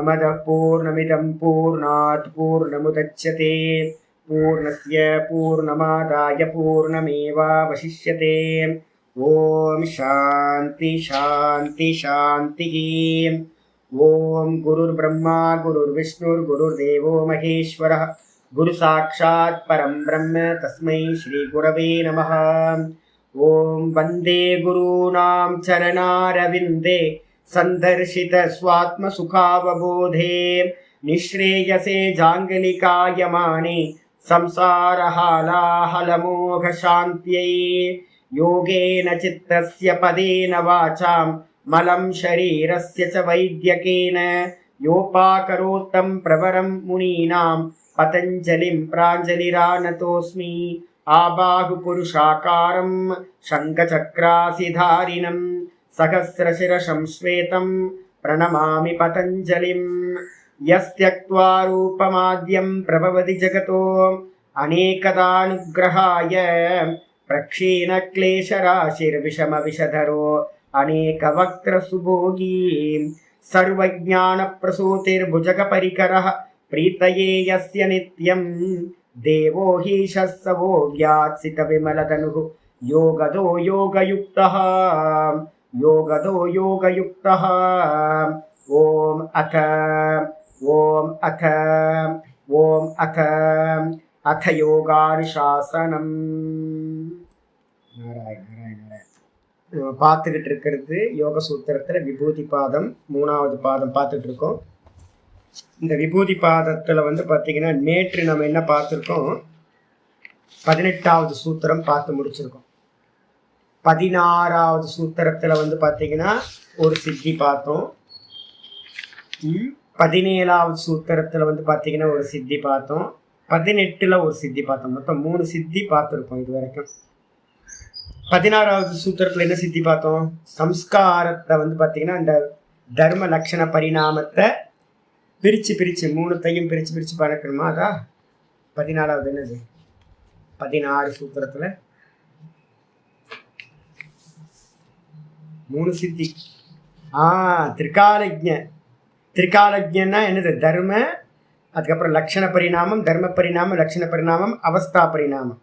पूर्णमदः पूर्णमिदं पूर्णात् पूर्णमुदच्यते पूर्णस्य पूर्णमादाय पूर्णमेवावशिष्यते। ओम शांति शांति शांति। ओम गुरुर्ब्रह्मा गुरुर्विष्णुर्गुरुर्देवो महेश्वरः गुरु साक्षात् परं ब्रह्म तस्मै श्री गुरवे नमः। ओम वंदे गुरूणां चरणारविंदे संदर्शित स्वात्म सुखावबोधे निःश्रेयसे जांगलिकायमाने संसारहालाहलमोघ शान्त्यै योगेन चित्तस्य पदेन वाचां मलं शरीरस्य च वैद्यकेन योपाकरोत्तं प्रवरं मुनीनां पतञ्जलिं प्राञ्जलिरानतोऽस्मि। आबाहुपुरुषाकारं शङ्खचक्रासिधारिणं सहस्रशिरसं श्वेतं प्रणमामि पतञ्जलिं। यस्त्यक्त्वा रूपमाद्यं प्रभवति जगतो अनेकदानुग्रहाय प्रक्षीणक्लेशराशिर्विषमविषधरो अनेकवक्त्रसुभोगी सर्वज्ञानप्रसूतिर्भुजगपरिकरः प्रीतये यस्य नित्यं देवो हि शस्सवो व्यात्सितविमलतनुः योगदो योगयुक्तः योगदो योगयुक्तः। ओम अथ अथ योगानुशासनम्। பார்த்துக்கிட்டு இருக்கிறது யோக சூத்திரத்தில் விபூதி பாதம் 3வது பாதம் பார்த்துட்டு இருக்கோம். இந்த விபூதி பாதத்தில் பார்த்தீங்கன்னா நேற்று நம்ம என்ன பார்த்துருக்கோம், 18வது சூத்திரம் பார்த்து முடிச்சிருக்கோம். 16வது சூத்திரத்தில் பார்த்தீங்கன்னா ஒரு சித்தி பார்த்தோம். 17வது சூத்திரத்தில் பார்த்தீங்கன்னா ஒரு சித்தி பார்த்தோம். 18ல் ஒரு சித்தி பார்த்தோம். மொத்தம் 3 சித்தி பார்த்துருக்கோம் இது வரைக்கும். 16வது சூத்திரத்தில் என்ன சித்தி பார்த்தோம், சம்ஸ்காரத்தை பார்த்தீங்கன்னா இந்த தர்ம லட்சண பரிணாமத்தை பிரித்து 3த்தையும் பிரித்து பார்க்கணுமா. அதான் 14வது என்னது, 16 சூத்திரத்தில் 3 சித்தி. திரிகாலஜ்ஞன்னா என்னது, தர்ம, அதுக்கப்புறம் லட்சண பரிணாமம், தர்ம பரிணாமம், லட்சண பரிணாமம், அவஸ்தா பரிணாமம்.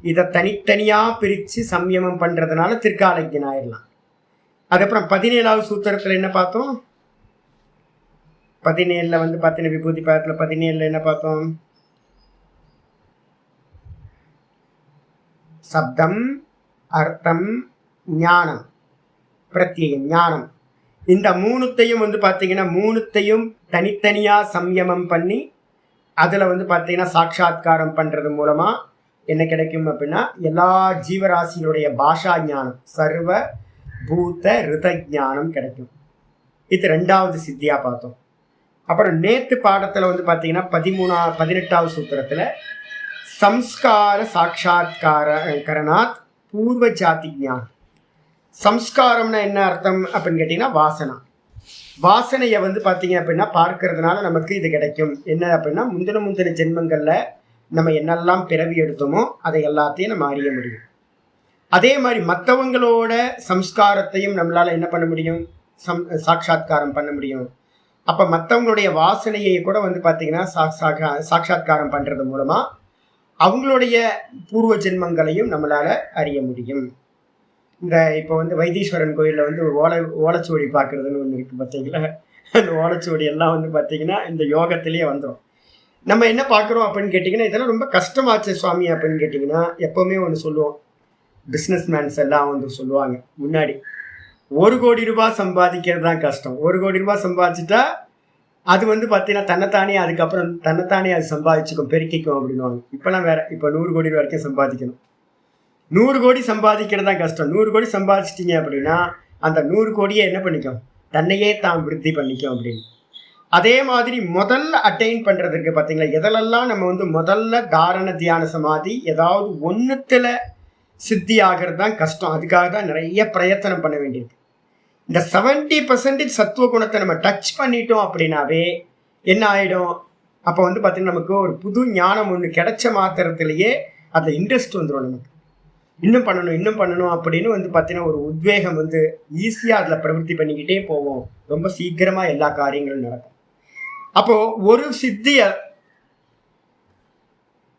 இதை தனித்தனியாக பிரித்து சம்யமம் பண்ணுறதுனால திரிகாலஜ்ஞன் ஆயிடலாம். அதுக்கப்புறம் 17வது சூத்திரத்தில் என்ன பார்த்தோம், 17ல் பார்த்தீங்கன்னா விபூதி பாதத்தில் 17ல் என்ன பார்த்தோம், சப்தம், அர்த்தம், ஞானம், பிரத்யேகம், ஞானம். இந்த 3த்தையும் பார்த்தீங்கன்னா 3த்தையும் தனித்தனியாக சம்யமம் பண்ணி அதில் பார்த்தீங்கன்னா சாட்சாத்காரம் பண்ணுறது மூலமாக என்ன கிடைக்கும் அப்படின்னா எல்லா ஜீவராசிகளுடைய பாஷா ஞானம், சர்வ பூத ரித ஞானம் கிடைக்கும். இது 2வது சித்தியாக பார்த்தோம். அப்புறம் நேற்று பாடத்தில் பார்த்தீங்கன்னா 18வது சூத்திரத்தில் சம்ஸ்கார சாட்சாத்காரனாத் பூர்வ ஜாதி ஞானம். சம்ஸ்காரம்னா என்ன அர்த்தம் அப்படின்னு கேட்டிங்கன்னா வாசனையை பார்த்தீங்க அப்படின்னா பார்க்கறதுனால நமக்கு இது கிடைக்கும். என்ன அப்படின்னா முந்தின ஜென்மங்களில் நம்ம என்னெல்லாம் பிறவி எடுத்தோமோ அதை எல்லாத்தையும் நம்ம அறிய முடியும். அதே மாதிரி மற்றவங்களோட சம்ஸ்காரத்தையும் நம்மளால் என்ன பண்ண முடியும், சாட்சாத்காரம் பண்ண முடியும். அப்போ மற்றவங்களுடைய வாசனையை கூட பார்த்தீங்கன்னா சாட்சாத்காரம் பண்ணுறது மூலமாக அவங்களுடைய பூர்வ ஜென்மங்களையும் நம்மளால் அறிய முடியும். இந்த இப்போ வைத்தீஸ்வரன் கோயிலில் ஓலைச்சுவடி பார்க்குறதுன்னு ஒன்று இருக்குது பார்த்தீங்களா. அந்த ஓலைச்சுவடி எல்லாம் பார்த்தீங்கன்னா இந்த யோகத்திலேயே வந்துடும். நம்ம என்ன பார்க்குறோம் அப்படின்னு கேட்டிங்கன்னா, இதெல்லாம் ரொம்ப கஷ்டமாச்சு சுவாமி அப்படின்னு கேட்டிங்கன்னா, எப்போவுமே ஒன்று சொல்லுவோம், பிஸ்னஸ் மேன்ஸ் எல்லாம் சொல்லுவாங்க, முன்னாடி 1 கோடி ரூபாய் சம்பாதிக்கிறது தான் கஷ்டம். 1 கோடி ரூபாய் சம்பாதிச்சிட்டா அது பார்த்தீங்கன்னா தன்னைத்தானே அதுக்கப்புறம் தன்னைத்தானே அது சம்பாதிச்சுக்கும், பெருக்கிக்கும் அப்படின்வாங்க. இப்போலாம் வேறு, இப்போ 100 கோடி வரைக்கும் சம்பாதிக்கணும். 100 கோடி சம்பாதிக்கிறது தான் கஷ்டம். 100 கோடி சம்பாதிச்சிட்டிங்க அப்படின்னா அந்த 100 கோடியை என்ன பண்ணிக்கும், தன்னையே தான் விருத்தி பண்ணிக்கும் அப்படின்னு. அதே மாதிரி முதல்ல அட்டைன் பண்ணுறதுக்கு பார்த்தீங்களா, எதிலெல்லாம் நம்ம முதல்ல தாரண தியான சமாதி ஏதாவது ஒன்றுத்தில் சித்தி ஆகிறது தான் கஷ்டம். அதுக்காக தான் நிறைய பிரயத்தனம் பண்ண வேண்டியிருக்கு. இந்த 70% சத்துவ குணத்தை நம்ம டச் பண்ணிட்டோம் அப்படின்னாவே என்ன ஆகிடும், அப்போ பார்த்தீங்கன்னா நமக்கு ஒரு புது ஞானம் ஒன்று கிடைச்ச மாத்திரத்திலேயே அதில் இன்ட்ரெஸ்ட் வந்துடும். நமக்கு இன்னும் பண்ணணும் அப்படின்னு பார்த்தீங்கன்னா ஒரு உத்வேகம் ஈஸியாக அதில் பிரவருத்தி பண்ணிக்கிட்டே போவோம். ரொம்ப சீக்கிரமாக எல்லா காரியங்களும் நடக்கும். அப்போ ஒரு சித்திய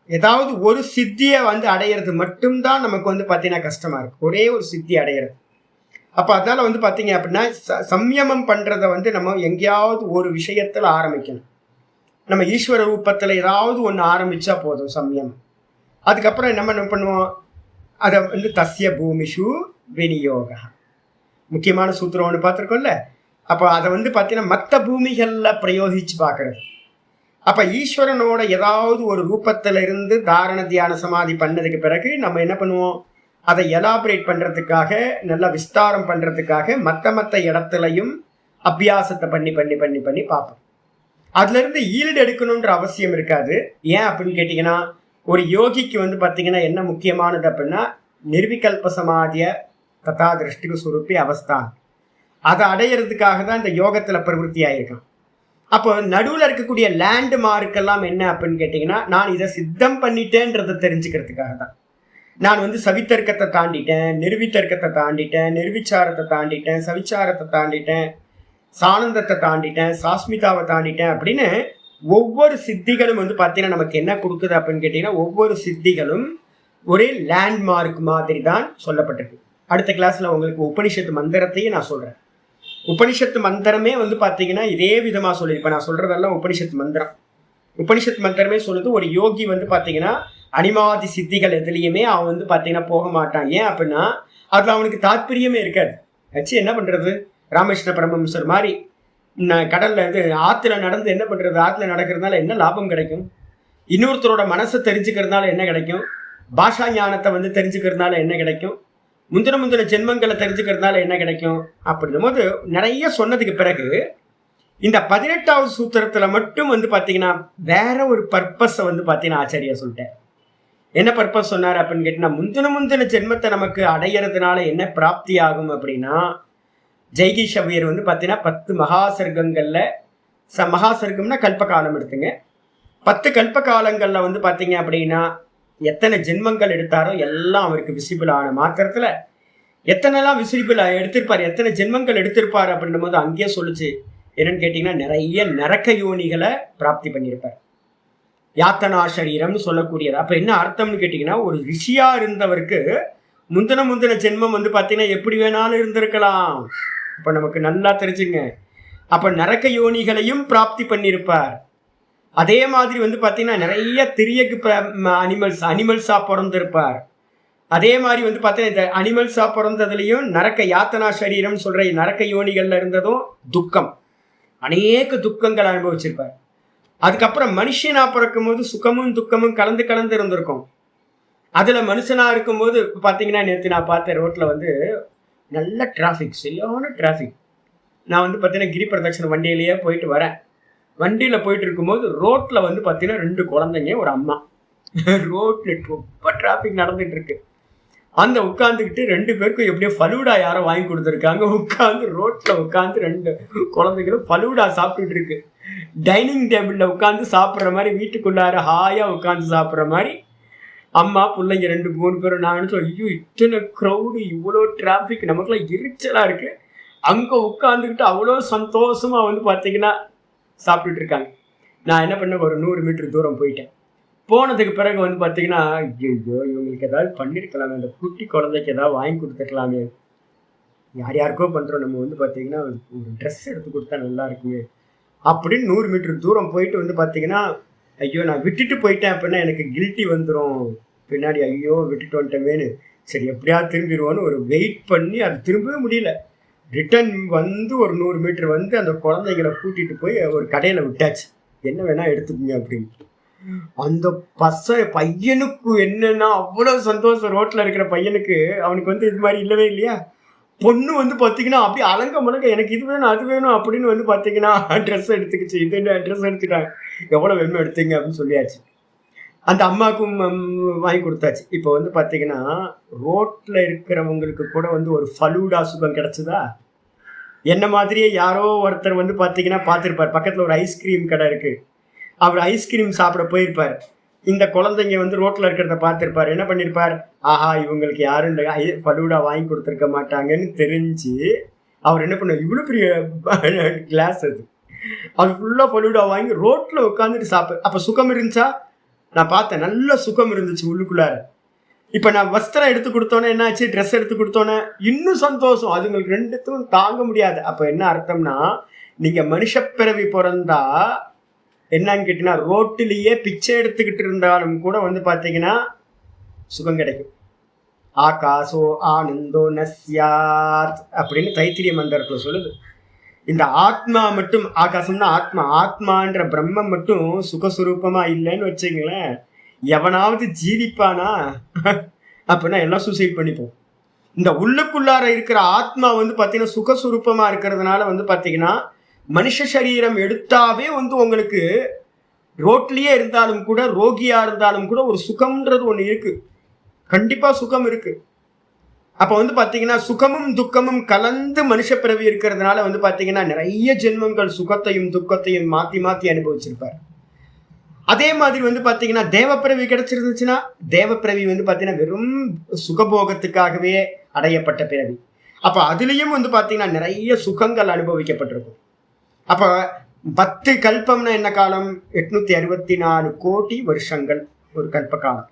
ஏதாவது ஒரு சித்தியை வந்து அடையிறது மட்டும்தான் நமக்கு வந்து பார்த்தீங்கன்னா கஷ்டமா இருக்கு. ஒரே ஒரு சித்தி அடையிறது. அப்போ அதனால வந்து பார்த்தீங்க அப்படின்னா சம்யமம் பண்றத வந்து நம்ம எங்கேயாவது ஒரு விஷயத்துல ஆரம்பிக்கணும். நம்ம ஈஸ்வர ரூபத்துல ஏதாவது ஒன்று ஆரம்பிச்சா போதும் சம்யமம். அதுக்கப்புறம் என்ன பண்ணுவோம், அதை வந்து தஸ்ய பூமிஷு விநியோக முக்கியமான சூத்திரம் ஒன்று பார்த்துருக்கோம்ல. அப்போ அதை வந்து பார்த்தீங்கன்னா மற்ற பூமிகளில் பிரயோகிச்சு பார்க்கறது. அப்போ ஈஸ்வரனோட ஏதாவது ஒரு ரூபத்தில் இருந்து தாரண தியான சமாதி பண்ணதுக்கு பிறகு நம்ம என்ன பண்ணுவோம், அதை எலாபரேட் பண்ணுறதுக்காக நல்லா விஸ்தாரம் பண்ணுறதுக்காக மற்ற இடத்துலையும் அபியாசத்தை பண்ணி பண்ணி பண்ணி பண்ணி பார்ப்போம். அதுலேருந்து ஈல்டு எடுக்கணுன்ற அவசியம் இருக்காது. ஏன் அப்படின்னு கேட்டிங்கன்னா, ஒரு யோகிக்கு வந்து பார்த்தீங்கன்னா என்ன முக்கியமானது அப்படின்னா நிர்விகல்ப சமாதிய ததா திருஷ்டிக்கு சுருப்பி அவஸ்தான், அதை அடையிறதுக்காக தான் இந்த யோகத்தில் பிரவருத்தி ஆகியிருக்கான். அப்போ நடுவில் இருக்கக்கூடிய லேண்ட் மார்க்கெல்லாம் என்ன அப்படின்னு கேட்டிங்கன்னா, நான் இதை சித்தம் பண்ணிட்டேன்றதை தெரிஞ்சுக்கிறதுக்காக தான். நான் வந்து சவித்தர்க்கத்தை தாண்டிட்டேன், நிர்வித்தர்க்கத்தை தாண்டிட்டேன், நிர்விச்சாரத்தை தாண்டிட்டேன், சவிச்சாரத்தை தாண்டிட்டேன், சானந்தத்தை தாண்டிட்டேன், சாஸ்மிதாவை தாண்டிட்டேன் அப்படின்னு ஒவ்வொரு சித்திகளும் வந்து பார்த்தீங்கன்னா நமக்கு என்ன கொடுக்குது அப்படின்னு கேட்டிங்கன்னா, ஒவ்வொரு சித்திகளும் ஒரே லேண்ட்மார்க் மாதிரி தான் சொல்லப்பட்டிருக்கு. அடுத்த கிளாஸில் உங்களுக்கு உபனிஷத்து மந்திரத்தையும் நான் சொல்கிறேன். உபனிஷத்து மந்திரமே வந்து பார்த்தீங்கன்னா இதே விதமாக சொல்லியிருப்பேன். நான் சொல்கிறதெல்லாம் உபனிஷத்து மந்திரம். உபனிஷத்து மந்திரமே சொல்லுது, ஒரு யோகி வந்து பார்த்தீங்கன்னா அனிமாதி சித்திகள் எதுலேயுமே அவன் வந்து பார்த்தீங்கன்னா போக மாட்டான். ஏன் அப்படின்னா அதில் அவனுக்கு தாற்பயமே இருக்காது. வச்சு என்ன பண்ணுறது, ராமகிருஷ்ண பரமஹம்சர் மாதிரி கடலில் இது ஆற்றுல நடந்து என்ன பண்ணுறது, ஆற்றுல நடக்கிறதுனால என்ன லாபம் கிடைக்கும், இன்னொருத்தரோட மனசை தெரிஞ்சுக்கிறதுனால என்ன கிடைக்கும், பாஷா ஞானத்தை வந்து தெரிஞ்சுக்கிறதுனால என்ன கிடைக்கும், முந்தின ஜென்மங்களை தெரிஞ்சுக்கிறதுனால என்ன கிடைக்கும் அப்படின்னும் போது நிறைய சொன்னதுக்கு பிறகு இந்த 18வது சூத்திரத்தில் மட்டும் வந்து பார்த்தீங்கன்னா வேற ஒரு பர்பஸை வந்து பார்த்தீங்கன்னா ஆச்சாரியா சொல்லிட்டேன். என்ன பர்பஸ் சொன்னார் அப்படின்னு கேட்டீங்கன்னா, முந்தின ஜென்மத்தை நமக்கு அடையிறதுனால என்ன பிராப்தி ஆகும் அப்படின்னா, ஜெய்கீஷவியர் வந்து பார்த்தீங்கன்னா 10 மகாசர்க்கங்களில் மகாசர்க்கம்னா கல்பகாலம் எடுத்துங்க, 10 கல்பகாலங்களில் வந்து பார்த்தீங்க அப்படின்னா எத்தனை ஜென்மங்கள் எடுத்தாரோ எல்லாம் அவருக்கு விசிபிள் ஆன மாத்திரத்தில் எத்தனைலாம் விசிபிள் எடுத்திருப்பார், எத்தனை ஜென்மங்கள் எடுத்திருப்பார் அப்படின்னும் போது அங்கேயே சொல்லிச்சு. என்னன்னு கேட்டிங்கன்னா நிறைய நரக்க யோனிகளை பிராப்தி பண்ணியிருப்பார். யாத்தனா சரீரம்னு சொல்லக்கூடியது. அப்போ என்ன அர்த்தம்னு கேட்டிங்கன்னா, ஒரு ரிஷியா இருந்தவருக்கு முந்தின ஜென்மம் வந்து பார்த்தீங்கன்னா எப்படி வேணாலும் இருந்திருக்கலாம். இப்போ நமக்கு நல்லா தெரிஞ்சுங்க. அப்போ நரக்க யோனிகளையும் பிராப்தி பண்ணியிருப்பார். அதே மாதிரி வந்து பார்த்தீங்கன்னா நிறைய திரியக்கு அனிமல்ஸாக பிறந்திருப்பார். அதே மாதிரி வந்து பார்த்தீங்கன்னா இந்த அனிமல்ஸாக பிறந்ததுலையும் நரக்க யாத்தனா சரீரம் சொல்கிற நரக்க யோனிகளில் இருந்ததும் துக்கம், அநேக துக்கங்கள் அனுபவிச்சிருப்பார். அதுக்கப்புறம் மனுஷனா பிறக்கும் போது சுகமும் துக்கமும் கலந்து இருந்திருக்கும். அதில் மனுஷனாக இருக்கும்போது இப்போ பார்த்தீங்கன்னா நேற்று நான் பார்த்த ரோட்டில் வந்து நல்ல டிராஃபிக், சரியான டிராஃபிக். நான் வந்து பார்த்தீங்கன்னா கிரி பிரதட்சணம் வண்டியிலேயே போயிட்டு வரேன். வண்டியில் போயிட்டு இருக்கும்போது ரோட்டில் வந்து பார்த்தீங்கன்னா 2 குழந்தைங்க ஒரு அம்மா, ரோட்டில் ரொம்ப டிராஃபிக் நடந்துட்டு இருக்கு. அந்த உட்காந்துக்கிட்டு 2 பேருக்கும் எப்படியோ ஃபலூடா யாரோ வாங்கி கொடுத்துருக்காங்க. உட்காந்து ரோட்டில் உட்காந்து 2 குழந்தைகளும் ஃபலூடா சாப்பிட்டுட்டு இருக்கு. டைனிங் டேபிளில் உட்காந்து சாப்பிட்ற மாதிரி, வீட்டுக்குள்ளார ஹாயாக உட்காந்து சாப்பிட்ற மாதிரி அம்மா பிள்ளைங்க 2-3 பேரும். நான் நினச்சோம், ஐயோ இத்தனை க்ரௌடு, இவ்வளோ டிராஃபிக், நமக்குலாம் எரிச்சலாக இருக்குது. அங்கே உட்காந்துக்கிட்டு அவ்வளோ சந்தோஷமாக வந்து பார்த்தீங்கன்னா சாப்பிட்டுட்டு இருக்காங்க. நான் என்ன பண்ணேன், ஒரு 100 மீட்டர் தூரம் போயிட்டேன். போனதுக்கு பிறகு வந்து பார்த்தீங்கன்னா, ஐயோ இவங்களுக்கு ஏதாவது பண்ணியிருக்கலாமே, அந்த குட்டி குழந்தைக்கு ஏதாவது வாங்கி கொடுத்துருக்கலாமே, யாருக்கோ பண்ணுறோம், நம்ம வந்து பார்த்தீங்கன்னா ஒரு ட்ரெஸ் எடுத்து கொடுத்தா நல்லா இருக்குமே அப்படின்னு 100 மீட்டர் தூரம் போயிட்டு வந்து பார்த்தீங்கன்னா, ஐயோ நான் விட்டுட்டு போயிட்டேன் அப்படின்னா எனக்கு கில்ட்டி வந்துடும் பின்னாடி, ஐயோ விட்டுட்டு வந்துட்டேமேனு, சரி எப்படியாவது திரும்பிடுவோன்னு ஒரு வெயிட் பண்ணி அது திரும்பவே முடியல. ரிட்டர்ன் வந்து ஒரு 100 மீட்டர் வந்து அந்த குழந்தைங்களை கூட்டிகிட்டு போய் ஒரு கடையில் விட்டாச்சு, என்ன வேணால் எடுத்துக்கோங்க அப்படின்னு. அந்த பையனுக்கு என்னன்னா அவ்வளோ சந்தோஷம். ரோட்டில் இருக்கிற பையனுக்கு, அவனுக்கு வந்து இது மாதிரி இல்லவே இல்லையா. பொண்ணு வந்து பார்த்தீங்கன்னா அப்படி அலங்க முழங்க எனக்கு இது வேணும் அது வேணும் அப்படின்னு வந்து பார்த்தீங்கன்னா ட்ரெஸ் எடுத்துக்கிச்சு. இது ட்ரெஸ் எடுத்துட்டாங்க, எவ்வளோ வேணுமோ எடுத்துங்க அப்படின்னு சொல்லியாச்சு. அந்த அம்மாவுக்கும் வாங்கி கொடுத்தாச்சு. இப்போ வந்து பார்த்தீங்கன்னா ரோட்டில் இருக்கிறவங்களுக்கு கூட வந்து ஒரு ஃபலூடா சுகம் கிடச்சிதா. என்ன மாதிரியே யாரோ ஒருத்தர் வந்து பார்த்தீங்கன்னா பார்த்துருப்பார், பக்கத்தில் ஒரு ஐஸ்கிரீம் கடை இருக்குது, அவர் ஐஸ்கிரீம் சாப்பிட போயிருப்பார். இந்த குழந்தைங்க வந்து ரோட்டில் இருக்கிறத பார்த்துருப்பார். என்ன பண்ணியிருப்பார், ஆஹா இவங்களுக்கு யாரும் இந்த ஃபலூடா வாங்கி கொடுத்துருக்க மாட்டாங்கன்னு தெரிஞ்சு அவர் என்ன பண்ணார், இவ்வளோ பெரிய கிளாஸ் அது அது ஃபுல்லா பலுடா வாங்கி ரோட்ல உட்காந்துட்டு சாப்பிடு. அப்ப சுகம் இருந்துச்சா? நான் பார்த்தேன், நல்ல சுகம் இருந்துச்சு உள்ளுக்குள்ளார. இப்ப நான் வஸ்திரம் எடுத்து கொடுத்தோன்னே என்னாச்சு, ட்ரெஸ் எடுத்து கொடுத்தோன்னே இன்னும் சந்தோஷம். அதுங்களுக்கு ரெண்டுத்துக்கும் தாங்க முடியாது. அப்ப என்ன அர்த்தம்னா, நீங்க மனுஷ பிறவி பிறந்தா என்னன்னு கேட்டீங்கன்னா, ரோட்டிலேயே பிச்சை எடுத்துக்கிட்டு இருந்தாலும் கூட வந்து பாத்தீங்கன்னா சுகம் கிடைக்கும். ஆகாசோ ஆனந்தோ நஸ்யாத் அப்படின்னு தைத்திரிய மந்திரத்துல சொல்லுது. இந்த ஆத்மா மட்டும், ஆகாசம்னா ஆத்மா, ஆத்மான்ற பிரம்மம் மட்டும் சுகஸ்வரூபமா இல்லைன்னு வச்சுங்களேன், எவனாவது ஜீவிப்பானா? அப்படின்னா எல்லாம் சூசைட் பண்ணிப்போம். இந்த உள்ளுக்குள்ளார இருக்கிற ஆத்மா வந்து பாத்தீங்கன்னா சுகஸ்வரூபமா இருக்கிறதுனால வந்து பாத்தீங்கன்னா மனுஷ சரீரம் எடுத்தாவே வந்து உங்களுக்கு ரோட்லயே இருந்தாலும் கூட, ரோகியா இருந்தாலும் கூட ஒரு சுகம்ன்றது ஒண்ணு இருக்கு. கண்டிப்பா சுகம் இருக்கு. அப்ப வந்து பாத்தீங்கன்னா சுகமும் துக்கமும் கலந்து மனுஷ பிறவி இருக்கிறதுனால வந்து பாத்தீங்கன்னா நிறைய ஜென்மங்கள் சுகத்தையும் துக்கத்தையும் மாத்தி மாத்தி அனுபவிச்சிருப்பார். அதே மாதிரி வந்து பாத்தீங்கன்னா தேவப்பிறவி கிடைச்சிருந்துச்சுன்னா, தேவப்பிறவி வந்து பாத்தீங்கன்னா வெறும் சுகபோகத்துக்காகவே அடையப்பட்ட பிறவி. அப்ப அதுலயும் வந்து பாத்தீங்கன்னா நிறைய சுகங்கள் அனுபவிக்கப்பட்டிருக்கும். அப்ப 10 கல்பம்னா என்ன காலம்? 864 கோடி வருஷங்கள் ஒரு கல்ப காலம்.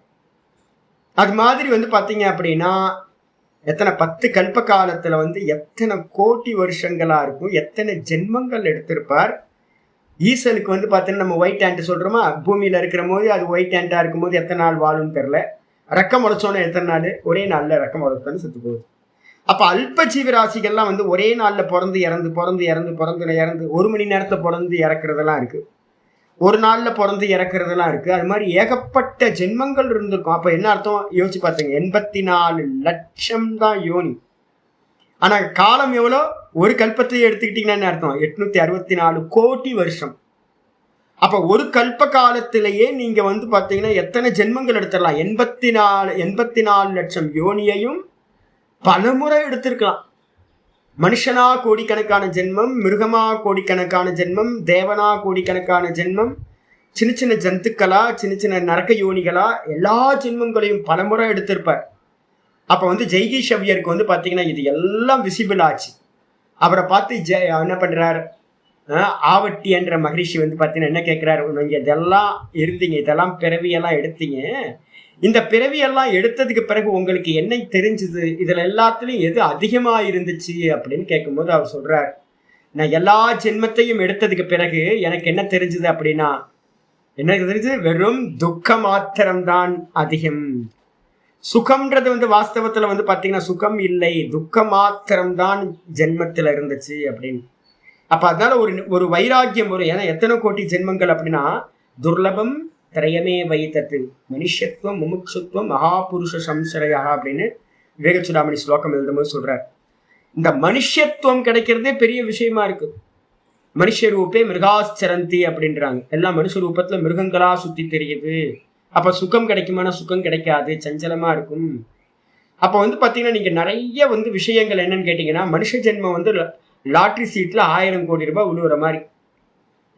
அது மாதிரி வந்து பாத்தீங்க அப்படின்னா எத்தனை 10 கல்ப காலத்துல வந்து எத்தனை கோடி வருஷங்களா இருக்கும், எத்தனை ஜென்மங்கள் எடுத்திருப்பார். ஈசனுக்கு வந்து பாத்தீங்கன்னா நம்ம ஒயிட் ஆண்ட் சொல்றோமா, பூமியில இருக்கிற போது அது ஒயிட் ஆண்டா இருக்கும் போது எத்தனை நாள் வாழும்னு தெரியல. ரக்கம் உழைச்சோன்னு எத்தனை நாள்? ஒரே நாள்ல ரக்கம் உழைச்சோன்னு செத்து போகுது. அப்ப அல்ப ஜீவராசிகள்லாம் வந்து ஒரே நாள்ல பிறந்து இறந்து 1 மணி நேரத்துல பிறந்து இறக்குறதெல்லாம் இருக்கு, ஒரு நாள்ல பிறந்து இறக்குறதெல்லாம் இருக்கு. அது மாதிரி ஏகப்பட்ட ஜென்மங்கள் இருந்திருக்கும். அப்ப என்ன அர்த்தம் யோசிச்சு பார்த்தீங்க, 84 லட்சம் தான் யோனி. ஆனா காலம் எவ்வளோ? ஒரு கல்பத்தையே எடுத்துக்கிட்டீங்கன்னா என்ன அர்த்தம்? 864 கோடி வருஷம். அப்ப ஒரு கல்ப காலத்திலேயே நீங்க வந்து பாத்தீங்கன்னா எத்தனை ஜென்மங்கள் எடுத்துடலாம்? 84 லட்சம் யோனியையும் பலமுறை எடுத்திருக்கலாம். மனுஷனா கோடிக்கணக்கான ஜென்மம், மிருகமா கோடிக்கணக்கான ஜென்மம், தேவனா கோடிக்கணக்கான ஜென்மம், சின்ன சின்ன ஜந்துக்களா, சின்ன சின்ன நரக்க யோனிகளா, எல்லா ஜென்மங்களையும் பலமுறை எடுத்திருப்பார். அப்ப வந்து ஜெய்கீஷவ்யருக்கு வந்து பாத்தீங்கன்னா இது எல்லாம் விசிபிள் ஆச்சு. அவரை பார்த்து என்ன பண்றாரு, ஆவட்டி என்ற மகரிஷி வந்து பாத்தீங்கன்னா என்ன கேட்கிறாரு, நீங்க இதெல்லாம் இருந்தீங்க, இதெல்லாம் பிறவியெல்லாம் எடுத்தீங்க, இந்த பிறவியெல்லாம் எடுத்ததுக்கு பிறகு உங்களுக்கு என்ன தெரிஞ்சுது, இதுல எல்லாத்துலயும் எது அதிகமா இருந்துச்சு அப்படின்னு கேட்கும்போது அவர் சொல்றார், நான் எல்லா ஜென்மத்தையும் எடுத்ததுக்கு பிறகு எனக்கு என்ன தெரிஞ்சுது அப்படின்னா, என்ன தெரிஞ்சது, வெறும் துக்க மாத்திரம்தான் அதிகம். சுகம்ன்றது வந்து வாஸ்தவத்துல வந்து பாத்தீங்கன்னா சுகம் இல்லை, துக்க மாத்திரம்தான் ஜென்மத்துல இருந்துச்சு அப்படின்னு. அப்ப அதனால ஒரு வைராக்கியம் வரும். ஏன்னா எத்தனை கோடி ஜென்மங்கள் அப்படின்னா, துர்லபம் திரையமே வைத்தது மனுஷத்துவம் முமுட்சுத்துவம் மகாபுருஷ சம்சரையா அப்படின்னு விவேகச்சுடாமணி ஸ்லோகம் எழுதும்போது சொல்றார். இந்த மனுஷத்துவம் கிடைக்கிறதே பெரிய விஷயமா இருக்கு. மனுஷ ரூபே மிருகாச்சரந்தி அப்படின்றாங்க. எல்லாம் மனுஷ ரூபத்துல மிருகங்களா சுத்தி தெரியுது. அப்ப சுகம் கிடைக்குமானா சுகம் கிடைக்காது, சஞ்சலமா இருக்கும். அப்ப வந்து பாத்தீங்கன்னா நீங்க நிறைய வந்து விஷயங்கள் என்னன்னு கேட்டீங்கன்னா, மனுஷ ஜென்மம் வந்து லாட்ரி சீட்ல 1000 கோடி ரூபாய் உழுவுற மாதிரி.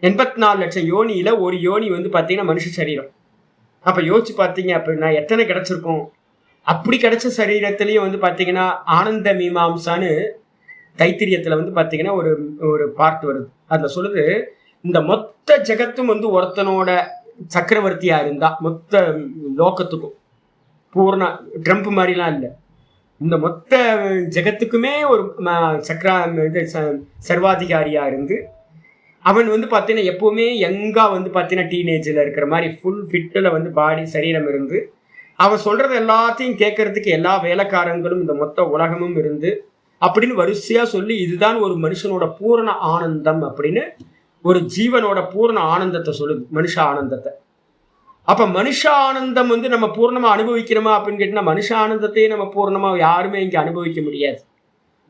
84 லட்சம் யோனியில ஒரு யோனி வந்து பாத்தீங்கன்னா மனுஷ சரீரம். அப்ப யோசிச்சு பாத்தீங்க அப்படின்னா எத்தனை கிடைச்சிருக்கும். அப்படி கிடைச்ச சரீரத்திலயும் வந்து பாத்தீங்கன்னா ஆனந்த மீமாம்சான்னு தைத்திரியத்துல வந்து பாத்தீங்கன்னா ஒரு பார்ட் வருது. அதுல சொல்லுது, இந்த மொத்த ஜெகத்தும் வந்து ஒருத்தனோட சக்கரவர்த்தியா இருந்தா, மொத்த லோகத்துக்கும் பூர்ண ட்ரம்ப் மாதிரிலாம் இல்லை, இந்த மொத்த ஜெகத்துக்குமே ஒரு சர்வாதிகாரியா இருந்து அவன் வந்து பார்த்தீங்கன்னா எப்பவுமே யங்கா வந்து பார்த்தீங்கன்னா டீனேஜில் இருக்கிற மாதிரி ஃபுல் ஃபிட்டில் வந்து பாடி சரீரம் இருந்து அவன் சொல்றது எல்லாத்தையும் கேட்கறதுக்கு எல்லா வேலைக்காரங்களும் இந்த மொத்த உலகமும் இருந்து அப்படின்னு வரிசையா சொல்லி, இதுதான் ஒரு மனுஷனோட பூரண ஆனந்தம் அப்படின்னு, ஒரு ஜீவனோட பூரண ஆனந்தத்தை சொல்லுது, மனுஷ ஆனந்தத்தை. அப்ப மனுஷ ஆனந்தம் வந்து நம்ம பூர்ணமா அனுபவிக்கிறோமா அப்படின்னு கேட்டீங்கன்னா, மனுஷ ஆனந்தத்தையே நம்ம பூர்ணமா யாருமே இங்க அனுபவிக்க முடியாது.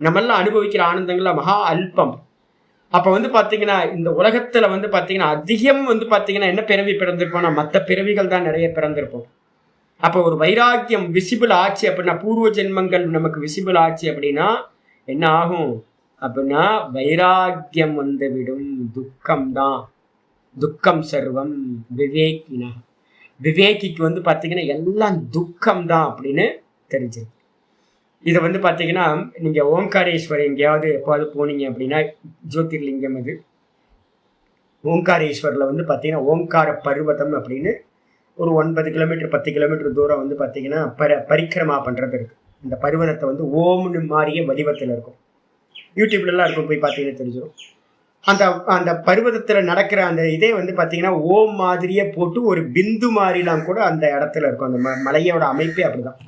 நம்ம எல்லாம் அனுபவிக்கிற ஆனந்தங்கள்ல மகா அல்பம். அப்ப வந்து பாத்தீங்கன்னா இந்த உலகத்துல வந்து பாத்தீங்கன்னா அதிகம் வந்து பாத்தீங்கன்னா என்ன பிறவி பிறந்திருப்போம்னா, மற்ற பிறவிகள் தான் நிறைய பிறந்திருப்போம். அப்ப ஒரு வைராக்கியம் விசிபிள் ஆச்சு அப்படின்னா, பூர்வ ஜென்மங்கள் நமக்கு விசிபிள் ஆச்சு அப்படின்னா என்ன ஆகும் அப்படின்னா, வைராக்கியம் வந்து விடும். துக்கம் தான், துக்கம் சர்வம் விவேகினா. விவேகிக்கு வந்து பாத்தீங்கன்னா எல்லாம் துக்கம் தான் அப்படின்னு தெரிஞ்சது. இதை வந்து பார்த்தீங்கன்னா நீங்கள் ஓம்காரேஸ்வரர் எங்கேயாவது எப்பாவது போனீங்க அப்படின்னா, ஜோதிர்லிங்கம் அது ஓங்காரேஸ்வரில் வந்து பார்த்தீங்கன்னா ஓங்கார பர்வதம் அப்படின்னு ஒரு 9 கிலோமீட்டர் 10 கிலோமீட்டர் தூரம் வந்து பார்த்தீங்கன்னா பரிக்கிரமா பண்ணுறது இருக்குது. இந்த பர்வதத்தை வந்து ஓம்னு மாறிய வடிவத்தில் இருக்கும். யூடியூப்லலாம் இருக்கும், போய் பார்த்தீங்கன்னா தெரிஞ்சிடும். அந்த அந்த பர்வதத்தில் நடக்கிற அந்த இதே வந்து பார்த்தீங்கன்னா ஓம் மாதிரியே போட்டு ஒரு பிந்து மாதிரிலாம் கூட அந்த இடத்துல இருக்கும். அந்த மலையோட அமைப்பே அப்படிதான்.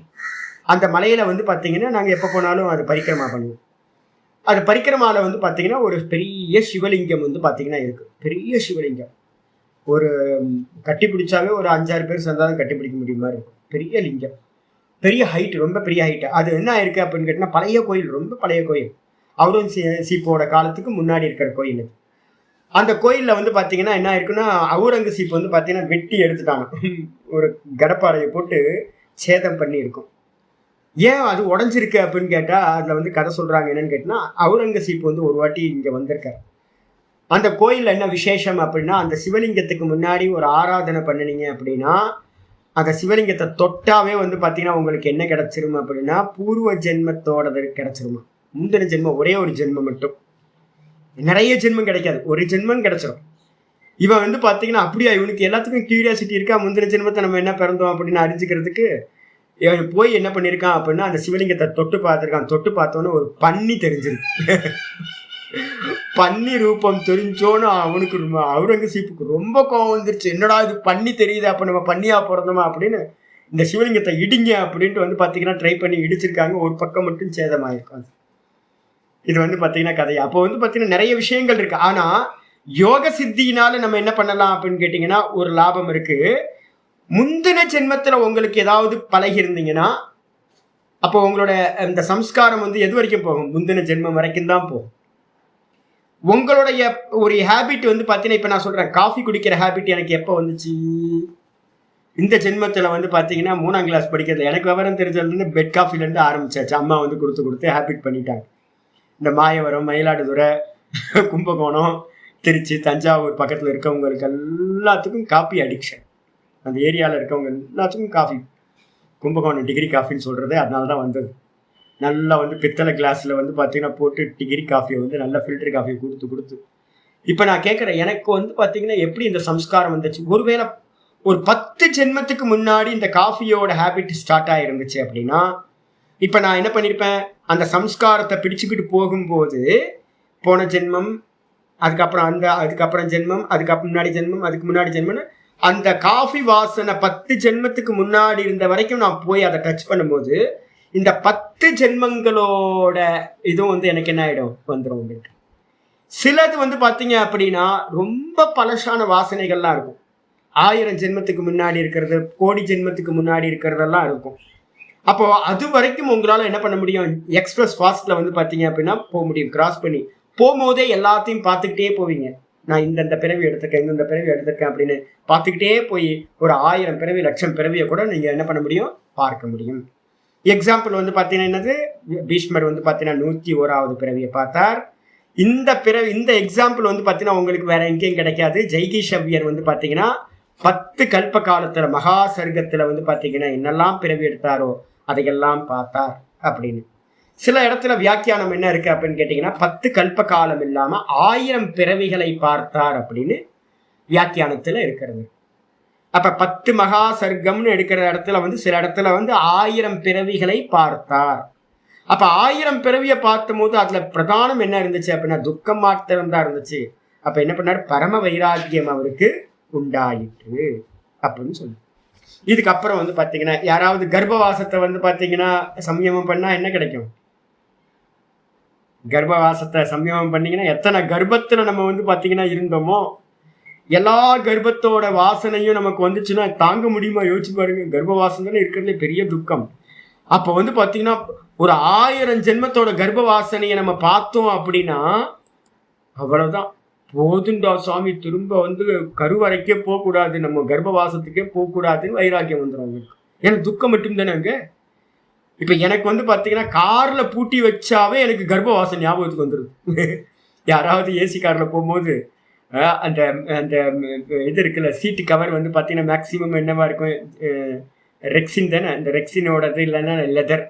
அந்த மலையில் வந்து பார்த்தீங்கன்னா நாங்கள் எப்போ போனாலும் அது பரிக்கிரமா பண்ணுவோம். அது பரிக்கிரமாவில் வந்து பார்த்தீங்கன்னா ஒரு பெரிய சிவலிங்கம் வந்து பார்த்தீங்கன்னா இருக்குது. பெரிய சிவலிங்கம் ஒரு கட்டி பிடிச்சாவே ஒரு 5-6 பேர் சேர்ந்தாலும் கட்டி பிடிக்க முடியும் மாதிரி இருக்கும். பெரிய லிங்கம், பெரிய ஹைட்டு, ரொம்ப பெரிய ஹைட்டு. அது என்ன ஆயிருக்கு அப்படின்னு கேட்டிங்கன்னா பழைய கோயில், ரொம்ப பழைய கோயில். அவுரங்கசீப்போட காலத்துக்கு முன்னாடி இருக்கிற கோயில் அது. அந்த கோயிலில் வந்து பார்த்தீங்கன்னா என்ன ஆயிருக்குன்னா அவுரங்கசீப் வந்து பார்த்தீங்கன்னா வெட்டி எடுத்துட்டாங்க. ஒரு கடப்பாறையை போட்டு சேதம் பண்ணி இருக்கும். ஏன் அது உடஞ்சிருக்கு அப்படின்னு கேட்டால் அதில் வந்து கதை சொல்கிறாங்க. என்னன்னு கேட்டிங்கன்னா அவுரங்கசீப் வந்து ஒரு வாட்டி இங்கே வந்திருக்கார். அந்த கோயிலில் என்ன விசேஷம் அப்படின்னா அந்த சிவலிங்கத்துக்கு முன்னாடி ஒரு ஆராதனை பண்ணினீங்க அப்படின்னா அந்த சிவலிங்கத்தை தொட்டாவே வந்து பார்த்தீங்கன்னா உங்களுக்கு என்ன கிடைச்சிரும் அப்படின்னா பூர்வ ஜென்மத்தோடது கிடைச்சிருமா. முந்தின ஜென்மம், ஒரே ஒரு ஜென்மம் மட்டும், நிறைய ஜென்மம் கிடைக்காது, ஒரு ஜென்மம் கிடைச்சிடும். இவன் வந்து பார்த்தீங்கன்னா அப்படியா, இவனுக்கு எல்லாத்துக்கும் கியூரியாசிட்டி இருக்கா, முந்தின ஜென்மத்தை நம்ம என்ன பிறந்தோம் அப்படின்னு அறிஞ்சிக்கிறதுக்கு இவன் போய் என்ன பண்ணியிருக்கான் அப்படின்னா அந்த சிவலிங்கத்தை தொட்டு பார்த்துருக்கான். தொட்டு பார்த்தோன்னே ஒரு பன்னி தெரிஞ்சிருக்கு. பன்னி ரூபம் தெரிஞ்சோன்னு அவனுக்கு அவுரங்கசீப்புக்கு ரொம்ப கோவம் வந்துருச்சு. என்னடா இது பன்னி தெரியுது, அப்போ நம்ம பன்னியா பிறந்தோமா அப்படின்னு இந்த சிவலிங்கத்தை இடிங்க அப்படின்ட்டு வந்து பார்த்தீங்கன்னா ட்ரை பண்ணி இடிச்சிருக்காங்க. ஒரு பக்கம் மட்டும் சேதமாயிருக்கும். இது வந்து பார்த்தீங்கன்னா கதை. அப்போ வந்து பார்த்தீங்கன்னா நிறைய விஷயங்கள் இருக்கு. ஆனால் யோக சித்தியினால நம்ம என்ன பண்ணலாம் அப்படின்னு கேட்டிங்கன்னா ஒரு லாபம் இருக்கு. முந்தின ஜென்மத்தில் உங்களுக்கு ஏதாவது பழகி இருந்தீங்கன்னா அப்போ உங்களோட இந்த சம்ஸ்காரம் வந்து எது வரைக்கும் போகும், முந்தின ஜென்மம் வரைக்கும் தான் போகும். உங்களுடைய ஒரு ஹேபிட் வந்து பார்த்தீங்கன்னா இப்போ நான் சொல்கிறேன், காஃபி குடிக்கிற ஹேபிட் எனக்கு எப்போ வந்துச்சு, இந்த ஜென்மத்தில் வந்து பார்த்தீங்கன்னா 3ஆம் கிளாஸ் படிக்கிறது. எனக்கு விவரம் தெரிஞ்சதுலேருந்து பெட் காஃபிலேருந்து ஆரம்பிச்சாச்சு. அம்மா வந்து கொடுத்து ஹேபிட் பண்ணிட்டாங்க. இந்த மாயவரம், மயிலாடுதுறை, கும்பகோணம், திருச்சி, தஞ்சாவூர் பக்கத்தில் இருக்கவங்களுக்கு எல்லாத்துக்கும் காஃபி அடிக்ஷன். அந்த ஏரியாவில் இருக்கவங்க எல்லாத்துக்கும் காஃபி, கும்பகோணம் டிகிரி காஃபின்னு சொல்கிறது அதனால தான் வந்தது. நல்லா வந்து பித்தளை கிளாஸில் வந்து பார்த்தீங்கன்னா போட்டு டிகிரி காஃபியை வந்து நல்லா ஃபில்டர் காஃபியை கொடுத்து இப்போ நான் கேட்குறேன், எனக்கு வந்து பார்த்தீங்கன்னா எப்படி இந்த சம்ஸ்காரம் வந்துச்சு. ஒருவேளை ஒரு 10 ஜென்மத்துக்கு முன்னாடி இந்த காஃபியோட ஹேபிட் ஸ்டார்ட் ஆகிருந்துச்சு அப்படின்னா இப்போ நான் என்ன பண்ணியிருப்பேன், அந்த சம்ஸ்காரத்தை பிடிச்சிக்கிட்டு போகும்போது போன ஜென்மம், அதுக்கப்புறம் ஜென்மம், அதுக்கு முன்னாடி ஜென்மம்னு அந்த காஃபி வாசனை 10 ஜென்மத்துக்கு முன்னாடி இருந்த வரைக்கும் நான் போய் அதை டச் பண்ணும்போது இந்த 10 ஜென்மங்களோட இதுவும் வந்து எனக்கு என்ன ஆகிடும், வந்துடும் உங்களுக்கு. சிலது வந்து பார்த்தீங்க அப்படின்னா ரொம்ப பழசான வாசனைகள்லாம் இருக்கும். 1000 ஜென்மத்துக்கு முன்னாடி இருக்கிறது, கோடி ஜென்மத்துக்கு முன்னாடி இருக்கிறதெல்லாம் இருக்கும். அப்போ அது வரைக்கும் உங்களால் என்ன பண்ண முடியும், எக்ஸ்பிரஸ் ஃபாஸ்ட்டில் வந்து பார்த்தீங்க அப்படின்னா போக முடியும். கிராஸ் பண்ணி போகும்போதே எல்லாத்தையும் பார்த்துக்கிட்டே போவீங்க. நான் இந்தந்த பிறவி எடுத்திருக்கேன் அப்படின்னு பார்த்துக்கிட்டே போய் ஒரு 1000 பிறவி 1,00,000 பிறவியை கூட நீங்கள் என்ன பண்ண முடியும், பார்க்க முடியும். எக்ஸாம்பிள் வந்து பார்த்தீங்கன்னா என்னது, பீஷ்மர் வந்து பார்த்தீங்கன்னா 101வது பிறவியை பார்த்தார். இந்த எக்ஸாம்பிள் வந்து பார்த்தீங்கன்னா உங்களுக்கு வேற எங்கேயும் கிடைக்காது. ஜெய்கிஷவ்யர் வந்து பார்த்தீங்கன்னா 10 கல்ப காலத்தில் மகா சர்க்கத்தில் வந்து பார்த்தீங்கன்னா என்னெல்லாம் பிறவி எடுத்தாரோ அதையெல்லாம் பார்த்தார் அப்படின்னு. சில இடத்துல வியாக்கியானம் என்ன இருக்கு அப்படின்னு கேட்டிங்கன்னா 10 கல்ப காலம் இல்லாமல் 1000 பிறவிகளை பார்த்தார் அப்படின்னு வியாக்கியானத்தில் இருக்கிறது. அப்போ 10 மகா சர்க்கம்னு எடுக்கிற இடத்துல வந்து சில இடத்துல வந்து 1000 பிறவிகளை பார்த்தார். அப்போ 1000 பிறவியை பார்த்தும் போது அதில் பிரதானம் என்ன இருந்துச்சு அப்படின்னா துக்கம் மாத்திரம் தான் இருந்துச்சு. அப்போ என்ன பண்ணார், பரம வைராக்கியம் அவருக்கு உண்டாயிற்று அப்படின்னு சொல்லி. இதுக்கப்புறம் வந்து பார்த்தீங்கன்னா யாராவது கர்ப்பவாசத்தை வந்து பார்த்தீங்கன்னா சம்யமம் பண்ணால் என்ன கிடைக்கும், கர்ப்பவாசத்தை சம்யமம் பண்ணிங்கன்னா எத்தனை கர்ப்பத்தில் நம்ம வந்து பார்த்தீங்கன்னா இருந்தோமோ எல்லா கர்ப்பத்தோட வாசனையும் நமக்கு வந்துச்சுன்னா தாங்க முடியுமா, யோசிச்சு பாருங்க. கர்ப்பவாசம் தானே இருக்கிறதுல பெரிய துக்கம். அப்போ வந்து பார்த்தீங்கன்னா ஒரு 1000 ஜென்மத்தோட கர்ப்ப வாசனையை நம்ம பார்த்தோம் அப்படின்னா அவ்வளோதான், போதுண்டா சாமி, திரும்ப வந்து கருவறைக்கே போகக்கூடாது, நம்ம கர்ப்பவாசத்துக்கே போகக்கூடாதுன்னு வைராக்கியம் வந்துடும் அவங்களுக்கு. ஏன்னா துக்கம் மட்டும் தானே அங்கே. இப்போ எனக்கு வந்து பார்த்தீங்கன்னா காரில் பூட்டி வச்சாவே எனக்கு கர்ப்பவாசம் ஞாபகத்துக்கு வந்துடுது. யாராவது ஏசி காரில் போகும்போது அந்த அந்த இது இருக்குல்ல சீட்டு கவர் வந்து பார்த்தீங்கன்னா மேக்ஸிமம் என்னவா இருக்கும், ரெக்ஸின் தானே, அந்த ரெக்ஸினோடது இல்லைன்னா லெதர்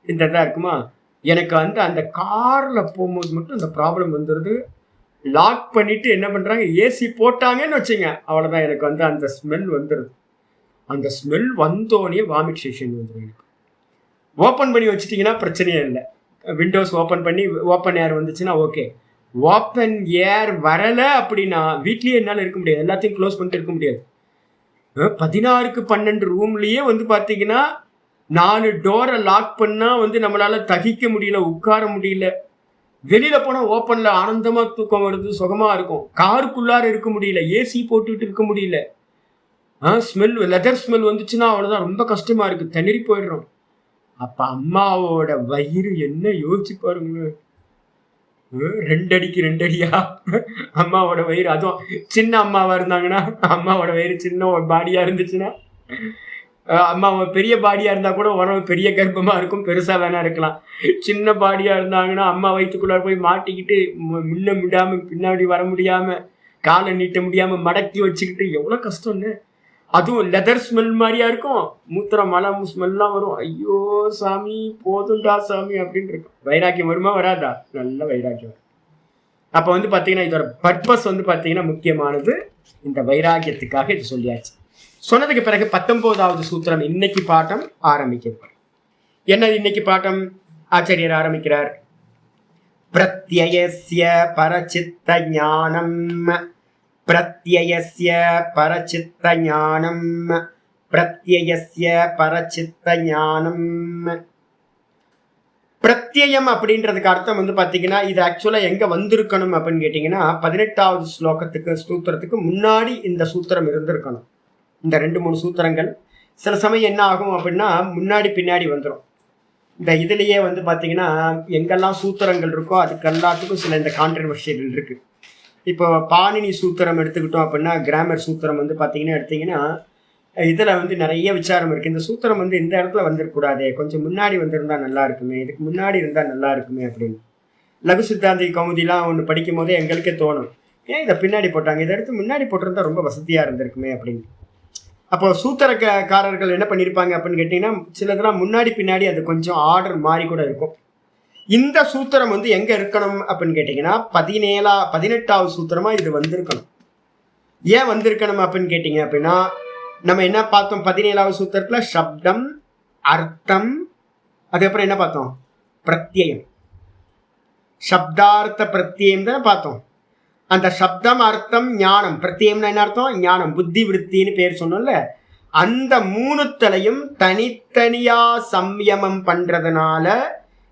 இந்த தான் இருக்குமா. எனக்கு வந்து அந்த காரில் போகும்போது மட்டும் அந்த ப்ராப்ளம் வந்துடுது. லாக் பண்ணிட்டு என்ன பண்றாங்க, ஏசி போட்டாங்கன்னு வச்சுங்க, அவ்வளவுதான். எனக்கு வந்து அந்த ஸ்மெல் வந்துடுது. அந்த ஸ்மெல் வந்தோடனே வாமிட் செஷன் வந்துடும். எனக்கு ஓப்பன் பண்ணி வச்சுட்டீங்கன்னா பிரச்சனையே இல்லை. விண்டோஸ் ஓப்பன் பண்ணி ஓப்பன் ஏர் வந்துச்சுன்னா ஓகே. ஓப்பன் ஏர் வரலை அப்படின்னா வீட்லேயே என்னால் இருக்க முடியாது, எல்லாத்தையும் க்ளோஸ் பண்ணிட்டு இருக்க முடியாது. 16க்கு 12 ரூம்லேயே வந்து பார்த்தீங்கன்னா 4 டோரை லாக் பண்ணால் வந்து நம்மளால தகிக்க முடியல, உட்கார முடியல. வெளியில் போனால் ஓப்பனில் ஆனந்தமாக தூக்கம் வருது, சுகமாக இருக்கும். காருக்குள்ளார இருக்க முடியல, ஏசி போட்டுக்கிட்டு இருக்க முடியல. ஸ்மெல், லெதர் ஸ்மெல் வந்துச்சுன்னா அவ்வளோதான், ரொம்ப கஷ்டமாக இருக்குது, திணறி போயிடுறோம். அப்போ அம்மாவோட வயிறு என்ன யோசிச்சு பாருங்க. 2 அடிக்கு 2 அடியா அம்மாவோட வயிறு. அதுவும் சின்ன அம்மாவா இருந்தாங்கன்னா, அம்மாவோட வயிறு சின்ன ஒரு பாடியா இருந்துச்சுன்னா, அம்மா பெரிய பாடியா இருந்தா கூட உணவு பெரிய கர்ப்பமா இருக்கும், பெருசா வேணா இருக்கலாம். சின்ன பாடியா இருந்தாங்கன்னா அம்மா வயிற்றுக்குள்ளார போய் மாட்டிக்கிட்டு முன்ன முடியாம பின்னாடி வர முடியாம காலை நீட்ட முடியாம மடக்கி வச்சுக்கிட்டு எவ்வளவு கஷ்டம்னு. அதுவும் லெதர் ஸ்மெல் மாதிரியா இருக்கும், மூத்திரம் மலம் ஸ்மெல்லாம் வரும். ஐயோ சாமி போதுண்டா சாமி அப்படின்னு இருக்கும். வைராக்கியம் வருமா வராதா? நல்ல வைராக்கியம். அப்போ வந்து பார்த்தீங்கன்னா இதோட பர்பஸ் வந்து பார்த்தீங்கன்னா முக்கியமானது. இந்த வைராக்கியத்துக்காக இது சொல்லியாச்சு. சொன்னதுக்கு பிறகு 19வது சூத்திரம் இன்னைக்கு பாட்டம் ஆரம்பிக்கிறது. என்ன இன்னைக்கு பாட்டம்? ஆச்சாரியர் ஆரம்பிக்கிறார். பிரத்யயஸ்ய பரசித்த ஞானம், பிரத்யயஸ்ய பரசித்த ஞானம், பிரத்யயஸ்ய பரசித்த ஞானம். பிரத்யயம் அப்படின்றதுக்கு அர்த்தம் வந்து பார்த்தீங்கன்னா இது ஆக்சுவலாக எங்கே வந்திருக்கணும் அப்படின்னு கேட்டிங்கன்னா 18வது ஸ்லோகத்துக்கு சூத்திரத்துக்கு முன்னாடி இந்த சூத்திரம் இருந்திருக்கணும். இந்த 2-3 சூத்திரங்கள் சில சமயம் என்ன ஆகும் அப்படின்னா முன்னாடி பின்னாடி வந்துடும். இந்த இதுலேயே வந்து பார்த்தீங்கன்னா எங்கெல்லாம் சூத்திரங்கள் இருக்கோ அதுக்கு எல்லாத்துக்கும் சில இந்த கான்ட்ரவர்ஷியல் இருக்குது. இப்போ பாணினி சூத்திரம் எடுத்துக்கிட்டோம் அப்படின்னா, கிராமர் சூத்திரம் வந்து பார்த்தீங்கன்னா எடுத்திங்கன்னா இதில் வந்து நிறைய விசாரம் இருக்குது. இந்த சூத்திரம் வந்து இந்த இடத்துல வந்துடக்கூடாது, கொஞ்சம் முன்னாடி வந்திருந்தா நல்லா இருக்குமே, இதுக்கு முன்னாடி இருந்தால் நல்லா இருக்குமே அப்படின்னு. லகு சித்தாந்தி கௌமுதிலாம் ஒன்று படிக்கும் போதே எங்களுக்கே தோணும், ஏன் இதை பின்னாடி போட்டாங்க, இதை எடுத்து முன்னாடி போட்டிருந்தா ரொம்ப வசதியாக இருந்திருக்குமே அப்படின்னு. அப்போ சூத்திரக்காரர்கள் என்ன பண்ணியிருப்பாங்க அப்படின்னு கேட்டிங்கன்னா சிலதெல்லாம் முன்னாடி பின்னாடி அது கொஞ்சம் ஆர்டர் மாறி கூட இருக்கும். இந்த சூத்திரம் வந்து எங்கே இருக்கணும் அப்படின்னு கேட்டிங்கன்னா 18வது சூத்திரமாக இது வந்திருக்கணும். ஏன் வந்திருக்கணும் அப்படின்னு கேட்டிங்க அப்படின்னா நம்ம என்ன பார்த்தோம் 17வது சூத்திரத்தில்? சப்தம், அர்த்தம், அதுக்கப்புறம் என்ன பார்த்தோம்? பிரத்யயம். சப்தார்த்த பிரத்யயம் தானே பார்த்தோம். அந்த சப்தம், அர்த்தம், ஞானம். பிரத்யம்னா என்ன அர்த்தம்? ஞானம், புத்தி விருத்தின்னு பேர் சொன்னோம்ல. அந்த 3 தனித்தனியா சம்யமம் பண்றதுனால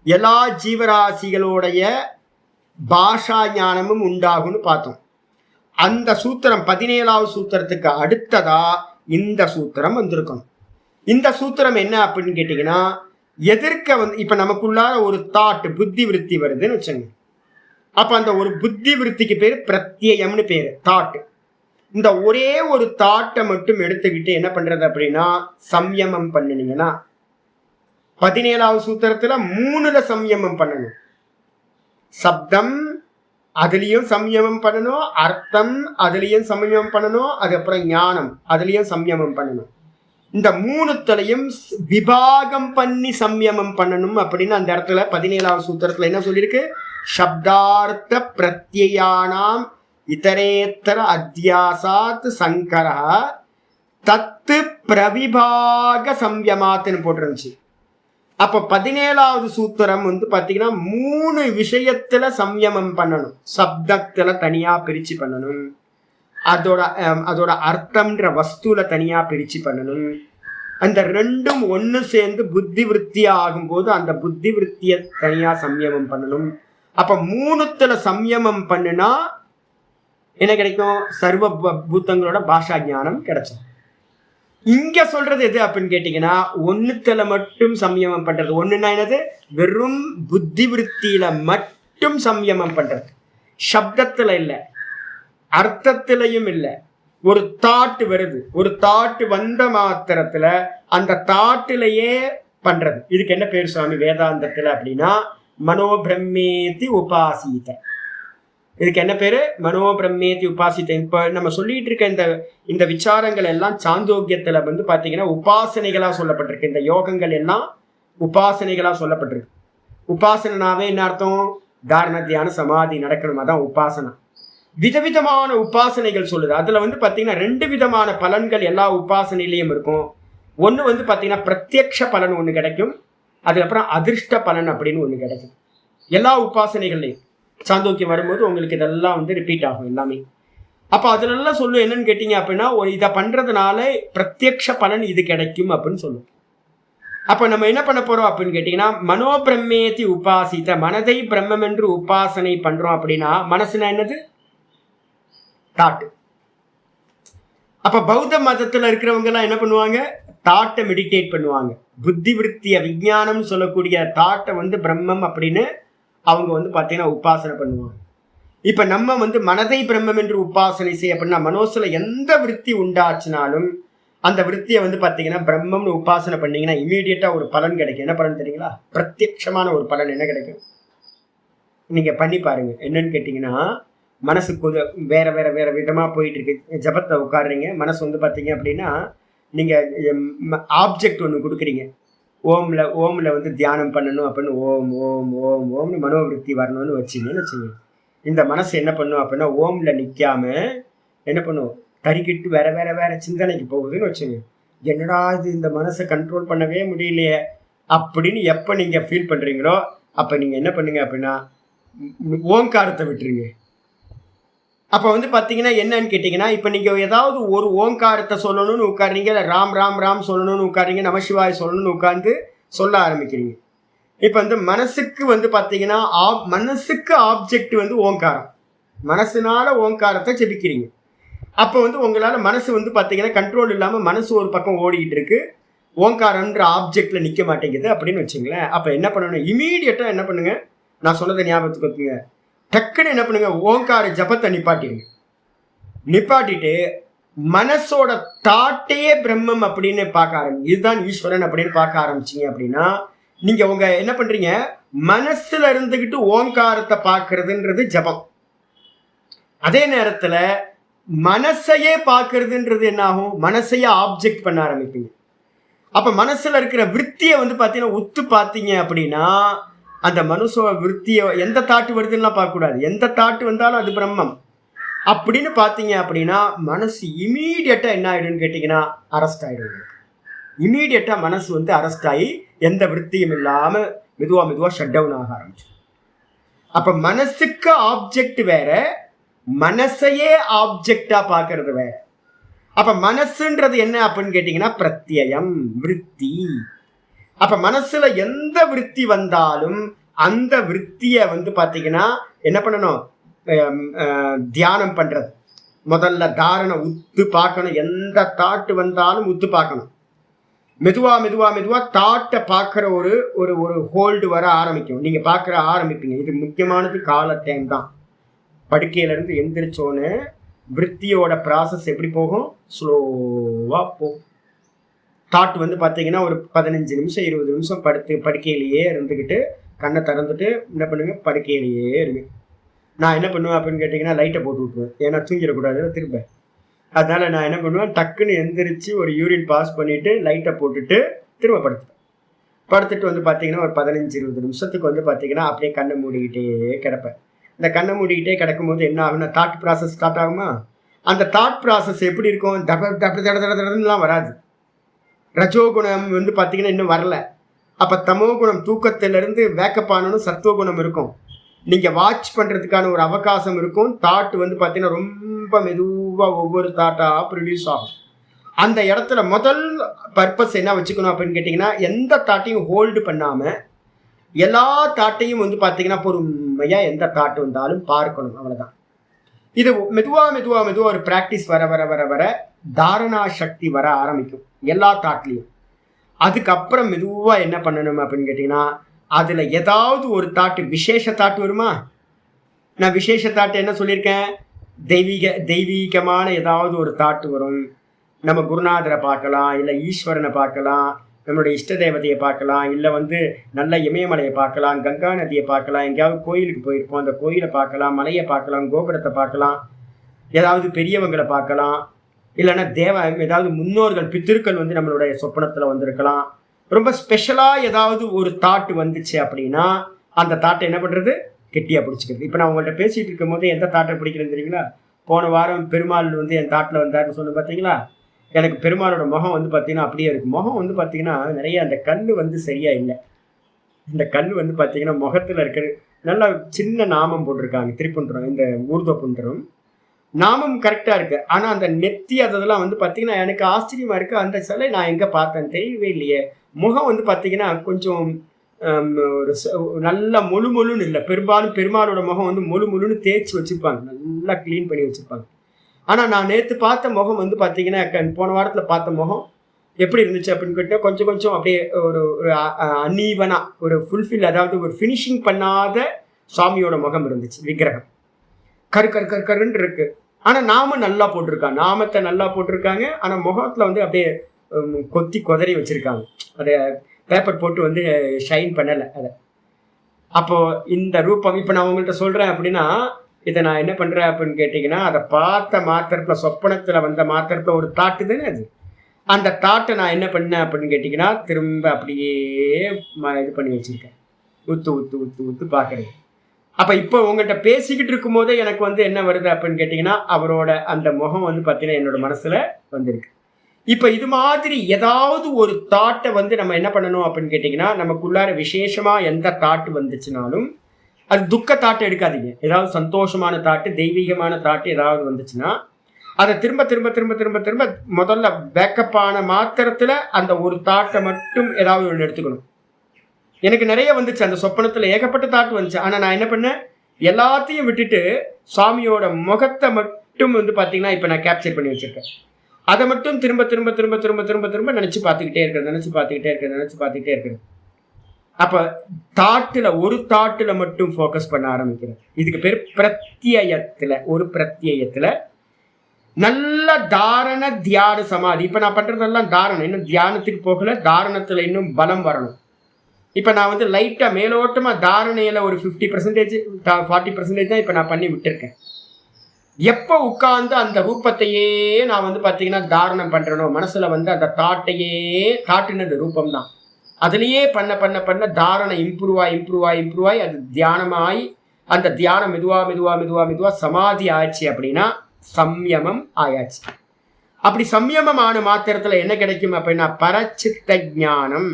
எல்லா ஜீவராசிகளுடைய பாஷா ஞானமும் உண்டாகும்னு பார்த்தோம். அந்த சூத்திரம் 17வது சூத்திரத்துக்கு அடுத்ததா இந்த சூத்திரம் வந்திருக்கும். இந்த சூத்திரம் என்ன அப்படின்னு கேட்டீங்கன்னா எதிர்க்க வந்து இப்ப நமக்குள்ளார ஒரு தாட், புத்தி விருத்தி வருதுன்னு வச்சுங்க. அப்ப அந்த ஒரு புத்தி விருத்திக்கு பேரு பிரத்யயம்னு பேரு, தாட். இந்த ஒரே ஒரு தாட்டை மட்டும் எடுத்துக்கிட்டு என்ன பண்றது அப்படின்னா சம்யமம் பண்ணினீங்கன்னா 17வது சூத்திரத்துல 3 சம்யமம் பண்ணணும். சப்தம் அதுலயும் சம்யமம் பண்ணணும், அர்த்தம் அதுலயும் சம்யமம் பண்ணணும், அதுக்கப்புறம் ஞானம் அதுலயும் சம்யமம் பண்ணணும். இந்த 3 விபாகம் பண்ணி சம்யமம் பண்ணணும் அப்படின்னு அந்த இடத்துல 17வது சூத்திரத்துல என்ன சொல்லியிருக்கு? சப்தார்த்த பிரத்யானாம் இதரேத்தர அத்தியாசாத் சங்கரா தத்து பிரவிபாக சம்யமாத்துன்னு போட்டிருந்துச்சு. அப்போ 17வது சூத்திரம் வந்து பார்த்தீங்கன்னா 3 விஷயத்துல சம்யமம் பண்ணணும். சப்தத்துல தனியா பிரிச்சு பண்ணணும், அதோட அர்த்தம்ன்ற வஸ்துல தனியா பிரிச்சு பண்ணணும். அந்த 2ம் ஒன்று சேர்ந்து புத்தி விருத்தியா ஆகும்போது அந்த புத்தி விருத்தியை தனியா சம்யமம் பண்ணணும். அப்ப 3 சம்யமம் பண்ணுனா என்ன கிடைக்கும்? சர்வ பூத்தங்களோட பாஷா ஞானம் கிடைச்சோம். இங்க சொல்றது எது அப்படின்னு கேட்டீங்கன்னா 1 மட்டும் சம்யமம் பண்றது. ஒண்ணுன்னா என்னது? வெறும் புத்தி விருத்தியில மட்டும் சம்யமம் பண்றது. சப்தத்துல இல்லை, அர்த்தத்திலையும் இல்லை. ஒரு தாட் வருது, ஒரு தாட் வந்த மாத்திரத்துல அந்த தாட்டிலேயே பண்றது. இதுக்கு என்ன பேர் சுவாமி வேதாந்தத்துல அப்படின்னா மனோபிரம்மேதி உபாசித. இதுக்கு என்ன பேரு? மனோபிரம்மேதி உபாசித. இப்ப நம்ம சொல்லிட்டு இருக்க இந்த விசாரங்கள் எல்லாம் சாந்தோக்கியத்துல வந்து பாத்தீங்கன்னா உபாசனைகளா சொல்லப்பட்டிருக்கு. இந்த யோகங்கள் எல்லாம் உபாசனைகளா சொல்லப்பட்டிருக்கு. உபாசனாவே என்ன அர்த்தம்? தாரண தியான சமாதி நடக்கணும், அதான் உபாசனா. விதவிதமான உபாசனைகள் சொல்லுது. அதுல வந்து பாத்தீங்கன்னா 2 விதமான பலன்கள் எல்லா உபாசனையிலையும் இருக்கும். ஒண்ணு வந்து பாத்தீங்கன்னா பிரத்யக்ஷ பலன் ஒண்ணு கிடைக்கும், அதுக்கப்புறம் அதிர்ஷ்ட பலன் அப்படின்னு ஒண்ணு கிடைக்கும். எல்லா உபாசனைகள்லையும் சாந்தோக்கியம் வரும்போது உங்களுக்கு இதெல்லாம் வந்து ரிப்பீட் ஆகும் எல்லாமே. அப்ப அதுல எல்லாம் சொல்லும் என்னன்னு கேட்டீங்க அப்படின்னா, இதை பண்றதுனால பிரத்யக்ஷ பலன் இது கிடைக்கும் அப்படின்னு சொல்லும். அப்ப நம்ம என்ன பண்ண போறோம் அப்படின்னு கேட்டீங்கன்னா, மனோபிரம்மேதி உபாசித்த, மனதை பிரம்மம் என்று உபாசனை பண்றோம் அப்படின்னா, மனசுனா என்னது? தாட்டு. அப்ப பௌத்த மதத்துல இருக்கிறவங்க எல்லாம் என்ன பண்ணுவாங்க? தாட்டை மெடிடேட் பண்ணுவாங்க. புத்தி விருத்திய விஞ்ஞானம் சொல்லக்கூடிய தாட்டை வந்து பிரம்மம் அப்படின்னு அவங்க வந்து பாத்தீங்கன்னா உபாசனை பண்ணுவாங்க. இப்ப நம்ம வந்து மனதை பிரம்மம் என்று உபாசனை செய்ய அப்படின்னா, மனோசுல எந்த விருத்தி உண்டாச்சுனாலும் அந்த விருத்தியை வந்து பாத்தீங்கன்னா பிரம்மம்னு உபாசனை பண்ணீங்கன்னா இமீடியட்டா ஒரு பலன் கிடைக்கும். என்ன பலன் தெரியுங்களா? பிரத்யட்சமான ஒரு பலன் என்ன கிடைக்கும்? நீங்க பண்ணி பாருங்க. என்னன்னு கேட்டீங்கன்னா, மனசு வேற வேற வேற விதமா போயிட்டு இருக்கு. ஜபத்தை உட்காடுறீங்க, மனசு வந்து பாத்தீங்க அப்படின்னா, நீங்க ஆப்ஜெக்ட் ஒண்ணு கொடுக்குறீங்க. ஓம்ல வந்து தியானம் பண்ணணும் அப்படின்னு ஓம் ஓம் ஓம் ஓம்னு மனோவிருத்தி வரணும்னு வச்சுங்கன்னு வச்சுங்க. இந்த மனசு என்ன பண்ணும் அப்படின்னா, ஓம்ல நிக்காம என்ன பண்ணும்? தறிக்கிட்டு வேற வேற வேற சிந்தனைக்கு போகுதுன்னு வச்சுங்க. என்னடா இது, இந்த மனசை கண்ட்ரோல் பண்ணவே முடியலையே அப்படின்னு எப்ப நீங்க ஃபீல் பண்றீங்களோ அப்ப நீங்க என்ன பண்ணுங்க அப்படின்னா, ஓங்காரத்தை விட்டுருங்க. அப்ப வந்து பாத்தீங்கன்னா என்னன்னு கேட்டீங்கன்னா, இப்ப நீங்க ஏதாவது ஒரு ஓங்காரத்தை சொல்லணும்னு உட்காடுறீங்க, இல்ல ராம் ராம் ராம் சொல்லணும்னு உட்காடுறீங்க, நமசிவாய் சொல்லணும்னு உட்கார்ந்து சொல்ல ஆரம்பிக்கிறீங்க. இப்ப வந்து மனசுக்கு வந்து பாத்தீங்கன்னா மனசுக்கு ஆப்ஜெக்ட் வந்து ஓங்காரம். மனசுனால ஓங்காரத்தை ஜெபிக்கிறீங்க. அப்ப வந்து உங்களால மனசு வந்து பாத்தீங்கன்னா கண்ட்ரோல் இல்லாம மனசு ஒரு பக்கம் ஓடிக்கிட்டு இருக்கு, ஓங்காரம்ன்ற ஆப்ஜெக்ட்ல நிக்க மாட்டேங்குது அப்படின்னு வச்சுங்களேன். அப்ப என்ன பண்ணணும்? இமீடியட்டா என்ன பண்ணுங்க, நான் சொன்னதை ஞாபகத்துக்கு வச்சுங்க. டக்குன்னு என்ன பண்ணுங்க, ஓங்கார ஜபத்தை நிப்பாட்டிடுங்க. நிப்பாட்டிட்டு மனசோட தாட்டே பிரம்மம் அப்படின்னு பார்க்க ஆரம்பிங்க. இதுதான் ஈஸ்வரன் அப்படின்னு பார்க்க ஆரம்பிச்சிங்க அப்படின்னா, நீங்க உங்க என்ன பண்றீங்க, மனசுல இருந்துகிட்டு ஓங்காரத்தை பார்க்கறதுன்றது ஜபம். அதே நேரத்துல மனசையே பார்க்கறதுன்றது என்ன ஆகும்? மனசையே ஆப்ஜெக்ட் பண்ண ஆரம்பிப்பீங்க. அப்ப மனசுல இருக்கிற விற்த்தியை வந்து பாத்தீங்கன்னா உத்து பார்த்தீங்க அப்படின்னா, அந்த மனுஷோட விற்த்திய எந்த தாட்டு வருதுன்னா பார்க்க கூடாது. எந்த தாட்டு வந்தாலும் அது பிரம்மம் அப்படின்னு பார்த்தீங்க அப்படின்னா, மனசு இமீடியட்டா என்ன ஆயிடும்னு கேட்டீங்கன்னா அரெஸ்ட் ஆயிடும். இமீடியட்டா மனசு வந்து அரெஸ்ட் ஆகி எந்த விற்த்தியும் இல்லாம மெதுவா ஷட் டவுன் ஆக ஆரம்பிச்சு. அப்ப மனசுக்கு ஆப்ஜெக்ட் வேற, மனசையே ஆப்ஜெக்டா பார்க்கறது வேற. அப்ப மனசுன்றது என்ன அப்படின்னு கேட்டீங்கன்னா பிரத்யம், விருத்தி. அப்ப மனசுல எந்த விருத்தி வந்தாலும் அந்த விருத்திய வந்து பாத்தீங்கன்னா என்ன பண்ணணும்? தியானம் பண்றது. முதல்ல தாரணை உத்து பார்க்கணும். எந்த தாட்டு வந்தாலும் உத்து பார்க்கணும். மெதுவா தாட்டை பார்க்குற ஒரு ஒரு ஹோல்டு வர ஆரம்பிக்கும். நீங்க பார்க்குற ஆரம்பிப்பீங்க. இது முக்கியமானது கால டைம் தான். படுக்கையில இருந்து எந்திரிச்சோன்னு விருத்தியோட ப்ராசஸ் எப்படி போகும்? ஸ்லோவா போகும். தாட் வந்து பார்த்தீங்கன்னா ஒரு 15 நிமிஷம் 20 நிமிஷம் படுக்கையிலேயே இருந்துக்கிட்டு கண்ணை திறந்துட்டு என்ன பண்ணுங்க, படுக்கையிலேயே இருங்க. நான் என்ன பண்ணுவேன் அப்படின்னு கேட்டிங்கன்னா லைட்டை போட்டு விட்டுருவேன். ஏன்னா தூங்கிடக்கூடாது திரும்ப. அதனால நான் என்ன பண்ணுவேன், டக்குன்னு எந்திரிச்சு ஒரு யூரின் பாஸ் பண்ணிட்டு லைட்டை போட்டுட்டு திரும்ப படுத்துட்டு வந்து பார்த்தீங்கன்னா ஒரு 15-20 நிமிஷத்துக்கு வந்து பார்த்தீங்கன்னா அப்படியே கண்ணை மூடிக்கிட்டே கிடப்பேன். இந்த கண்ணை மூடிக்கிட்டே கிடக்கும்போது என்ன ஆகும்னா தாட் ப்ராசஸ் ஸ்டார்ட் ஆகுமா? அந்த தாட் ப்ராசஸ் எப்படி இருக்கும்? தடலாம் வராது. ரஜோகுணம் வந்து பார்த்தீங்கன்னா இன்னும் வரல. அப்போ தமோகுணம் தூக்கத்திலிருந்து வேக்கப் ஆனனும் சத்துவகுணம் இருக்கும். நீங்கள் வாட்ச் பண்ணுறதுக்கான ஒரு அவகாசம் இருக்கும். தாட் வந்து பார்த்தீங்கன்னா ரொம்ப மெதுவாக ஒவ்வொரு தாட்டாக ப்ரொடியூஸ் ஆகும். அந்த இடத்துல முதல் பர்பஸ் என்ன வச்சுக்கணும் அப்படின்னு கேட்டிங்கன்னா, எந்த தாட்டையும் ஹோல்டு பண்ணாமல் எல்லா தாட்டையும் வந்து பார்த்தீங்கன்னா பொறுமையாக எந்த தாட்டு வந்தாலும் பார்க்கணும். அவ்வளோதான். இது மெதுவா ஒரு ப்ராக்டிஸ் வர தாரணா சக்தி வர ஆரம்பிக்கும் எல்லா தாட்லையும். அதுக்கப்புறம் மெதுவா என்ன பண்ணணும் அப்படின்னு கேட்டீங்கன்னா, அதுல ஏதாவது ஒரு தாட்டு, விசேஷ தாட்டு வருமா? நான் விசேஷ தாட்டு என்ன சொல்லியிருக்கேன்? தெய்வீகமான ஏதாவது ஒரு தாட்டு வரும். நம்ம குருநாதரை பார்க்கலாம், இல்லை ஈஸ்வரனை பார்க்கலாம், நம்மளுடைய இஷ்ட தேவதையை பார்க்கலாம், இல்லை வந்து நல்ல இமயமலையை பார்க்கலாம், கங்கா நதியை பார்க்கலாம், எங்கேயாவது கோயிலுக்கு போயிருப்போம் அந்த கோயிலை பார்க்கலாம், மலையை பார்க்கலாம், கோபுரத்தை பார்க்கலாம், ஏதாவது பெரியவங்களை பார்க்கலாம், இல்லைன்னா ஏதாவது முன்னோர்கள் பித்திருக்கள் வந்து நம்மளுடைய சொப்பனத்தில் வந்திருக்கலாம். ரொம்ப ஸ்பெஷலாக ஏதாவது ஒரு தாட்டு வந்துச்சு அப்படின்னா அந்த தாட்டை என்ன பண்ணுறது? கெட்டியாக பிடிச்சிக்கிறது. இப்போ நான் உங்கள்கிட்ட பேசிகிட்டு இருக்கும் போது எந்த தாட்டை பிடிக்கிறேன்னு தெரியுங்களா? போன வாரம் பெருமாள் வந்து என் தாட்டில் வந்தார்னு சொன்ன பார்த்தீங்களா? எனக்கு பெருமாளோட முகம் வந்து பார்த்தீங்கன்னா அப்படியே இருக்குது. முகம் வந்து பார்த்தீங்கன்னா நிறைய அந்த கண் வந்து சரியாக இல்லை. இந்த கண் வந்து பார்த்தீங்கன்னா முகத்தில் இருக்கிற நல்லா சின்ன நாமம் போட்டிருக்காங்க. திருப்புன்றம், இந்த ஊர்தோ புன்றம் நாமம் கரெக்டாக இருக்குது. ஆனால் அந்த நெத்தி அதெல்லாம் வந்து பார்த்தீங்கன்னா எனக்கு ஆச்சரியமாக இருக்குது. அந்த சிலை நான் எங்கே பார்த்தேன்னு தெரியவே இல்லையே. முகம் வந்து பார்த்தீங்கன்னா கொஞ்சம் ஒரு நல்லா முழுன்னு இல்லை. பெரும்பாலும் பெருமாளோட முகம் வந்து முழுன்னு தேய்ச்சி வச்சுருப்பாங்க, நல்லா க்ளீன் பண்ணி வச்சுருப்பாங்க. ஆனால் நான் நேற்று பார்த்த முகம் வந்து பார்த்தீங்கன்னா போன வாரத்தில் பார்த்த முகம் எப்படி இருந்துச்சு அப்படின்னு கேட்டால் கொஞ்சம் அப்படியே ஒரு அன்ஈவனாக ஒரு ஃபுல்ஃபில், அதாவது ஒரு ஃபினிஷிங் பண்ணாத சுவாமியோட முகம் இருந்துச்சு. விக்கிரகம் கருன்னு இருக்கு. ஆனால் நாமம் நல்லா போட்டிருக்காங்க, நாமத்தை நல்லா போட்டிருக்காங்க. ஆனால் முகத்தில் வந்து அப்படியே கொத்தி கொதறி வச்சுருக்காங்க. அதை பேப்பர் போட்டு வந்து ஷைன் பண்ணலை அதை. அப்போது இந்த ரூபம் இப்போ நான் உங்கள்கிட்ட சொல்கிறேன் அப்படின்னா, இதை நான் என்ன பண்ணுறேன் அப்படின்னு கேட்டிங்கன்னா, அதை பார்த்த மாத்திரத்தில், சொப்பனத்தில் வந்த மாத்திரத்தில் ஒரு தாட்டு தானே அது. அந்த தாட்டை நான் என்ன பண்ணேன் அப்படின்னு கேட்டிங்கன்னா, திரும்ப அப்படியே இது பண்ணி வச்சுருக்கேன். ஊத்து பார்க்குறேன். அப்போ இப்போ உங்கள்கிட்ட பேசிக்கிட்டு இருக்கும் போதே எனக்கு வந்து என்ன வருது அப்படின்னு கேட்டிங்கன்னா, அவரோட அந்த முகம் வந்து பார்த்தீங்கன்னா என்னோட மனசில் வந்திருக்கு. இப்போ இது மாதிரி ஏதாவது ஒரு தாட்டை வந்து நம்ம என்ன பண்ணணும் அப்படின்னு கேட்டிங்கன்னா, நமக்குள்ளார விசேஷமாக எந்த தாட்டு வந்துச்சுனாலும் அது துக்க தாட்டை எடுக்காதீங்க. ஏதாவது சந்தோஷமான தாட்டு, தெய்வீகமான தாட்டு ஏதாவது வந்துச்சுன்னா அதை திரும்ப முதல்ல பேக்கப்பான மாத்திரத்தில் அந்த ஒரு தாட்டை மட்டும் ஏதாவது ஒன்று எடுத்துக்கணும். எனக்கு நிறைய வந்துச்சு அந்த சொப்பனத்தில், ஏகப்பட்ட தாட்டு வந்துச்சு. ஆனால் நான் என்ன பண்ணேன், எல்லாத்தையும் விட்டுட்டு சுவாமியோட முகத்தை மட்டும் வந்து பார்த்தீங்கன்னா இப்போ நான் கேப்சர் பண்ணி வச்சுருக்கேன். அதை மட்டும் திரும்ப நினச்சி பார்த்துக்கிட்டே இருக்கிறது. அப்போ தாட்டில் ஒரு தாட்டில் மட்டும் ஃபோக்கஸ் பண்ண ஆரம்பிக்கிறேன். இதுக்கு பேர் பிரத்யயத்தில், ஒரு பிரத்யயத்தில் நல்ல தாரண தியான சமாதி. இப்போ நான் பண்ணுறதெல்லாம் தாரணம், இன்னும் தியானத்துக்கு போகல. தாரணத்தில் இன்னும் பலம் வரணும். இப்போ நான் வந்து லைட்டாக மேலோட்டமாக தாரணையில் ஒரு 50%, 40% தான் இப்போ நான் பண்ணி விட்டுருக்கேன். எப்போ உட்கார்ந்து அந்த ரூபத்தையே நான் வந்து பார்த்தீங்கன்னா தாரணம் பண்ணுறனோ, மனசில் வந்து அந்த தாட்டுனது ரூபம் தான், அதுலேயே பண்ண தாரணை இம்ப்ரூவ் ஆகி அது தியானமாகி, அந்த தியானம் மெதுவாக சமாதி ஆச்சு அப்படின்னா சம்யமம் ஆயாச்சு. அப்படி சம்யமம் ஆன மாத்திரத்தில் என்ன கிடைக்கும் அப்படின்னா பரச்சித்த ஞானம்.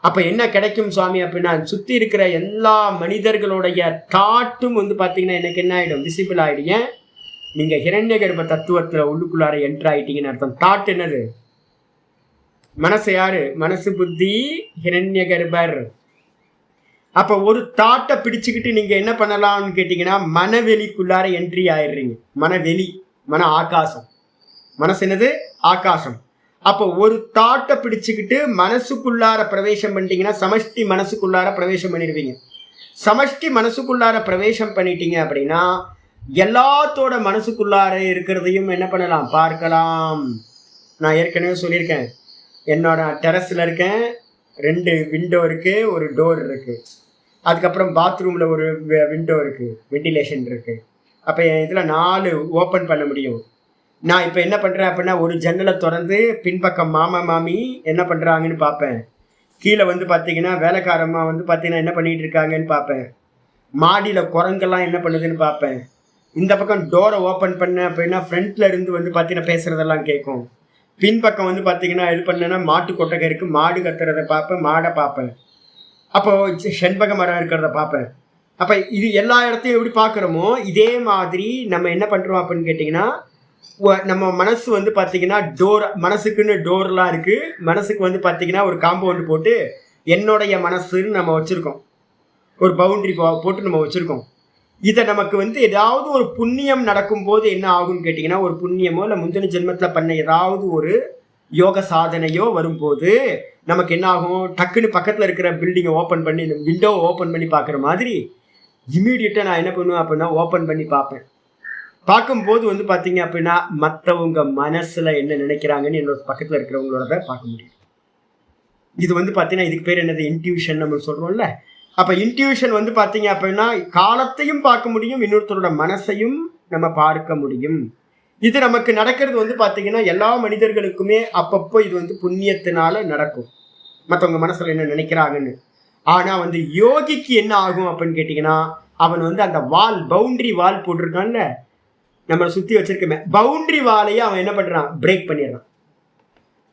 அப்போ என்ன கிடைக்கும் சுவாமி அப்படின்னா, சுற்றி இருக்கிற எல்லா மனிதர்களுடைய தாட்டும் வந்து பார்த்தீங்கன்னா எனக்கு என்ன ஆகிடும், விசிபிள் ஆகிடுங்க. நீங்கள் ஹிரண்ய கர்ப்ப தத்துவத்தில் உள்ளுக்குள்ளார என்ட்ரு ஆகிட்டீங்கன்னு அர்த்தம். தாட் என்னது? மனசு யாரு? மனசு புத்தி ஹிரண்ய கர்ப்பர். அப்போ ஒரு தாட்டை பிடிச்சுக்கிட்டு நீங்கள் என்ன பண்ணலாம்னு கேட்டிங்கன்னா, மனவெளிக்குள்ளார என்ட்ரி ஆயிடுறீங்க. மனவெளி, மன ஆகாசம். மனசு என்னது? ஆகாசம். அப்போ ஒரு தாட்டை பிடிச்சுக்கிட்டு மனசுக்குள்ளார பிரவேசம் பண்ணிட்டீங்கன்னா சமஷ்டி மனசுக்குள்ளார பிரவேசம் பண்ணிடுவீங்க. சமஷ்டி மனசுக்குள்ளார பிரவேசம் பண்ணிட்டீங்க அப்படின்னா எல்லாத்தோட மனசுக்குள்ளார இருக்கிறதையும் என்ன பண்ணலாம், பார்க்கலாம். நான் ஏற்கனவே சொல்லியிருக்கேன், என்னோட டெரஸில் இருக்கேன், 2 விண்டோ இருக்குது, ஒரு டோர் இருக்குது. அதுக்கப்புறம் பாத்ரூமில் ஒரு விண்டோ இருக்குது, வெண்டிலேஷன் இருக்குது. அப்போ என் இதில் 4 ஓப்பன் பண்ண முடியும். நான் இப்போ என்ன பண்ணுறேன் அப்படின்னா, ஒரு ஜன்னலை திறந்து பின்பக்கம் மாமா மாமி என்ன பண்ணுறாங்கன்னு பார்ப்பேன். கீழே வந்து பார்த்தீங்கன்னா வேலைக்காரம்மா வந்து பார்த்தீங்கன்னா என்ன பண்ணிகிட்டு இருக்காங்கன்னு பார்ப்பேன். மாடியில் குரங்கெல்லாம் என்ன பண்ணுதுன்னு பார்ப்பேன். இந்த பக்கம் டோரை ஓப்பன் பண்ணேன் அப்படின்னா ஃப்ரண்ட்டில் இருந்து வந்து பார்த்தீங்கன்னா பேசுகிறதெல்லாம் கேட்கும். பின்பக்கம் வந்து பார்த்தீங்கன்னா இது பண்ணேன்னா மாட்டு கொட்டகை இருக்குது, மாடு கத்துறதை பார்ப்பேன், மாடை பார்ப்பேன். அப்போது செண்பக மரம் இருக்கிறத பார்ப்பேன். அப்போ இது எல்லா இடத்தையும் எப்படி பார்க்குறோமோ இதே மாதிரி நம்ம என்ன பண்ணுறோம் அப்படின்னு கேட்டிங்கன்னா, நம்ம மனசு வந்து பார்த்தீங்கன்னா டோர், மனசுக்குன்னு டோர்லாம் இருக்குது. மனசுக்கு வந்து பார்த்தீங்கன்னா ஒரு காம்பவுண்டு போட்டு என்னுடைய மனசுன்னு நம்ம வச்சுருக்கோம், ஒரு பவுண்ட்ரி போட்டு நம்ம வச்சுருக்கோம். இதை நமக்கு வந்து ஏதாவது ஒரு புண்ணியம் நடக்கும்போது என்ன ஆகும்னு கேட்டிங்கன்னா, ஒரு புண்ணியமோ இல்லை முந்தின ஜென்மத்தில் பண்ண ஏதாவது ஒரு யோக சாதனையோ வரும்போது நமக்கு என்ன ஆகும், டக்குன்னு பக்கத்தில் இருக்கிற பில்டிங்கை ஓப்பன் பண்ணி, இந்த விண்டோவை ஓப்பன் பண்ணி பார்க்குற மாதிரி இமீடியட்டாக நான் என்ன பண்ணுவேன் அப்படின்னா ஓப்பன் பண்ணி பார்ப்பேன். பார்க்கும்போது வந்து பார்த்தீங்க அப்படின்னா மற்றவங்க மனசில் என்ன நினைக்கிறாங்கன்னு என்னோட பக்கத்தில் இருக்கிறவங்களோட தான் பார்க்க முடியும். இது வந்து பார்த்தீங்கன்னா இதுக்கு பேர் என்னது, இன்ட்யூஷன் நம்ம சொல்கிறோம்ல. அப்போ இன்ட்யூஷன் வந்து பார்த்தீங்க அப்படின்னா காலத்தையும் பார்க்க முடியும், இன்னொருத்தரோட மனசையும் நம்ம பார்க்க முடியும். இது நமக்கு நடக்கிறது வந்து பார்த்தீங்கன்னா எல்லா மனிதர்களுக்குமே அப்பப்போ இது வந்து புண்ணியத்தினால நடக்கும், மற்றவங்க மனசில் என்ன நினைக்கிறாங்கன்னு. ஆனா வந்து யோகிக்கு என்ன ஆகும் அப்படின்னு கேட்டீங்கன்னா, அவன் வந்து அந்த வால் பவுண்டரி வால் போட்டிருக்கான்ல, நம்மளை சுத்தி வச்சிருக்கமே பவுண்டரி வாலையே அவன் என்ன பண்றான், பிரேக் பண்ணிடுறான்.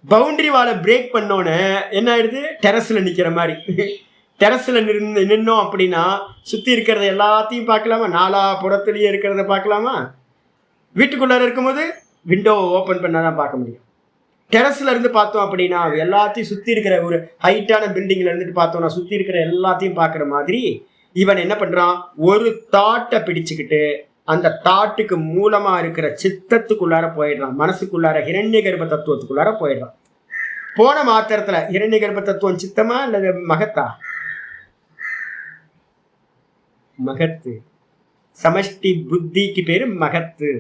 பவுண்டரி வாலை பிரேக் பண்ணோன்னு என்ன ஆயிடுது, டெரஸ்ல நிக்கிற மாதிரி. டெரஸ்ல நின்னோம் அப்படின்னா சுத்தி இருக்கிறத எல்லாத்தையும் பார்க்கலாமா, நாலா புறத்துலயே இருக்கிறத பார்க்கலாமா. வீட்டுக்குள்ளார இருக்கும்போது விண்டோவை ஓப்பன் பண்ணாதான் பார்க்க முடியும். டெரஸ்ல இருந்து பார்த்தோம் அப்படின்னா எல்லாத்தையும் சுத்தி இருக்கிற ஒரு ஹைட்டான பில்டிங்ல இருந்துட்டு பார்த்தோம்னா சுத்தி இருக்கிற எல்லாத்தையும் பார்க்குற மாதிரி இவன் என்ன பண்றான், ஒரு தாட்டை பிடிச்சுக்கிட்டு அந்த தாட்டுக்கு மூலமா இருக்கிற சித்தத்துக்குள்ளார போயிடுறான், மனசுக்குள்ளார ஹிரண்ய கர்ப்ப தத்துவத்துக்குள்ளார போயிடுறான். போன மாத்திரத்துல ஹிரண்ய கர்ப்ப தத்துவம் சித்தமா அல்லது மகத்தா? மகத்து. சமஷ்டி புத்திக்கு பேரு மகத்து.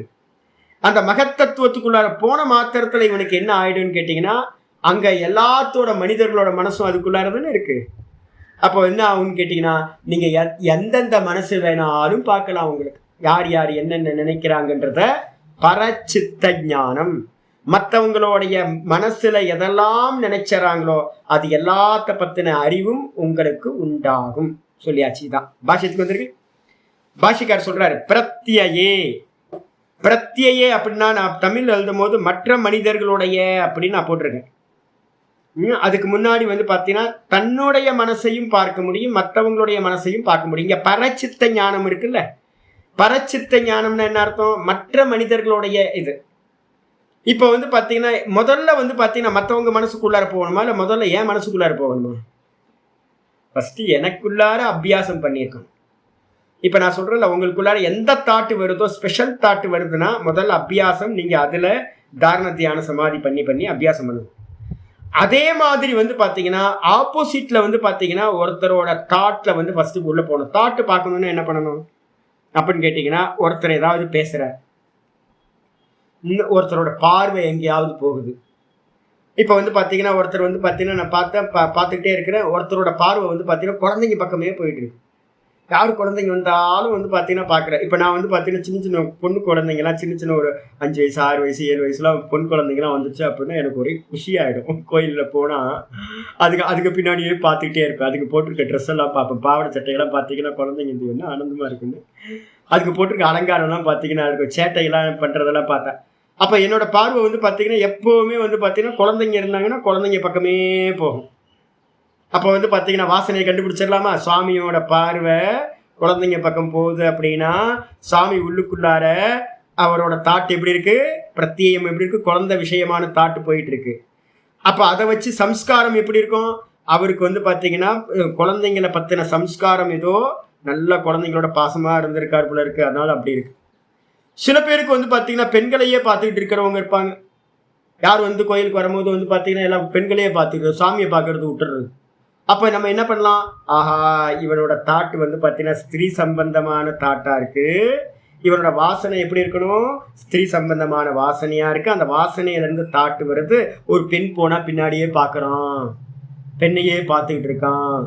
அந்த மகத்தத்துவத்துக்குள்ளார போன மாத்திரத்துல இவனுக்கு என்ன ஆயிடும்னு கேட்டீங்கன்னா, அங்க எல்லாத்தோட மனிதர்களோட மனசும் அதுக்குள்ளாரதானே இருக்கு. அப்போ என்ன ஆகும்னு கேட்டீங்கன்னா, நீங்க எந்தெந்த மனசு வேணாலும் பார்க்கலாம். உங்களுக்கு யார் யார் என்னென்ன நினைக்கிறாங்கன்றத பரச்சித்த ஞானம். மற்றவங்களுடைய மனசுல எதெல்லாம் நினைச்சாங்களோ அது எல்லாத்த பத்தின அறிவும் உங்களுக்கு உண்டாகும். சொல்லியாச்சு. இதான் பாஷ்யத்துக்கு வந்திருக்கு. பாஷிக்கார் சொல்றாரு பிரத்யே. பிரத்யே அப்படின்னா நான் தமிழ் எழுதும் போது மற்ற மனிதர்களுடைய அப்படின்னு நான் போட்டிருக்கேன். அதுக்கு முன்னாடி வந்து பார்த்தீங்கன்னா தன்னுடைய மனசையும் பார்க்க முடியும், மற்றவங்களுடைய மனசையும் பார்க்க முடியும். இங்க பரச்சித்த ஞானம் இருக்குல்ல, பரச்சித்த ஞானம்னா என்ன அர்த்தம், மற்ற மனிதர்களுடைய இது. இப்போ வந்து பார்த்தீங்கன்னா முதல்ல வந்து பார்த்தீங்கன்னா மற்றவங்க மனசுக்குள்ளார போகணுமா இல்லை முதல்ல ஏன் மனசுக்குள்ளார போகணுமா? ஃபர்ஸ்ட் எனக்குள்ளார அபியாசம் பண்ணியிருக்கணும். இப்போ நான் சொல்றேன்ல, உங்களுக்குள்ளார எந்த தாட்டு வருதோ, ஸ்பெஷல் தாட்டு வருதுன்னா முதல்ல அபியாசம், நீங்க அதுல தாரண தியான சமாதி பண்ணி பண்ணி அபியாசம் பண்ணுங்க. அதே மாதிரி வந்து பாத்தீங்கன்னா ஆப்போசிட்ல வந்து பாத்தீங்கன்னா ஒருத்தரோட தாட்ல வந்து ஃபர்ஸ்ட் உள்ள போகணும். தாட்டு பார்க்கணும்னு என்ன பண்ணணும் அப்படின்னு கேட்டீங்கன்னா, ஒருத்தர் ஏதாவது பேசுற, ஒருத்தரோட பார்வை எங்கேயாவது போகுது. இப்போ வந்து பார்த்தீங்கன்னா ஒருத்தர் வந்து பார்த்தீங்கன்னா நான் பார்த்துக்கிட்டே இருக்கிறேன், ஒருத்தரோட பார்வை வந்து பார்த்தீங்கன்னா குழந்தைங்க பக்கமே போயிட்டு இருக்கு. யார் குழந்தைங்க வந்தாலும் வந்து பார்த்தீங்கன்னா பார்க்குறேன். இப்போ நான் வந்து பார்த்தீங்கன்னா சின்ன சின்ன பொண்ணு குழந்தைங்கலாம், சின்ன சின்ன ஒரு 5 வயசு 6 வயசு 7 வயசுலாம் பொண்ணு குழந்தைங்கலாம் வந்துச்சு அப்படின்னா எனக்கு ஒரே குஷியாகிடும். கோயிலில் போனால் அதுக்கு பின்னாடியே பார்த்துக்கிட்டே இருப்பேன். அதுக்கு போட்டிருக்க ட்ரெஸ் எல்லாம் பார்ப்பேன், பாவாடை சட்டைகள்லாம் பார்த்தீங்கன்னா குழந்தைங்க இது என்ன ஆனந்தமாக இருக்குன்னு. அதுக்கு போட்டிருக்க அலங்காரம்லாம் பார்த்தீங்கன்னா இருக்கும், சேட்டையெல்லாம் பண்ணுறதெல்லாம் பார்த்தேன். அப்போ என்னோட பார்வை வந்து பார்த்தீங்கன்னா எப்போவுமே வந்து பார்த்தீங்கன்னா குழந்தைங்க இருந்தாங்கன்னா குழந்தைங்க பக்கமே போகும். அப்போ வந்து பார்த்தீங்கன்னா வாசனையை கண்டுபிடிச்சிடலாமா? சுவாமியோட பார்வை குழந்தைங்க பக்கம் போகுது அப்படின்னா சுவாமி உள்ளுக்குள்ளார அவரோட தாட் எப்படி இருக்கு, பிரத்யேகம் எப்படி இருக்கு, குழந்தை விஷயமான தாட்டு போயிட்டு இருக்கு. அப்போ அதை வச்சு சம்ஸ்காரம் எப்படி இருக்கும், அவருக்கு வந்து பார்த்தீங்கன்னா குழந்தைங்களை பற்றின சம்ஸ்காரம் ஏதோ நல்ல குழந்தைங்களோட பாசமாக இருந்திருக்காரு போல இருக்கு, அதனால அப்படி இருக்கு. சில பேருக்கு வந்து பார்த்தீங்கன்னா பெண்களையே பார்த்துக்கிட்டு இருக்கிறவங்க இருப்பாங்க. யார் வந்து கோயிலுக்கு வரும்போது வந்து பார்த்தீங்கன்னா எல்லாம் பெண்களையே பார்த்துக்கிறது, சாமியை பார்க்கறது விட்டுறது. அப்போ நம்ம என்ன பண்ணலாம், ஆஹா இவனோட தாட்டு வந்து பார்த்தீங்கன்னா ஸ்திரீ சம்பந்தமான தாட்டா இருக்கு, இவனோட வாசனை எப்படி இருக்கணும், ஸ்திரீ சம்பந்தமான வாசனையா இருக்கு, அந்த வாசனையிலேருந்து தாட்டு வருது. ஒரு பெண் போனால் பின்னாடியே பார்க்குறான், பெண்ணையே பார்த்துக்கிட்டு இருக்கான்.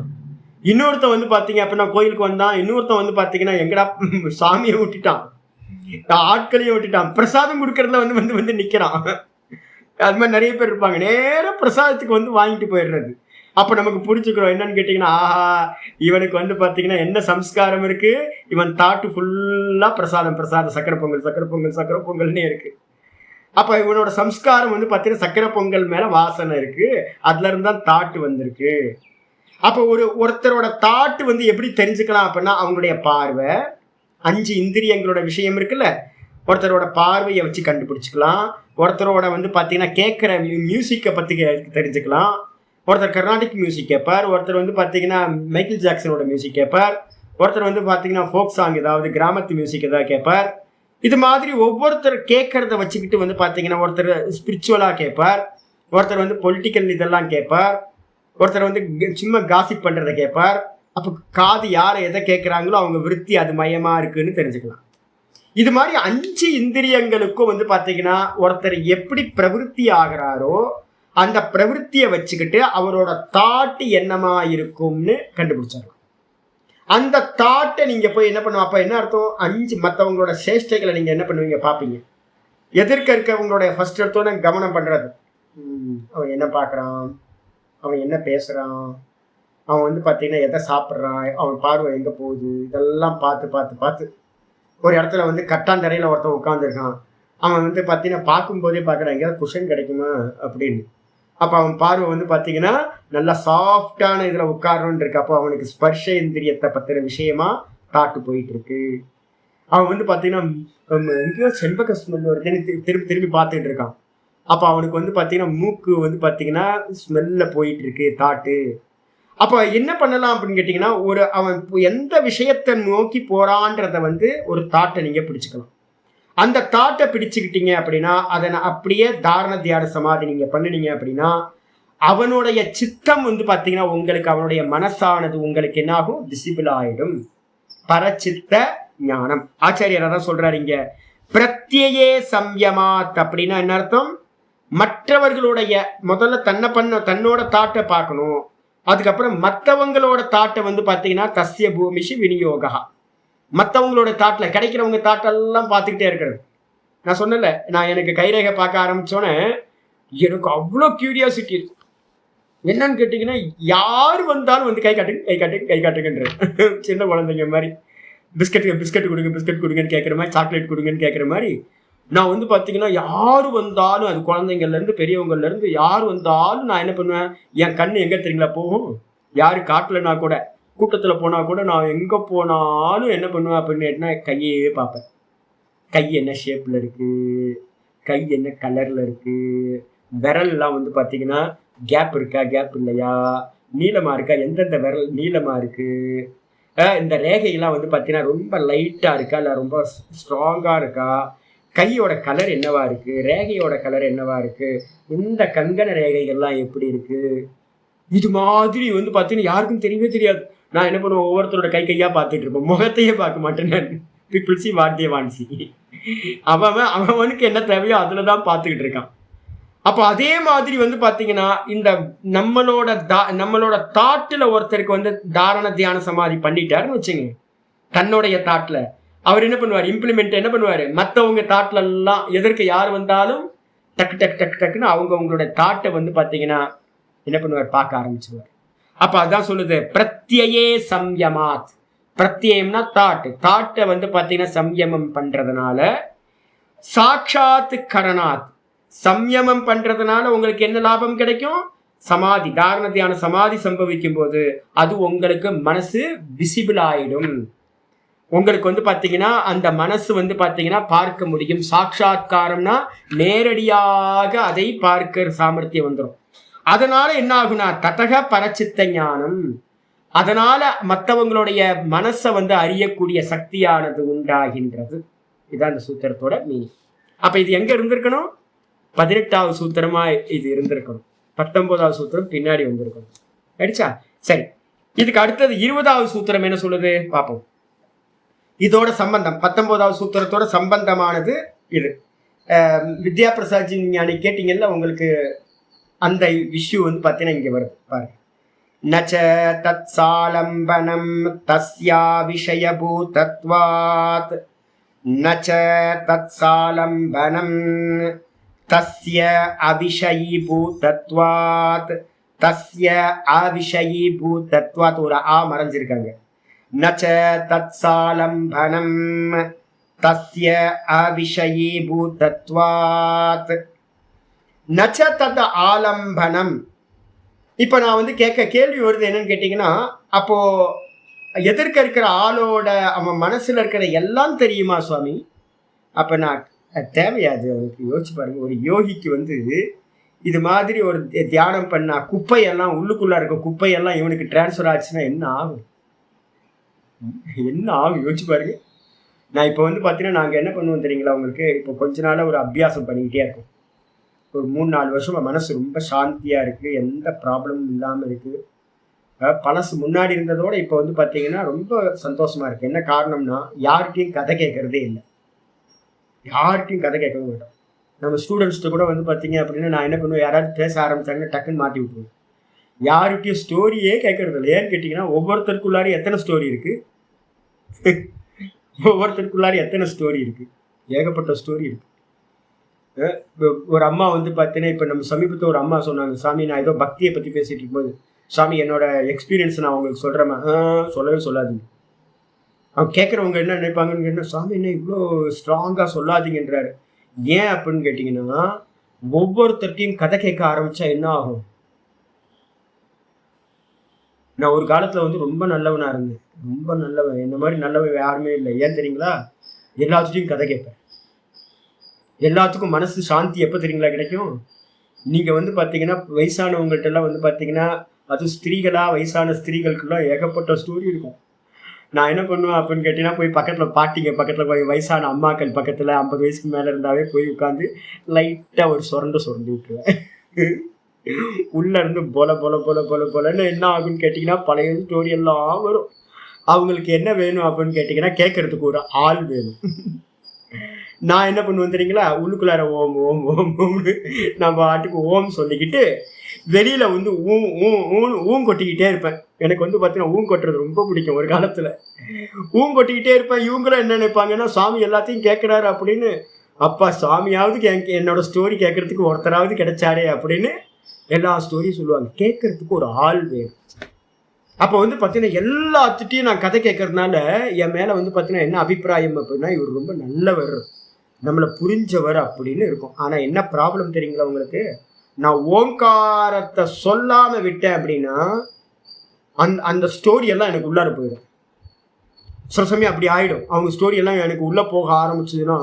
இன்னொருத்தன் வந்து பார்த்தீங்க அப்படின்னா கோயிலுக்கு வந்தான், இன்னொருத்தன் வந்து பார்த்தீங்கன்னா எங்கடா சாமியை விட்டுட்டான், ஆட்களையும் விட்டுட்டான், பிரசாதம் கொடுக்கறதுல வந்து வந்து வந்து நிற்கிறான். அது மாதிரி நிறைய பேர் இருப்பாங்க, நேராக பிரசாதத்துக்கு வந்து வாங்கிட்டு போயிடுறது. அப்போ நமக்கு புரிஞ்சுக்கிறோம் என்னன்னு கேட்டிங்கன்னா, ஆஹா இவனுக்கு வந்து பார்த்தீங்கன்னா என்ன சம்ஸ்காரம் இருக்கு, இவன் தாட்டு ஃபுல்லாக பிரசாதம் பிரசாதம், சக்கரை பொங்கல் சக்கரை பொங்கல் சக்கரை பொங்கல்னே இருக்கு. அப்போ இவனோட சம்ஸ்காரம் வந்து பார்த்தீங்கன்னா சக்கரை பொங்கல் மேலே வாசனை இருக்கு, அதுல இருந்து தான் தாட்டு வந்திருக்கு. அப்போ ஒருத்தரோட தாட்டு வந்து எப்படி தெரிஞ்சுக்கலாம் அப்படின்னா அவங்களுடைய பார்வை, 5 இந்திரியங்களோட விஷயம் இருக்குல்ல, ஒருத்தரோட பார்வையை வச்சு கண்டுபிடிச்சிக்கலாம். ஒருத்தரோட வந்து பார்த்தீங்கன்னா கேட்குற மியூசிக்கை பற்றி தெரிஞ்சுக்கலாம். ஒருத்தர் கர்நாடிக் மியூசிக் கேட்பார், ஒருத்தர் வந்து பார்த்தீங்கன்னா மைக்கேல் ஜாக்சனோட மியூசிக் கேட்பார், ஒருத்தர் வந்து பார்த்தீங்கன்னா ஃபோக் சாங் ஏதாவது கிராமத்து மியூசிக் ஏதாவது கேட்பார். இது மாதிரி ஒவ்வொருத்தர் கேட்கறத வச்சுக்கிட்டு வந்து பார்த்தீங்கன்னா ஒருத்தர் ஸ்பிரிச்சுவலாக கேட்பார், ஒருத்தர் வந்து பொலிட்டிக்கல் இதெல்லாம் கேட்பார், ஒருத்தர் வந்து சும்மா காசிப் பண்ணுறதை கேட்பார். அப்போ காது யாரை எதை கேட்குறாங்களோ அவங்க விருத்தி அது மையமாக இருக்குன்னு தெரிஞ்சுக்கலாம். இது மாதிரி 5 இந்திரியங்களுக்கும் வந்து பார்த்தீங்கன்னா ஒருத்தர் எப்படி பிரவருத்தி ஆகிறாரோ அந்த பிரவருத்தியை வச்சுக்கிட்டு அவரோட தாட்டு என்னமா இருக்கும்னு கண்டுபிடிச்சிடலாம். அந்த தாட்டை நீங்க போய் என்ன பண்ணுவோம், அப்ப என்ன அர்த்தம், 5 மற்றவங்களோட சேஷ்டைகளை நீங்க என்ன பண்ணுவீங்க பார்ப்பீங்க. எதிர்க்க இருக்கவங்களுடைய ஃபர்ஸ்ட் எடுத்தோன்னு கவனம் பண்றது, அவன் என்ன பார்க்குறான், அவன் என்ன பேசுறான், அவன் வந்து பார்த்தீங்கன்னா எதை சாப்பிட்றான், அவன் பார்வை எங்கே போகுது, இதெல்லாம் பார்த்து பார்த்து பார்த்து ஒரு இடத்துல வந்து கட்டாந்தரையில் ஒருத்தன் உட்காந்துருக்கான். அவன் வந்து பார்த்தீங்கன்னா பார்க்கும்போதே பார்க்குறான் எங்கேயாவது குஷன் கிடைக்குமா அப்படின்னு. அப்போ அவன் பார்வை வந்து பார்த்தீங்கன்னா நல்லா சாஃப்டான இதில் உட்காரணுன்னு இருக்கு. அப்போ அவனுக்கு ஸ்பர்ஷ இந்திரியத்தை பற்றின விஷயமா தாட்டு போயிட்டு இருக்கு. அவன் வந்து பார்த்தீங்கன்னா எங்கேயோ செண்பக ஸ்மெல் வருதுன்னு திருப்பி திருப்பி பார்த்துட்டு இருக்கான். அப்போ அவனுக்கு வந்து பார்த்தீங்கன்னா மூக்கு வந்து பார்த்தீங்கன்னா ஸ்மெல்ல போயிட்டு இருக்கு தாட்டு. அப்போ என்ன பண்ணலாம் அப்படின்னு கேட்டிங்கன்னா, அவன் எந்த விஷயத்தை நோக்கி போறான்றத வந்து ஒரு தாட்டை நீங்கள் பிடிச்சிக்கலாம். அந்த தாட்டை பிடிச்சுக்கிட்டீங்க அப்படின்னா அதை அப்படியே தாரண தியான சமாதி நீங்கள் பண்ணினீங்க அப்படின்னா அவனுடைய சித்தம் வந்து பார்த்தீங்கன்னா உங்களுக்கு அவனுடைய மனசானது உங்களுக்கு என்ன ஆகும், விசிபிள் ஆயிடும். பரச்சித்த ஞானம். ஆச்சாரியர் அதான் சொல்றாரு இங்க, பிரத்யே சம்யமாத் அப்படின்னா என்ன அர்த்தம், மற்றவர்களுடைய முதல்ல தன்னோட தாட்டை பார்க்கணும். அதுக்கப்புறம் மற்றவங்களோட தாட்டை வந்து பார்த்தீங்கன்னா தஸ்ய பூமிஷி விநியோகா, மற்றவங்களோட தாட்டில் கிடைக்கிறவங்க தாட்டெல்லாம் பார்த்துக்கிட்டே இருக்கிறது. நான் சொன்னல, நான் எனக்கு கைரேகை பார்க்க ஆரம்பிச்சோன்னே எனக்கு அவ்வளோ கியூரியாசிட்டி இருக்கு. என்னன்னு கேட்டிங்கன்னா, யார் வந்தாலும் வந்து கை காட்டுங்கன்ற சின்ன குழந்தைங்க மாதிரி பிஸ்கட் கொடுங்கன்னு கேட்குற மாதிரி, சாக்லேட் கொடுங்கன்னு கேட்குற மாதிரி நான் வந்து பார்த்தீங்கன்னா யார் வந்தாலும், அது குழந்தைங்கள்லேருந்து பெரியவங்கள்லேருந்து யார் வந்தாலும் நான் என்ன பண்ணுவேன், என் கண் எங்கே தெரியுங்களா போகும், யார் காட்டலைன்னா கூட கூட்டத்தில் போனால் கூட நான் எங்கே போனாலும் என்ன பண்ணுவேன் அப்படின்னு கையே பார்ப்பேன். கை என்ன ஷேப்பில் இருக்குது, கை என்ன கலரில் இருக்குது, விரல்லாம் வந்து பார்த்தீங்கன்னா கேப் இருக்கா கேப் இல்லையா, நீளமாக இருக்கா, எந்தெந்த விரல் நீளமாக இருக்குது, இந்த ரேகையெல்லாம் வந்து பார்த்தீங்கன்னா ரொம்ப லைட்டாக இருக்கா இல்லை ரொம்ப ஸ்ட்ராங்காக இருக்கா, கையோட கலர் என்னவா இருக்குது, ரேகையோட கலர் என்னவா இருக்குது, இந்த கங்கண ரேகைகள்லாம் எப்படி இருக்குது, இது மாதிரி வந்து பார்த்தீங்கன்னா யாருக்கும் தெரியவே தெரியாது. நான் என்ன பண்ணுவேன், ஒவ்வொருத்தரோட கையாக பார்த்துட்டு இருப்பேன், முகத்தையே பார்க்க மாட்டேன் நான். பீப்புள்சி வாட் தே வாண்ட் சி. அவனுக்கு என்ன தேவையோ அதில் தான் பார்த்துக்கிட்டு இருக்கான். அப்போ அதே மாதிரி வந்து பார்த்தீங்கன்னா இந்த நம்மளோட தாட்டில் ஒருத்தருக்கு வந்து தாரண தியான சமாதி பண்ணிட்டாருன்னு வச்சுங்க, தன்னுடைய தாட்டில் அவர் என்ன பண்ணுவார், இம்ப்ளிமெண்ட் என்ன பண்ணுவார், மற்றவங்க தாட்டில் எல்லாம் எதற்கு யார் வந்தாலும் டக்குன்னு அவங்களோட தாட்டை வந்து பார்த்தீங்கன்னா என்ன பண்ணுவார், பார்க்க ஆரம்பிச்சுவார். அப்போ அதான் சொல்லுது பிரத்யே சம்யமாத். பிரத்யம்னா தாட்டை வந்து பார்த்தீங்கன்னா சம்யமம் பண்றதுனால, சாட்சாத் கரணாத் சம்யமம் பண்றதுனால உங்களுக்கு என்ன லாபம் கிடைக்கும், சமாதி, தாரண தியான சமாதி சம்பவிக்கும் போது அது உங்களுக்கு மனசு விசிபிள் ஆயிடும். உங்களுக்கு வந்து பார்த்தீங்கன்னா அந்த மனசு வந்து பார்த்தீங்கன்னா பார்க்க முடியும். சாட்சாத்காரம்னா நேரடியாக அதை பார்க்கிற சாமர்த்தியம் வந்துடும். அதனால என்ன ஆகுனா ததக பரச்சித்த ஞானம், அதனால மற்றவங்களுடைய மனசை வந்து அறியக்கூடிய சக்தியானது உண்டாகின்றது. இதான் இந்த சூத்திரத்தோட மீனிங். அப்ப இது எங்க இருந்திருக்கணும், 18வது சூத்திரமா இது இருந்திருக்கணும், 19வது சூத்திரம் பின்னாடி வந்திருக்கணும். அடிச்சா சரி. இதுக்கு அடுத்தது 20வது சூத்திரம் என்ன சொல்லுது பார்ப்போம். இதோட சம்பந்தம் 19வது சூத்திரத்தோட சம்பந்தமானது இது. வித்யா பிரசாத்ஜி ஞானி கேட்டீங்கல்ல, உங்களுக்கு அந்த விஷு வந்து பார்த்தீங்கன்னா இங்கே வருது பாருங்க. நச்ச தத் சாலம்பனம் தஸ்யா விஷயபூதத்வாத், நச்ச தத் சாலம்பனம் தஸ்ய அவிஷயீபூதத்வாத், தஸ்ய அவிஷயீபூதத்வாத் ஒரு ஆ மறைஞ்சிருக்காங்க. நச்ச தத் சாலம்பனம் தஸ்ய அவிஷயீபூதத்வாத் நச்ச தத் ஆலம்பனம். இப்போ நான் வந்து கேள்வி வருது என்னன்னு கேட்டிங்கன்னா, அப்போ எதிர்க்க இருக்கிற ஆளோட அவன் மனசுல இருக்கிற எல்லாம் தெரியுமா சுவாமி? அப்போ நான் தேவையாது அவனுக்கு யோசிச்சு பாருங்க. ஒரு யோகிக்கு வந்து இது மாதிரி ஒரு தியானம் பண்ணா குப்பையெல்லாம் உள்ளுக்குள்ள இருக்க குப்பையெல்லாம் இவனுக்கு டிரான்ஸ்ஃபர் ஆச்சுன்னா என்ன ஆகும், என்ன ஆகும் யோசிச்சு பாருங்க. நான் இப்போ வந்து பார்த்தீங்கன்னா நாங்கள் என்ன பண்ணுவோம் தெரியுங்களா, உங்களுக்கு இப்போ கொஞ்ச நாளாக ஒரு அபியாசம் பண்ணிக்கிட்டே இருக்கும். ஒரு 3-4 வருஷமா மனசு ரொம்ப சாந்தியாக இருக்குது, எந்த ப்ராப்ளமும் இல்லாமல் இருக்குது. பழசு முன்னாடி இருந்ததோட இப்போ வந்து பார்த்தீங்கன்னா ரொம்ப சந்தோஷமாக இருக்குது. என்ன காரணம்னா, யார்கிட்டையும் கதை கேட்குறதே இல்லை, யார்கிட்டையும் கதை கேட்கவே மாட்டோம். நம்ம ஸ்டூடெண்ட்ஸ்ட்டு கூட வந்து பார்த்தீங்க அப்படின்னா நான் என்ன பண்ணுவேன், யாராவது பேச ஆரம்பிச்சாங்கன்னா டக்குன்னு மாட்டி விட்டுருவேன். யார்கிட்டையும் ஸ்டோரியே கேட்கறது இல்லை. ஏன்னு கேட்டிங்கன்னா, ஒவ்வொருத்தருக்குள்ளாரி எத்தனை ஸ்டோரி இருக்குது, ஒவ்வொருத்தருக்குள்ளாரி எத்தனை ஸ்டோரி இருக்குது, ஏகப்பட்ட ஸ்டோரி இருக்குது. ஒரு அம்மா வந்து பார்த்தீங்கன்னா இப்போ நம்ம சமீபத்தில் ஒரு அம்மா சொன்னாங்க, சாமி நான் ஏதோ பக்தியை பற்றி பேசிகிட்டு இருக்கும்போது, சாமி என்னோட எக்ஸ்பீரியன்ஸ் நான் உங்களுக்கு சொல்கிறேன். சொல்லவே சொல்லாதீங்க. அவங்க கேட்குறவங்க என்ன நினைப்பாங்கன்னு கேட்டால், சாமி என்ன இவ்வளோ ஸ்ட்ராங்காக சொல்லாதீங்கன்றாரு. ஏன் அப்படின்னு கேட்டிங்கன்னா, ஒவ்வொருத்தர்கிட்டையும் கதை கேட்க ஆரம்பித்தா என்ன ஆகும்? நான் ஒரு காலத்தில் வந்து ரொம்ப நல்லவனாக இருந்தேன். ரொம்ப நல்லவன். என்ன மாதிரி நல்லவன் யாருமே இல்லை. ஏன் தெரியுங்களா? எல்லாத்துட்டையும் கதை கேட்பேன். எல்லாத்துக்கும் மனசு சாந்தி எப்போ தெரியுங்களா கிடைக்கும்? நீங்கள் வந்து பார்த்தீங்கன்னா வயசானவங்கள்ட்டெல்லாம் வந்து பார்த்தீங்கன்னா, அதுவும் ஸ்திரீகளாக வயசான ஸ்திரீகளுக்கெல்லாம் ஏகப்பட்ட ஸ்டோரி இருக்கும். நான் என்ன பண்ணுவேன் அப்படின்னு கேட்டிங்கன்னா, போய் பக்கத்தில் பாட்டிங்க பக்கத்தில் போய் வயசான அம்மாக்கள் பக்கத்தில் 50 வயசுக்கு மேலே இருந்தாவே போய் உட்காந்து லைட்டாக ஒரு சுரண்டு விட்டுருவேன். உள்ளே இருந்து பொல பொல பொல பொல பொலன்னு என்ன ஆகுன்னு கேட்டிங்கன்னா, பழைய ஸ்டோரி எல்லாம் வரும். அவங்களுக்கு என்ன வேணும் அப்படின்னு கேட்டிங்கன்னா, கேட்கறதுக்கு ஒரு ஆள் வேணும். நான் என்ன பண்ணுவேன் தெரியுங்களா? உள்ளுக்குள்ளார ஓம் ஓம் ஓம் ஓம்னு நான் பாட்டுக்கு ஓம் சொல்லிக்கிட்டு வெளியில வந்து ஊன் கொட்டிக்கிட்டே இருப்பேன். எனக்கு வந்து பார்த்தீங்கன்னா ஊன் கொட்டுறது ரொம்ப பிடிக்கும். ஒரு காலத்தில் ஊன் கொட்டிக்கிட்டே இருப்பேன். இவங்களும் என்ன நினைப்பாங்கன்னா, சாமி எல்லாத்தையும் கேட்குறாரு அப்படின்னு. அப்பா சாமியாவது என்னோட ஸ்டோரி கேட்கறதுக்கு ஒருத்தராவது கிடைச்சாரே அப்படின்னு எல்லா ஸ்டோரியும் சொல்லுவாங்க. கேட்கறதுக்கு ஒரு ஆள் வேணும். அப்போ வந்து பார்த்தீங்கன்னா எல்லாத்துட்டையும் நான் கதை கேட்கறதுனால என் மேலே வந்து பார்த்தீங்கன்னா என்ன அபிப்பிராயம் அப்படின்னா, இவர் ரொம்ப நல்லவர், நம்மளை புரிஞ்சவர் அப்படின்னு இருக்கும். ஆனால் என்ன ப்ராப்ளம் தெரியுங்களா உங்களுக்கு? நான் ஓங்காரத்தை சொல்லாமல் விட்டேன் அப்படின்னா அந்த ஸ்டோரி எல்லாம் எனக்கு உள்ளார போயிடும். சில சமயம் அப்படி ஆகிடும். அவங்க ஸ்டோரி எல்லாம் எனக்கு உள்ளே போக ஆரம்பிச்சதுன்னா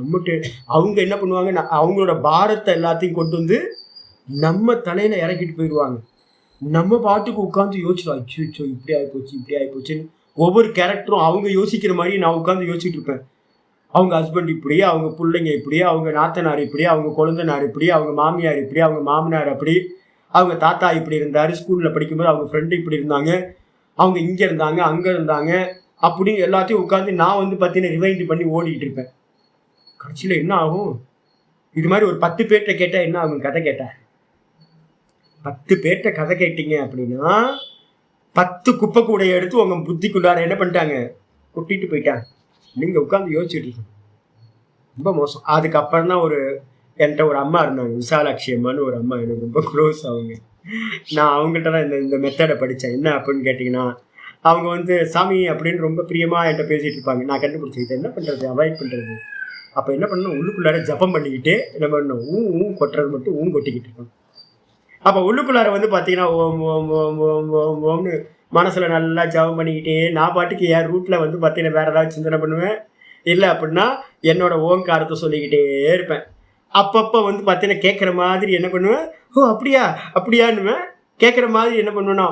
நம்மட்டு அவங்க என்ன பண்ணுவாங்க, அவங்களோட பாரத்தை எல்லாத்தையும் கொண்டு வந்து நம்ம தலையில் இறக்கிட்டு போயிடுவாங்க. நம்ம பாட்டுக்கு உட்காந்து யோசிச்சோம், அச்சோ இப்படி ஆகிப்போச்சுன்னு ஒவ்வொரு கேரக்டரும் அவங்க யோசிக்கிற மாதிரி நான் உட்காந்து யோசிச்சுட்டு இருப்பேன். அவங்க ஹஸ்பண்ட் இப்படி, அவங்க பிள்ளைங்க இப்படி, அவங்க நாத்தனார் இப்படி, அவங்க கொழுந்தனார் இப்படி, அவங்க மாமியார் இப்படி, அவங்க மாமனார் அப்படி, அவங்க தாத்தா இப்படி இருந்தார், ஸ்கூலில் படிக்கும்போது அவங்க ஃப்ரெண்டு இப்படி இருந்தாங்க, அவங்க இங்கே இருந்தாங்க அங்கே இருந்தாங்க அப்படின்னு எல்லாத்தையும் உட்காந்து நான் வந்து பார்த்தீங்கன்னா ரிவைண்ட் பண்ணி ஓடிக்கிட்டு இருப்பேன். கடைசியில் என்ன ஆகும்? இது மாதிரி ஒரு 10 பேர்கிட்ட கேட்டால் என்ன ஆகும்? கதை கேட்டேன் 10 பேர்கிட்ட கதை கேட்டீங்க அப்படின்னா 10 குப்பை கூடையை எடுத்து உங்கள் புத்திக்குள்ளார என்ன பண்ணிட்டாங்க? கொட்டிட்டு போயிட்டாங்க. நீங்கள் உட்காந்து யோசிச்சுட்டு இருக்கீங்க. ரொம்ப மோசம். அதுக்கப்புறம் தான் என்கிட்ட ஒரு அம்மா இருந்தாங்க, விசாலாட்சி அம்மான்னு ஒரு அம்மா, எனக்கு ரொம்ப க்ளோஸ். அவங்க நான் அவங்கள்ட்ட தான் இந்த மெத்தடை படித்தேன். என்ன அப்படின்னு கேட்டிங்கன்னா, அவங்க வந்து சாமி அப்படின்னு ரொம்ப பிரியமாக என்கிட்ட பேசிகிட்டு இருப்பாங்க. நான் கண்டுபிடிச்சேன் இதை என்ன பண்ணுறது, அவாய்ட் பண்ணுறது. அப்போ என்ன பண்ணணும், உள்ளுக்குள்ளார ஜப்பம் பண்ணிக்கிட்டு என்ன பண்ணணும், கொட்டுறது மட்டும் கொட்டிக்கிட்டு இருக்கணும். அப்போ உள்ளுக்குள்ளார வந்து பார்த்தீங்கன்னா ஓம் ஓம் ஓம் ஓம் ஓம் ஓம்னு மனசில் நல்லா ஜபம் பண்ணிக்கிட்டே நான் பாட்டுக்கு என் ரூட்டில் வந்து பார்த்தீங்கன்னா வேறு ஏதாவது சிந்தனை பண்ணுவேன். இல்லை அப்படின்னா என்னோட ஓங்காரத்தை சொல்லிக்கிட்டே இருப்பேன். அப்பப்போ வந்து பார்த்தீங்கன்னா கேட்குற மாதிரி என்ன பண்ணுவேன், அப்படியான்னுவேன். கேட்குற மாதிரி என்ன பண்ணுவேன்னா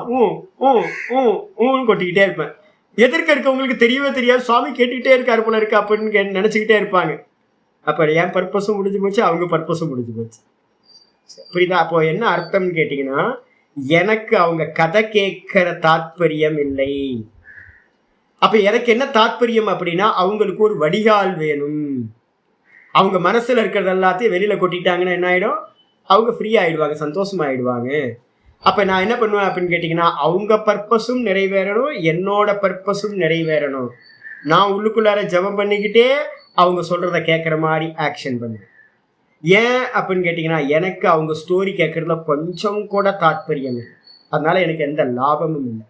ஊன்னு கொட்டிக்கிட்டே இருப்பேன். எதிர்க்க இருக்கவங்களுக்கு தெரியவே தெரியாது, சுவாமி கேட்டுக்கிட்டே இருக்காரு போல இருக்கு அப்படின்னு நினச்சிக்கிட்டே இருப்பாங்க. அப்போ என் பர்பஸும் முடிஞ்சு போச்சு, அவங்க பர்பஸும் முடிஞ்சு போச்சு. புரியுதா? அப்போ என்ன அர்த்தம்னு கேட்டிங்கன்னா, எனக்கு அவங்க கதை கேட்கிற தாத்பரியம் இல்லை. அப்ப எனக்கு என்ன தாத்பரியம் அப்படின்னா, அவங்களுக்கு ஒரு வடிகால் வேணும். அவங்க மனசுல இருக்கிறது எல்லாத்தையும் வெளியில கொட்டிட்டாங்கன்னா என்ன ஆயிடும், அவங்க ஃப்ரீ ஆயிடுவாங்க, சந்தோஷமாயிடுவாங்க. அப்ப நான் என்ன பண்ணுவேன் அப்படின்னு கேட்டீங்கன்னா, அவங்க பர்பஸும் நிறைவேறணும், என்னோட பர்பஸும் நிறைவேறணும். நான் உள்ளுக்குள்ளார ஜபம் பண்ணிக்கிட்டே அவங்க சொல்றத கேட்குற மாதிரி ஆக்ஷன் பண்ணுவேன். ஏன் அப்படின்னு கேட்டிங்கன்னா, எனக்கு அவங்க ஸ்டோரி கேட்குறதுல கொஞ்சம் கூட தாத்பரியம் இல்லை. அதனால எனக்கு எந்த லாபமும் இல்லை.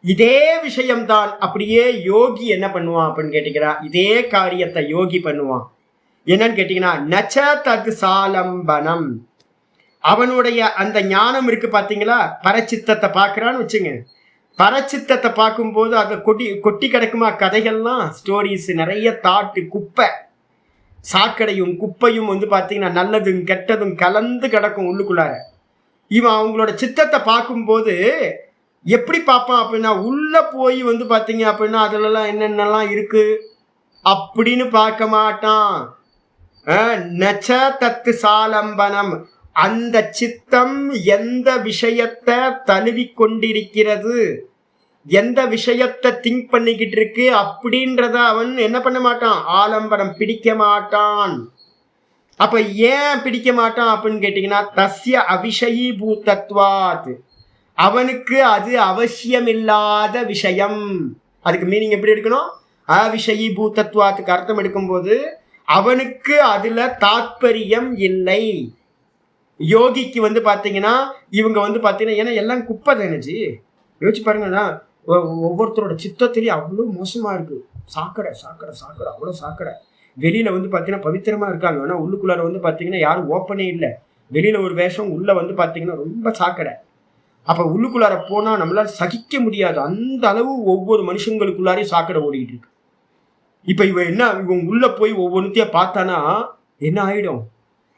இதே விஷயம்தான் அப்படியே யோகி என்ன பண்ணுவான் அப்படின்னு கேட்டிங்கன்னா, இதே காரியத்தை யோகி பண்ணுவான். என்னன்னு கேட்டிங்கன்னா, நச்ச தத் சாலம்பனம். அவனுடைய அந்த ஞானம் இருக்கு பார்த்தீங்களா, பரச்சித்தத்தை பார்க்குறான்னு வச்சுங்க. பரச்சித்தத்தை பார்க்கும்போது அதை கொட்டி கிடக்குமா கதைகள்லாம், ஸ்டோரிஸ் நிறைய, தாட்டு குப்பை, சாக்கடையும் குப்பையும் வந்து பார்த்தீங்கன்னா நல்லதும் கெட்டதும் கலந்து கிடக்கும் உள்ளுக்குள்ளார. இவன் அவங்களோட சித்தத்தை பார்க்கும்போது எப்படி பார்ப்பான் அப்படின்னா, உள்ள போய் வந்து பார்த்தீங்க அப்படின்னா அதுலலாம் என்னென்னலாம் இருக்கு அப்படின்னு பார்க்க மாட்டான். நச்ச தத்து சாலம்பனம். அந்த சித்தம் எந்த விஷயத்தை தழுவி கொண்டிருக்கிறது, எந்த விஷயத்தை திங்க் பண்ணிக்கிட்டு இருக்கு அப்படின்றத அவன் என்ன பண்ண மாட்டான், ஆலம்பனம் பிடிக்க மாட்டான். அப்ப ஏன் பிடிக்க மாட்டான் அப்படின்னு கேட்டீங்கன்னா, தஸ்ய அவிஷயீ பூதத்வாத். அவனுக்கு அது அவசியமில்லாத விஷயம். அதுக்கு மீனிங் எப்படி எடுக்கணும், அவிஷயீ பூதத்வாத்துக்கு அர்த்தம் எடுக்கும்போது அவனுக்கு அதுல தாத்பரியம் இல்லை. யோகிக்கு வந்து பார்த்தீங்கன்னா இவங்க வந்து பார்த்தீங்கன்னா ஏன்னா எல்லாம் குப்பை தானேஜி. யோசிச்சு பாருங்கன்னா ஒவ்வொருத்தரோட சித்தத்திலேயே அவ்வளோ மோசமாக இருக்கு. சாக்கடை சாக்கடை சாக்கடை அவ்வளோ சாக்கடை. வெளியில வந்து பார்த்தீங்கன்னா பவித்திரமா இருக்காங்க, ஆனால் உள்ளுக்குள்ளார வந்து பார்த்தீங்கன்னா யாரும் ஓப்பனே இல்லை. வெளியில ஒரு வேஷம், உள்ள வந்து பார்த்தீங்கன்னா ரொம்ப சாக்கடை. அப்ப உள்ளுக்குள்ளார போனா நம்மளால சகிக்க முடியாது. அந்த அளவு ஒவ்வொரு மனுஷங்களுக்குள்ளாரையும் சாக்கடை ஓடிட்டு இருக்கு. இப்ப இவன் உள்ள போய் ஒவ்வொன்றுத்தைய பார்த்தானா என்ன ஆயிடும்?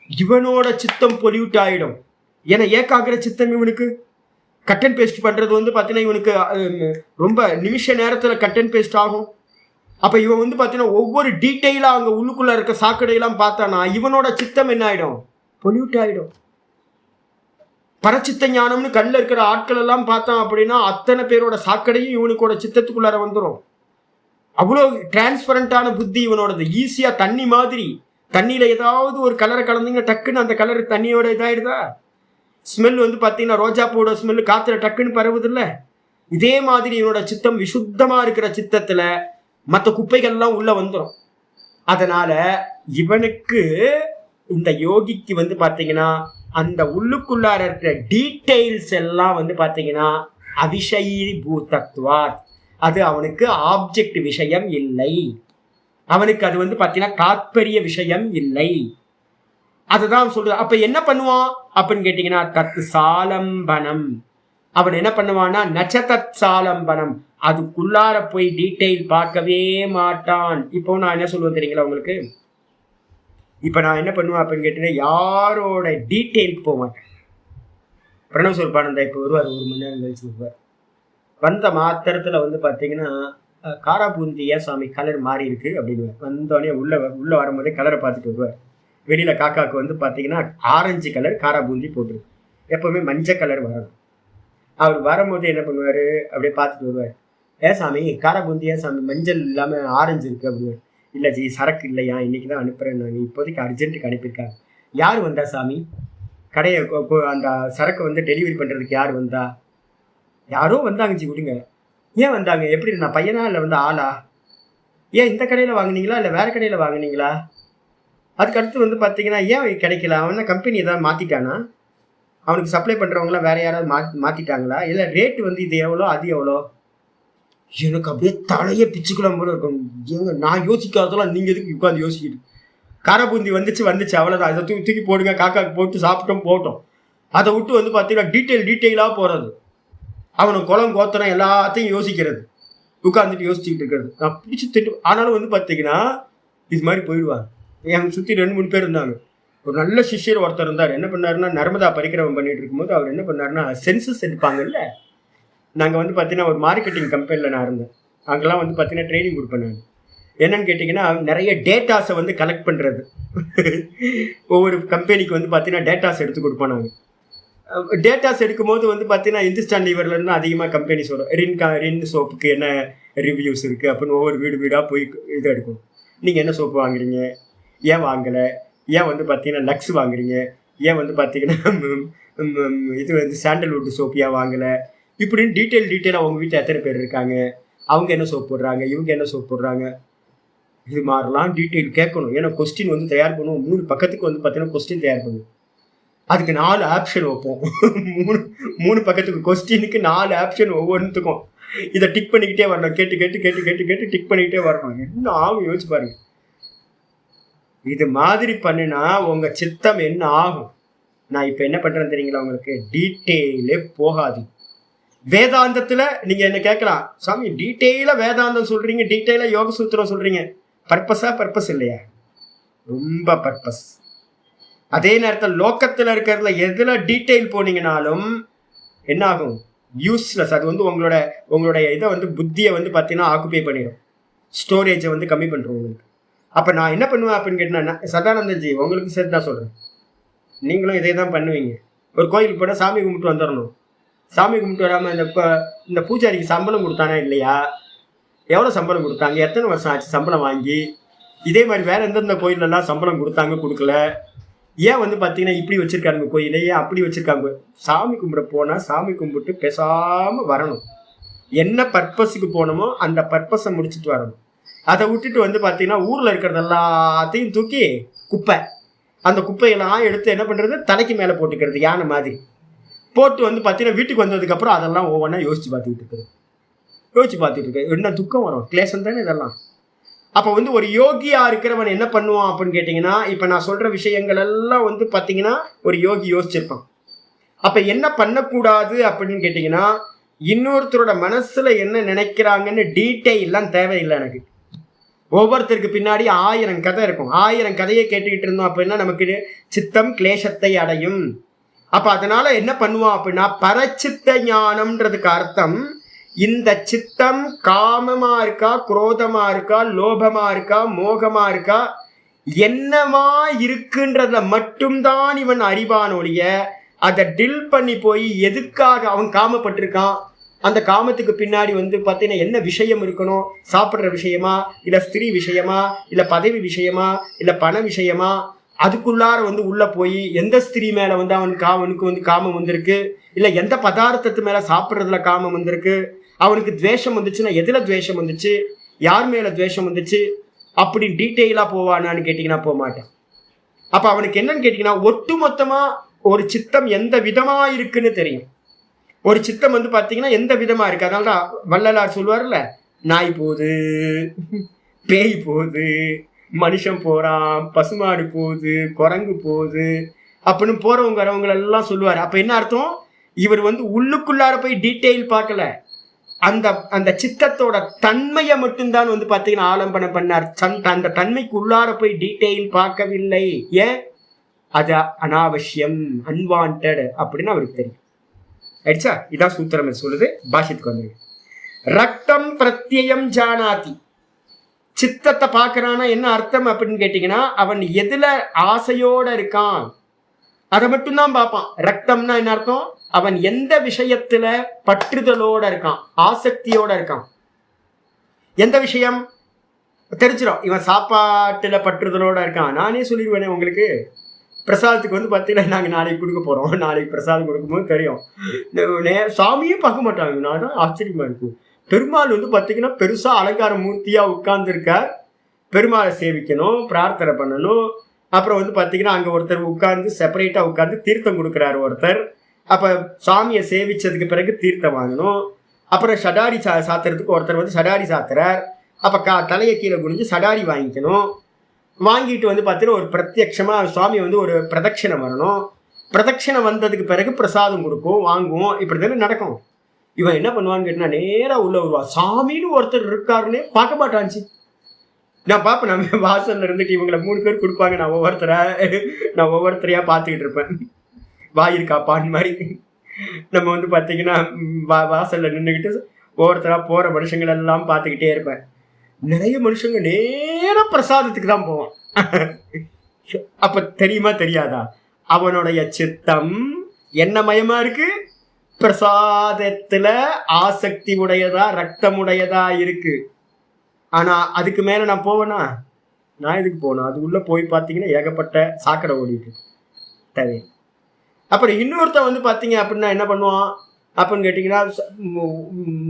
இவனோட சித்தம் பொல்யூட் ஆயிடும். ஏன்னா ஏகாகிர சித்தம் இவனுக்கு. கட் அண்ட் பேஸ்ட் பண்றது வந்து பார்த்தீங்கன்னா இவனுக்கு ரொம்ப நிமிஷ நேரத்துல கட் அண்ட் பேஸ்ட் ஆகும். அப்ப இவன் வந்து பார்த்தீங்கன்னா ஒவ்வொரு டீட்டெயிலா அங்க உள்ளுக்குள்ள இருக்க சாக்கடையெல்லாம் பார்த்தானா இவனோட சித்தம் என்ன ஆயிடும்? பொல்யூட் ஆயிடும். பரச்சித்த ஞானம்னு கண்ணில் இருக்கிற ஆட்கள் எல்லாம் பார்த்தான் அப்படின்னா அத்தனை பேரோட சாக்கடையும் இவனுக்கோட சித்தத்துக்குள்ளார வந்துடும். அவ்வளோ டிரான்ஸ்பரண்டான புத்தி இவனோடது. ஈஸியா தண்ணி மாதிரி. தண்ணியில ஏதாவது ஒரு கலரை கலந்தீங்க டக்குன்னு அந்த கலர் தண்ணியோட இதாயிடுதா? ஸ்மெல் வந்து பார்த்தீங்கன்னா ரோஜா பூவோட ஸ்மெல் காத்துல டக்குன்னு பரவுது இல்லை? இதே மாதிரி இவனோட சித்தம் விசுத்தமா இருக்கிற சித்தத்துல மற்ற குப்பைகள்லாம் உள்ள வந்துடும். அதனால இவனுக்கு இந்த யோகிக்கு வந்து பார்த்தீங்கன்னா அந்த உள்ளுக்குள்ளார இருக்கிற டீட்டெயில்ஸ் எல்லாம் வந்து பார்த்தீங்கன்னா அவிஷயி பூதத்வாத், அது அவனுக்கு ஆப்ஜெக்ட் விஷயம் இல்லை. அவனுக்கு அது வந்து பார்த்தீங்கன்னா தாத்பரிய விஷயம் இல்லை. அதுதான் சொல்றது. அப்ப என்ன பண்ணுவான் அப்படின்னு கேட்டீங்கன்னா தத் சாலம்பனம். அவன் என்ன பண்ணுவான்னா நச்சதத் சாலம்பனம், அதுக்குள்ளார போய் டீட்டெயில் பார்க்கவே மாட்டான். இப்போ நான் என்ன சொல்லுவேன் தெரியுங்களா உங்களுக்கு? இப்ப நான் என்ன பண்ணுவேன் அப்படின்னு கேட்டீங்கன்னா யாரோட டீட்டெயிலுக்கு போக மாட்டேன். பிரணவ சொற்பானந்தா இப்போ வருவார், 1 மணி நேரம் கழிச்சு வருவார். வந்த மாத்திரத்துல வந்து பார்த்தீங்கன்னா காரா பூந்தியா சாமி கலர் மாறி இருக்கு அப்படின்னு வந்தோடனே உள்ள வரும்போதே கலரை பார்த்துட்டு வருவார். வெளியில காக்காவுக்கு வந்து பார்த்தீங்கன்னா ஆரஞ்சு கலர் காரா பூந்தி போட்டுருக்கு. எப்பவுமே மஞ்சள் கலர் வரணும். அவர் வரும்போது என்ன பண்ணுவாரு, அப்படியே பார்த்துட்டு வருவார். ஏன் சாமி காரா பூந்தியா சாமி மஞ்சள் இல்லாம ஆரஞ்சு இருக்கு அப்படின்னு. இல்லை ஜி சரக்கு இல்லையா, இன்னைக்கு தான் அனுப்புறேன், நான் இப்போதைக்கு அர்ஜென்ட்டுக்கு அனுப்பியிருக்காங்க. யார் வந்தா சாமி? கடையை அந்த சரக்கு வந்து டெலிவரி பண்றதுக்கு யார் வந்தா? யாரோ வந்தாங்க ஜி, விடுங்க. ஏன் வந்தாங்க? எப்படி நான் பையனா இல்லை வந்து ஆளா? ஏன் இந்த கடையில் வாங்கினீங்களா இல்லை வேற கடையில் வாங்கினீங்களா? அதுக்கு அடுத்து வந்து பார்த்தீங்கன்னா ஏன் கிடைக்கல? அவன் கம்பெனி ஏதாவது மாற்றிட்டானா? அவனுக்கு சப்ளை பண்ணுறவங்களாம் வேற யாராவது மாற்றிட்டாங்களா? இல்லை ரேட்டு வந்து இது எவ்வளோ அது எவ்வளோ? எனக்கு அப்படியே தலையை பிச்சுக்கலாம் போல இருக்கும். ஏங்க நான் யோசிக்காதெல்லாம் நீங்கள் எதுக்கு உட்காந்து யோசிக்கிட்டு? காரபூந்தி வந்துச்சு அவ்வளோதான். அதை தூக்கி போடுங்க, காக்காக்கு போட்டு சாப்பிட்டோம் போட்டோம். அதை விட்டு வந்து பார்த்தீங்கன்னா டீட்டெயிலாக போகிறது. அவனுக்கு குளம் கோத்தனம் எல்லாத்தையும் யோசிக்கிறது, உட்காந்துட்டு யோசிச்சுக்கிட்டு இருக்கிறது. நான் பிடிச்சி திட்டு. ஆனாலும் வந்து பார்த்தீங்கன்னா இது மாதிரி போயிடுவாங்க. என் சுற்றி 2-3 பேர் இருந்தாங்க. ஒரு நல்ல சிஷ்யர் ஒருத்தர் இருந்தார். என்ன பண்ணாருன்னா நர்மதா பரிக்கிரமம் பண்ணிட்டு இருக்கும்போது அவர் என்ன பண்ணாருன்னா சென்சஸ் எடுப்பாங்கல்ல. நாங்கள் வந்து பார்த்தீங்கன்னா ஒரு மார்க்கெட்டிங் கம்பெனியில் நான் இருந்தேன். அங்கெல்லாம் வந்து பார்த்தீங்கன்னா ட்ரைனிங் கொடுப்பேன் நான். என்னன்னு கேட்டிங்கன்னா நிறைய டேட்டாஸை வந்து கலெக்ட் பண்ணுறது. ஒவ்வொரு கம்பெனிக்கு வந்து பார்த்தீங்கன்னா டேட்டாஸ் எடுத்து கொடுப்போம் நாங்கள். டேட்டாஸ் எடுக்கும்போது வந்து பார்த்தீங்கன்னா இந்துஸ்தான் லீவர்லேருந்து அதிகமாக கம்பெனிஸ் வரும். ரின் சோப்புக்கு என்ன ரிவ்யூஸ் இருக்குது அப்படின்னு ஒவ்வொரு வீடாக போய் இது எடுக்கணும். நீங்கள் என்ன சோப்பு வாங்குறீங்க, ஏன் வாங்கலை, ஏன் வந்து பார்த்தீங்கன்னா லக்ஸ் வாங்குறீங்க, ஏன் வந்து பார்த்தீங்கன்னா இது வந்து சாண்டல்வுட் சோப்பு ஏன் வாங்கலை, இப்படின்னு டீட்டெயிலாக அவங்க வீட்டில் எத்தனை பேர் இருக்காங்க, அவங்க என்ன சோப் போடுறாங்க, இவங்க என்ன சோப் போடுறாங்க, இது மாதிரிலாம் டீட்டெயில் கேட்கணும். ஏன்னா கொஸ்டின் வந்து தயார் பண்ணுவோம். 3 பக்கத்துக்கு வந்து பார்த்தீங்கன்னா கொஸ்டின் தயார் பண்ணுவோம். அதுக்கு 4 ஆப்ஷன் வைப்போம். 3 பக்கத்துக்கு கொஸ்டினுக்கு 4 ஆப்ஷன் ஒவ்வொன்றுத்துக்கும். இதை டிக் பண்ணிக்கிட்டே வரணும். கேட்டு டிக் பண்ணிக்கிட்டே வரணும். என்ன ஆகும் யோசிச்சு பாருங்க. இது மாதிரி பண்ணினா உங்க சித்தம் என்ன ஆகும்? நான் இப்ப என்ன பண்றேன்னு தெரியுங்களா உங்களுக்கு? டீட்டெயிலே போகாது. வேதாந்தத்துல நீங்க என்ன கேட்கலாம், சாமி டீட்டெயிலா வேதாந்தம் சொல்றீங்க, டீட்டெயிலா யோக சூத்திரம் சொல்றீங்க, பர்பஸ் இல்லையா? ரொம்ப பர்பஸ். அதே நேரத்தில் லோக்கத்தில் இருக்கிறதுல எதுல டீட்டெயில் போனீங்கனாலும் என்ன ஆகும்? யூஸ்லெஸ். அது வந்து உங்களுடைய இதை வந்து புத்தியை வந்து பார்த்தீங்கன்னா ஆக்குபை பண்ணிடும். ஸ்டோரேஜை வந்து கம்மி பண்ணுறோம் உங்களுக்கு. அப்போ நான் என்ன பண்ணுவேன் அப்படின்னு கேட்டேன்னா, சதானந்தஜி உங்களுக்கு சேர்த்து தான் சொல்கிறேன், நீங்களும் இதே தான் பண்ணுவீங்க. ஒரு கோயிலுக்கு போனால் சாமி கும்பிட்டு வந்துடணும். சாமி கும்பிட்டு வராமல் இந்த பூஜாரிக்கு சம்பளம் கொடுத்தானா இல்லையா, எவ்வளோ சம்பளம் கொடுத்தாங்க, எத்தனை வருஷம் ஆச்சு சம்பளம் வாங்கி, இதே மாதிரி வேற எந்தெந்த கோயிலெல்லாம் சம்பளம் கொடுத்தாங்க கொடுக்கல, ஏன் வந்து பார்த்தீங்கன்னா இப்படி வச்சிருக்காங்க கோயிலே, ஏன் அப்படி வச்சிருக்காங்க. சாமி கும்பிட போனால் சாமி கும்பிட்டு பேசாமல் வரணும். என்ன பர்பஸுக்கு போனோமோ அந்த பர்பஸை முடிச்சுட்டு வரணும். அதை விட்டுட்டு வந்து பார்த்தீங்கன்னா ஊரில் இருக்கிறது எல்லாத்தையும் தூக்கி குப்பை, அந்த குப்பையெல்லாம் எடுத்து என்ன பண்றது, தலைக்கு மேல போட்டுக்கிறது, யானை மாதிரி போட்டு வந்து பார்த்தீங்கன்னா வீட்டுக்கு வந்ததுக்கு அப்புறம் அதெல்லாம் ஒவ்வொன்றா யோசிச்சு பார்த்துட்டு இருக்கு. என்ன துக்கம் வரும், கிளேசம் தானே இதெல்லாம். அப்ப வந்து ஒரு யோகியா இருக்கிறவன் என்ன பண்ணுவான் அப்படின்னு கேட்டீங்கன்னா, இப்ப நான் சொல்ற விஷயங்கள் எல்லாம் வந்து பாத்தீங்கன்னா ஒரு யோகி யோசிச்சிருப்பான். அப்ப என்ன பண்ணக்கூடாது அப்படின்னு கேட்டீங்கன்னா, இன்னொருத்தரோட மனசுல என்ன நினைக்கிறாங்கன்னு டீட்டெயிலாம் தேவையில்லை எனக்கு. ஒவ்வொருத்தருக்கு பின்னாடி 1000 கதை இருக்கும். 1000 கதையை கேட்டுக்கிட்டு இருந்தோம் அப்படின்னா நமக்கு சித்தம் கிளேசத்தை அடையும். அப்ப அதனால என்ன பண்ணுவோம் அப்படின்னா, பரச்சித்த ஞானம்ன்றதுக்கு அர்த்தம் இந்த சித்தம் காமமா இருக்கா, குரோதமா இருக்கா, லோபமா இருக்கா, மோகமா இருக்கா, என்னமா இருக்குன்றதுல மட்டும்தான் இவன் அறிவான் ஒழிய அதை டில் பண்ணி போய் எதுக்காக அவன் காமப்பட்டிருக்கான், அந்த காமத்துக்கு பின்னாடி வந்து பார்த்தீங்கன்னா என்ன விஷயம் இருக்கணும், சாப்பிட்ற விஷயமா, இல்லை ஸ்திரீ விஷயமா, இல்லை பதவி விஷயமா, இல்லை பண விஷயமா, அதுக்குள்ளார வந்து உள்ள போய் எந்த ஸ்திரீ மேல வந்து அவனுக்கு வந்து காமம் வந்திருக்கு, இல்லை எந்த பதார்த்தத்து மேல சாப்பிட்றதுல காமம் வந்திருக்கு, அவனுக்கு துவேஷம் வந்துச்சுன்னா எதுல துவேஷம் வந்துச்சு, யார் மேல துவேஷம் வந்துச்சு, அப்படி டீட்டெயிலா போவானான்னு கேட்டீங்கன்னா போக மாட்டான். அப்ப அவனுக்கு என்னன்னு கேட்டீங்கன்னா, ஒட்டு மொத்தமா ஒரு சித்தம் எந்த விதமா இருக்குன்னு தெரியும். ஒரு சித்தம் வந்து பாத்தீங்கன்னா எந்த விதமா இருக்கு. அதனாலதான் வள்ளலார் சொல்லுவார்ல, நாய் போகுது, பேய் போகுது, மனுஷன் போறான், பசுமாடு போகுது, குரங்கு போகுது அப்படின்னு போறவங்க வரவங்க எல்லாம் சொல்லுவாரு. அப்ப என்ன அர்த்தம், இவர் வந்து உள்ளுக்குள்ளார போய் டீட்டெயில் பார்க்கல, அந்த அந்த சித்தத்தோட தன்மையை மட்டும்தான் வந்து பாத்தீங்கன்னா ஆலம்பனம் பண்ணார். அந்த தன்மைக்கு உள்ளார போய் டீட்டெயில் பார்க்கவில்லை. ஏன், அது அனாவசியம், அன்வான்ட் அப்படின்னு அவருக்கு தெரியும். ஆயிடுச்சா? இதான் சூத்திரம் சொல்லுது. பாஷித்துக்கு வந்து ரக்தம் பிரத்யம் ஜானாதி, சித்தத்தை பார்க்கறானா என்ன அர்த்தம் அப்படின்னு கேட்டீங்கன்னா, அவன் எதுல ஆசையோட இருக்கான் அதை மட்டும்தான் பார்ப்பான். ரக்தம்னா என்ன அர்த்தம், அவன் எந்த விஷயத்துல பற்றுதலோட இருக்கான், ஆசக்தியோட இருக்கான். எந்த விஷயம் தெரிஞ்சிடும், இவன் சாப்பாட்டுல பற்றுதலோட இருக்கான். நானே சொல்லிடுவேனே உங்களுக்கு, பிரசாதத்துக்கு வந்து பார்த்தீங்கன்னா நாங்கள் நாளைக்கு கொடுக்க போகிறோம், நாளைக்கு பிரசாதம் கொடுக்கும்போது தெரியும், சாமியும் பார்க்க மாட்டாங்க. நான் தான் ஆச்சரியமா இருக்கு. பெருமாள் வந்து பார்த்தீங்கன்னா பெருசாக அலங்கார மூர்த்தியாக உட்கார்ந்துருக்கார். பெருமாளை சேவிக்கணும், பிரார்த்தனை பண்ணணும். அப்புறம் வந்து பார்த்தீங்கன்னா அங்கே ஒருத்தர் உட்கார்ந்து செப்பரேட்டாக உட்கார்ந்து தீர்த்தம் கொடுக்குறாரு ஒருத்தர். அப்போ சாமியை சேவிச்சதுக்கு பிறகு தீர்த்தம் வாங்கணும். அப்புறம் சடாரி சாத்துறதுக்கு ஒருத்தர் வந்து சடாரி சாத்துறார். அப்போ தலையை கீழே குனிஞ்சு சடாரி வாங்கிக்கணும். வாங்கிட்டு வந்து பார்த்தீங்கன்னா ஒரு பிரத்யட்சமா சுவாமி வந்து ஒரு பிரதட்சிணம் வரணும். பிரதட்சிணம் வந்ததுக்கு பிறகு பிரசாதம் கொடுக்கும், வாங்குவோம். இப்படி தானே நடக்கும். இவன் என்ன பண்ணுவான்னு கேட்டா, நேரா உள்ள வருவா. சாமின்னு ஒருத்தர் இருக்காருன்னே பார்க்க மாட்டான்ச்சு. நான் பார்ப்பேன், நம்ம வாசல்ல இருந்துட்டு இவங்களை 3 பேர் கொடுப்பாங்க, நான் ஒவ்வொருத்தரையா பார்த்துக்கிட்டு இருப்பேன். வாயிரு காப்பான் மாதிரி நம்ம வந்து பார்த்தீங்கன்னா வாசல்ல நின்றுக்கிட்டு ஒவ்வொருத்தரா போற மனுஷங்கள் எல்லாம் பார்த்துக்கிட்டே இருப்பேன். நிறைய மனுஷங்க நேரம் பிரசாதத்துக்கு தான் போவான். அப்ப தெரியுமா தெரியாதா, அவனுடைய சித்தம் என்ன மயமா இருக்கு, பிரசாதத்துல ஆசக்தி உடையதா, ரத்தமுடையதா இருக்கு. ஆனா அதுக்கு மேல நான் போவேனா, நான் எதுக்கு போனேன், அது உள்ள போய் பார்த்தீங்கன்னா ஏகப்பட்ட சாக்கடை ஓடிட்டு தேவை. அப்புறம் இன்னொருத்த வந்து பார்த்தீங்க அப்படின்னா என்ன பண்ணுவான் அப்படின்னு கேட்டீங்கன்னா,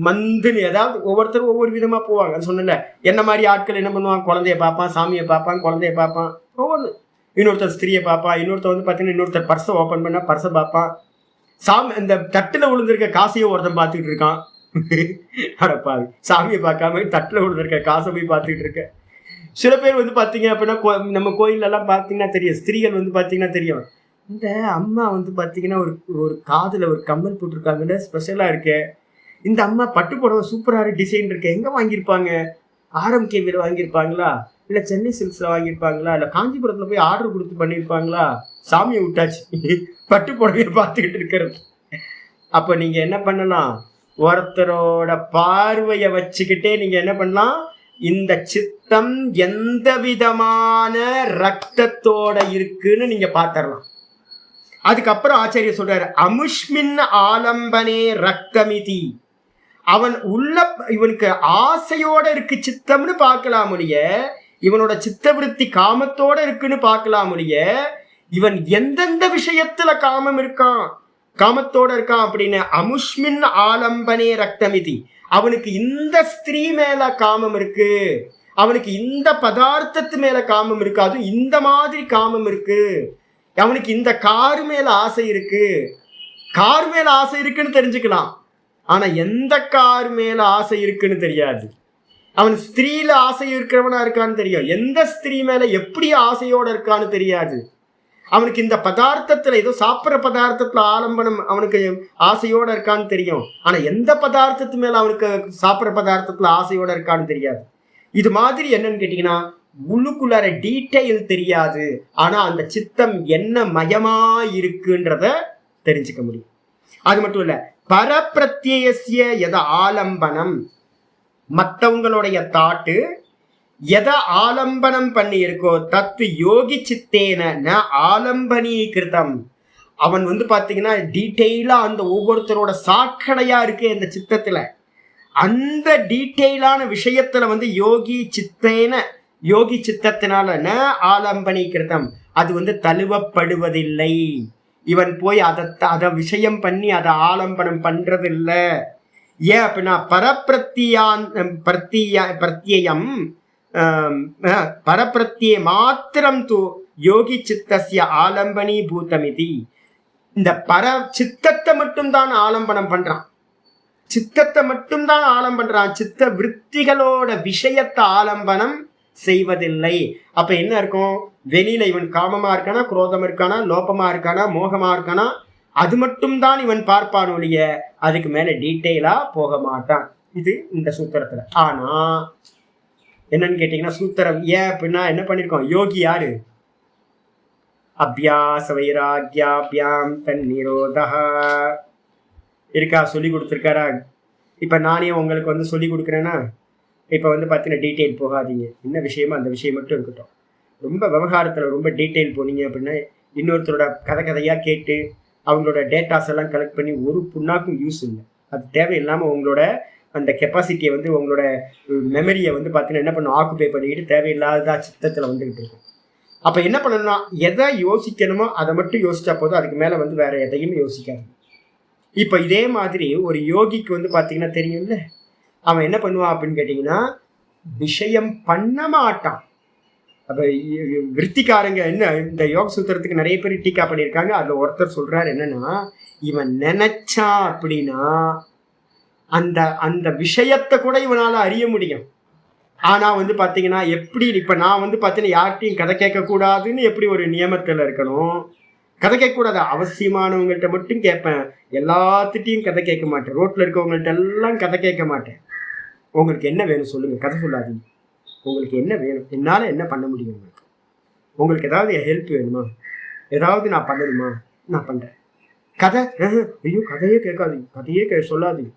மந்துன்னு ஏதாவது ஒவ்வொருத்தரும் ஒவ்வொரு விதமா போவாங்க. சொன்னல என்ன மாதிரி ஆட்கள் என்ன பண்ணுவான், குழந்தைய பார்ப்பான், சாமியை பார்ப்பான், குழந்தைய பார்ப்பான், ஒவ்வொன்று. இன்னொருத்தர் ஸ்திரியை பார்ப்பான், இன்னொருத்தர் வந்து பார்த்தீங்கன்னா இன்னொருத்தர் பர்ஸை ஓப்பன் பண்ணா பர்ஸை பார்ப்பான். இந்த தட்டுல விழுந்திருக்க காசையை ஒருத்தன் பார்த்துக்கிட்டு இருக்கான். அடப்பாவி, சாமியை பார்க்காம தட்டுல விழுந்திருக்க காசை போய் பார்த்துக்கிட்டு இருக்க. சில பேர் வந்து பார்த்தீங்க அப்படின்னா நம்ம கோயிலெல்லாம் பார்த்தீங்கன்னா தெரியும், ஸ்திரீகள் வந்து பார்த்தீங்கன்னா தெரியும், இந்த அம்மா வந்து பார்த்தீங்கன்னா ஒரு காதில் ஒரு கம்மல் போட்டிருக்காங்கன்னு ஸ்பெஷலாக இருக்கு, இந்த அம்மா பட்டு புடவை சூப்பராக டிசைன் இருக்கு, எங்கே வாங்கியிருப்பாங்க, RMKவில் வாங்கியிருப்பாங்களா, இல்லை சென்னை சில்க்ஸில் வாங்கியிருப்பாங்களா, இல்லை காஞ்சிபுரத்தில் போய் ஆர்டர் கொடுத்து பண்ணியிருப்பாங்களா, சாமியை விட்டாச்சு, பட்டு புடவையை பார்த்துக்கிட்டு இருக்கிறது. அப்போ நீங்கள் என்ன பண்ணலாம், ஒருத்தரோட பார்வையை வச்சுக்கிட்டே நீங்கள் என்ன பண்ணலாம், இந்த சித்தம் எந்த விதமான ரத்தத்தோட இருக்குன்னு நீங்க பாத்திரலாம். அதுக்கப்புறம் ஆச்சாரியர் சொல்றாரு, அமுஷ்மின் ஆலம்பனே ரக்தமிதி, அவன் உள்ள இவனுக்கு ஆசையோட இருக்கு சித்தம்னு பார்க்கலாம் முடிய, இவனோட சித்தவிருத்தி காமத்தோட இருக்குன்னு பார்க்கலாம் முடிய, இவன் எந்தெந்த விஷயத்துல காமம் இருக்கான், காமத்தோட இருக்கான் அப்படின்னு, அமுஷ்மின் ஆலம்பனே ரக்தமிதி, அவனுக்கு இந்த ஸ்திரீ மேல காமம் இருக்கு, அவனுக்கு இந்த பதார்த்தத்து மேல காமம் இருக்காது, இந்த மாதிரி காமம் இருக்கு. அவனுக்கு இந்த கார் மேல ஆசை இருக்கு, கார் மேல ஆசை இருக்குன்னு தெரிஞ்சுக்கலாம். ஆனா எந்த கார் மேல ஆசை இருக்குன்னு தெரியாது. அவன் ஸ்திரீல ஆசை இருக்கிறவனா இருக்கான்னு தெரியும், எந்த ஸ்திரீ மேல எப்படி ஆசையோட இருக்கான்னு தெரியாது. அவனுக்கு இந்த பதார்த்தத்துல ஏதோ சாப்பிட்ற பதார்த்தத்துல ஆலம்பனம் அவனுக்கு ஆசையோட இருக்கான்னு தெரியும், ஆனா எந்த பதார்த்தத்து மேல அவனுக்கு சாப்பிட்ற பதார்த்தத்துல ஆசையோட இருக்கான்னு தெரியாது. இது மாதிரி என்னன்னு கேட்டீங்கன்னா உள்ளுக்குள்ளார டீட்டெயில் தெரியாது, ஆனா அந்த சித்தம் என்ன மயமா இருக்குன்றத தெரிஞ்சுக்க முடியும். அது மட்டும் இல்ல, பரப்பிரத்யேய எத ஆலம்பனம், மற்றவங்களுடைய தாட்டு எதை ஆலம்பனம் பண்ணி இருக்கோ தத்து யோகி சித்தேன ந ஆலம்பனீகிருதம். அவன் பாத்தீங்கன்னா டீட்டெயிலா அந்த ஒவ்வொருத்தரோட சாக்கடையா இருக்கு அந்த சித்தத்துல. அந்த டீட்டெயிலான விஷயத்துல யோகி சித்தேன, யோகி சித்தத்தினால ந ஆலம்பனீகிருதம், அது தழுவப்படுவதில்லை. இவன் போய் அதை விஷயம் பண்ணி அதை ஆலம்பனம் பண்றதில்லை. ஏன் அப்படின்னா பிரத்யம் பரப்பிரத்தியே மாத்திரம் தூ யோகி சித்தஸ்ய ஆலம்பனி பூதமிதி. இந்த சித்தத்தை மட்டும்தான் ஆலம்பனம் பண்றான், சித்தத்தை மட்டும்தான் ஆலம்பனம் பண்றான், சித்த விற்த்திகளோட விஷயத்தை ஆலம்பனம் செய்வதில்லை. அப்ப என்ன இருக்கும், வெளியில இவன் காமமா இருக்கானா, குரோதமா இருக்கானா, லோபமா இருக்கானா, மோகமா இருக்கானா, அது மட்டும்தான் இவன் பார்ப்பான் ஒழிய அதுக்கு மேல டீட்டெயிலா போக மாட்டான். இது இந்த சூத்திரத்துல. ஆனா என்னன்னு கேட்டீங்கன்னா சூத்திரம் ஏன் அப்படின்னா என்ன பண்ணிருக்கோம், யோகி யாரு, அபியாச வைராக்யாபியாம் தன்னிரோதா இருக்கா, சொல்லி கொடுத்துருக்காரா. இப்ப நானே உங்களுக்கு சொல்லி கொடுக்குறேன்னா இப்ப பார்த்தீங்கன்னா டீட்டெயில் போகாதீங்க, என்ன விஷயமோ அந்த விஷயம் மட்டும் இருக்கட்டும். ரொம்ப விவகாரத்துல ரொம்ப டீட்டெயில் போனீங்க அப்படின்னா இன்னொருத்தரோட கதையா கேட்டு அவங்களோட டேட்டாஸ் எல்லாம் கலெக்ட் பண்ணி ஒரு புண்ணாக்கும் யூஸ் இல்லை. அது தேவையில்லாமல் உங்களோட அந்த கெப்பாசிட்டியை உங்களோட மெமரியை பார்த்தீங்கன்னா என்ன பண்ணும், ஆக்குபை பண்ணிக்கிட்டு தேவையில்லாத சித்தத்தில் வந்துக்கிட்டு இருக்கும். அப்போ என்ன பண்ணணும்னா எதை யோசிக்கணுமோ அதை மட்டும் யோசிச்சா போதும், அதுக்கு மேலே வேற எதையும் யோசிக்காது. இப்போ இதே மாதிரி ஒரு யோகிக்கு பார்த்தீங்கன்னா தெரியும்ல, அவன் என்ன பண்ணுவான் அப்படின்னு கேட்டிங்கன்னா விஷயம் பண்ண மாட்டான். அப்போ விற்த்திக்காரங்க என்ன இந்த யோக சூத்திரத்துக்கு நிறைய பேர் டீக்கா பண்ணியிருக்காங்க. அதில் ஒருத்தர் சொல்றாரு என்னன்னா, இவன் நினைச்சான் அப்படின்னா அந்த அந்த விஷயத்தை கூட இவனால அறிய முடியும். ஆனா பார்த்தீங்கன்னா எப்படி இப்போ நான் பார்த்தீங்கன்னா யார்கிட்டையும் கதை கேட்கக்கூடாதுன்னு எப்படி ஒரு நியமத்தில் இருக்கணும், கதை கேட்கக்கூடாது, அவசியமானவங்கள்ட்ட மட்டும் கேட்பேன், எல்லாத்துட்டையும் கதை கேட்க மாட்டேன், ரோட்டில் இருக்கவங்கள்ட்ட எல்லாம் கதை கேட்க மாட்டேன். உங்களுக்கு என்ன வேணும் சொல்லுங்க, கதை சொல்லாதீங்க, உங்களுக்கு என்ன வேணும், என்னால் என்ன பண்ண முடியும், உங்களுக்கு ஏதாவது ஹெல்ப் வேணுமா, ஏதாவது நான் பண்ணணுமா, நான் பண்ணுறேன். கதை ஐயோ கதையே கேட்காதீங்க, கதையே சொல்லாதீங்க,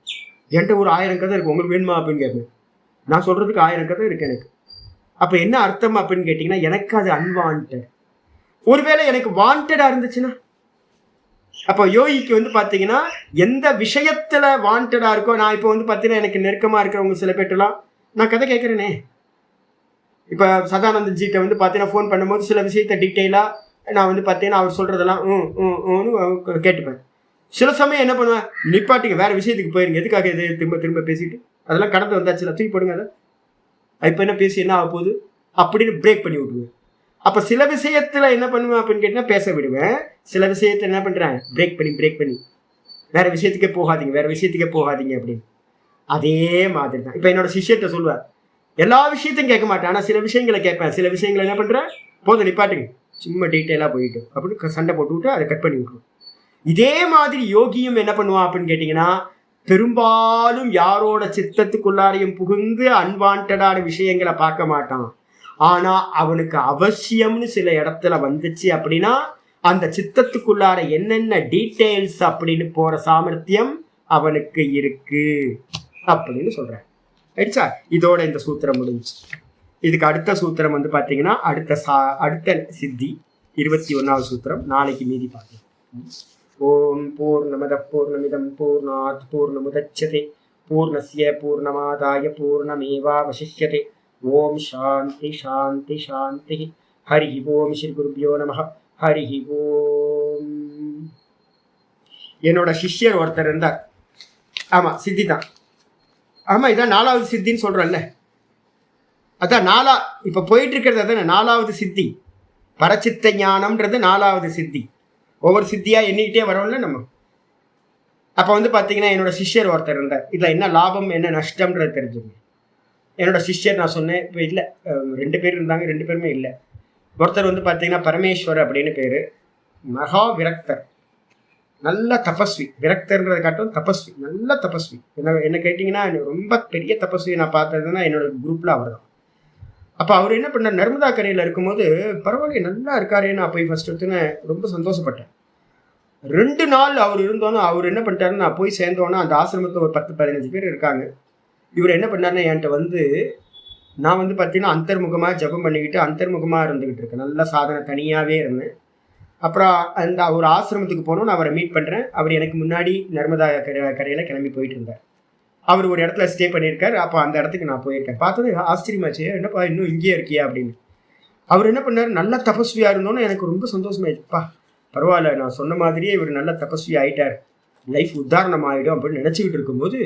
என்கிட்ட ஒரு 1000 கதை இருக்கு, உங்களுக்கு வேணுமா அப்படின்னு கேட்பேன். நான் சொல்றதுக்கு 1000 கதை இருக்கு எனக்கு. அப்போ என்ன அர்த்தம் அப்படின்னு கேட்டிங்கன்னா எனக்கு அது அன்வான்ட். ஒருவேளை எனக்கு வாண்டடா இருந்துச்சுன்னா, அப்போ யோகிக்கு பார்த்தீங்கன்னா எந்த விஷயத்துல வாண்டடா இருக்கோ, நான் இப்போ பார்த்தீங்கன்னா எனக்கு நெருக்கமா இருக்கிறவங்க சில பேர்ட்டெல்லாம் நான் கதை கேட்குறேனே. இப்போ சதானந்தன் ஜிட்ட பார்த்தீங்கன்னா ஃபோன் பண்ணும்போது சில விஷயத்த டீட்டெயிலாக நான் பார்த்தீங்கன்னா அவர் சொல்கிறதெல்லாம் கேட்டுப்பேன். சில சமயம் என்ன பண்ணுவேன், நிப்பாட்டிங்க வேறு விஷயத்துக்கு போயிருங்க, எதுக்காக இதை திரும்ப திரும்ப பேசிட்டு, அதெல்லாம் கடந்து வந்தாச்சுல தூக்கி போடுங்க, அதை இப்போ என்ன பேசி என்ன ஆக போகுது அப்படின்னு பிரேக் பண்ணி விட்டுருவேன். அப்போ சில விஷயத்தில் என்ன பண்ணுவேன் அப்படின்னு கேட்டிங்கன்னா பேச விடுவேன், சில விஷயத்தை என்ன பண்ணுறேன் பிரேக் பண்ணி வேறு விஷயத்துக்கே போகாதீங்க அப்படின்னு. அதே மாதிரி தான் இப்போ என்னோட சிஷ்யத்தை சொல்லுவேன், எல்லா விஷயத்தையும் கேட்க மாட்டேன், ஆனால் சில விஷயங்களை கேட்பேன், சில விஷயங்களை என்ன பண்ணுறேன் போதும் நிப்பாட்டுங்க, சும்மா டீட்டெயிலாக போயிட்டு அப்படின்னு சண்டை போட்டு அதை கட் பண்ணி விட்டுருவோம். இதே மாதிரி யோகியும் என்ன பண்ணுவான் அப்படின்னு கேட்டிங்கன்னா பெரும்பாலும் யாரோட சித்தத்துக்குள்ளாரையும் புகுந்து அன்வான்டான விஷயங்களை பார்க்க மாட்டான். ஆனால் அவனுக்கு அவசியம்னு சில இடத்துல வந்துச்சு அப்படின்னா அந்த சித்தத்துக்குள்ளார என்னென்ன டீட்டெயில்ஸ் அப்படின்னு போகிற சாமர்த்தியம் அவனுக்கு இருக்கு அப்படின்னு சொல்கிறேன். ஆயிடுச்சா, இதோட இந்த சூத்திரம் முடிஞ்சு. இதுக்கு அடுத்த சூத்திரம் பார்த்தீங்கன்னா அடுத்த சித்தி 21வது சூத்திரம் நாளைக்கு மீதி பார்க்கலாம். ஓம் பூர்ணமத பூர்ணமிதம் பூர்ணாத் பூர்ணமுதச்யதே பூர்ணஸ்ய பூர்ணமாதாய பூர்ணமேவாவசிஷ்யதே. ஓம் சாந்தி சாந்தி சாந்தி. ஹரி ஓம் ஸ்ரீ குருபியோ நமஹ. ஹரி ஓம். என்னோட சிஷ்யர் ஒருத்தர் இருந்தார், ஆமா சித்தி தான், ஆமா இதான் 4வது சித்தின்னு சொல்றேன்ல. அதான் இப்போ போயிட்டு இருக்கிறது அதான் 4வது சித்தி. பரச்சித்த ஞானம்ன்றது 4வது சித்தி. ஒவ்வொரு சித்தியா எண்ணிக்கிட்டே வரோம்ல நம்ம. அப்போ வந்து பார்த்தீங்கன்னா என்னோட சிஷ்யர் ஒருத்தர் இருந்தார். இதில் என்ன லாபம் என்ன நஷ்டம்ன்றது தெரிஞ்சுங்க. என்னோட சிஷ்யர் நான் சொன்னேன் இப்போ இல்லை, 2 பேர் இருந்தாங்க, 2 பேருமே இல்லை. ஒருத்தர் வந்து பார்த்தீங்கன்னா பரமேஸ்வர் அப்படின்னு பேர், மகா விரக்தர், நல்ல தபஸ்வி. விரக்தர்ன்றதை காட்டும் தபஸ்வி, நல்ல தபஸ்வி. என்ன கேட்டிங்கன்னா ரொம்ப பெரிய தபஸ்வி நான் பார்த்ததுன்னா என்னோட குரூப்பில் அவர் தான். அப்போ அவர் என்ன பண்ணார், நர்மதா கரையில் இருக்கும்போது பரவாயில்ல நல்லா இருக்காரே, நான் போய் ஃபர்ஸ்ட் எடுத்துன்னு ரொம்ப சந்தோஷப்பட்டேன். 2 நாள் அவர் இருந்தோன்னு அவர் என்ன பண்ணிட்டாருன்னு, நான் போய் சேர்ந்தோன்னா அந்த ஆசிரமத்தில் ஒரு 10-15 பேர் இருக்காங்க. இவர் என்ன பண்ணாருன்னா என்கிட்ட வந்து, நான் வந்து பார்த்தீங்கன்னா அந்தர்முகமாக ஜபம் பண்ணிக்கிட்டு அந்தர்முகமாக இருந்துக்கிட்டு இருக்கேன். நல்ல சாதனை தனியாகவே இருந்தேன். அப்புறம் அந்த ஒரு ஆசிரமத்துக்கு போனோம், நான் அவரை மீட் பண்ணுறேன். அவர் எனக்கு முன்னாடி நர்மதா கரையில் கிளம்பி போயிட்டு இருந்தார். அவர் ஒரு இடத்துல ஸ்டே பண்ணியிருக்கார். அப்போ அந்த இடத்துக்கு நான் போயிருக்கேன். பார்த்தோன்னே ஆச்சரியமாச்சு, என்னப்பா இன்னும் இங்கேயே இருக்கியா அப்படின்னு. அவர் என்ன பண்ணார், நல்ல தபஸ்வியாக இருந்தோன்னு எனக்கு ரொம்ப சந்தோஷமாயிடுச்சுப்பா. பரவாயில்ல, நான் சொன்ன மாதிரியே இவர் நல்ல தபஸ்வி ஆகிட்டார், லைஃப் உத்தாரணம் ஆகிடும் அப்படின்னு நினச்சிக்கிட்டு இருக்கும்போது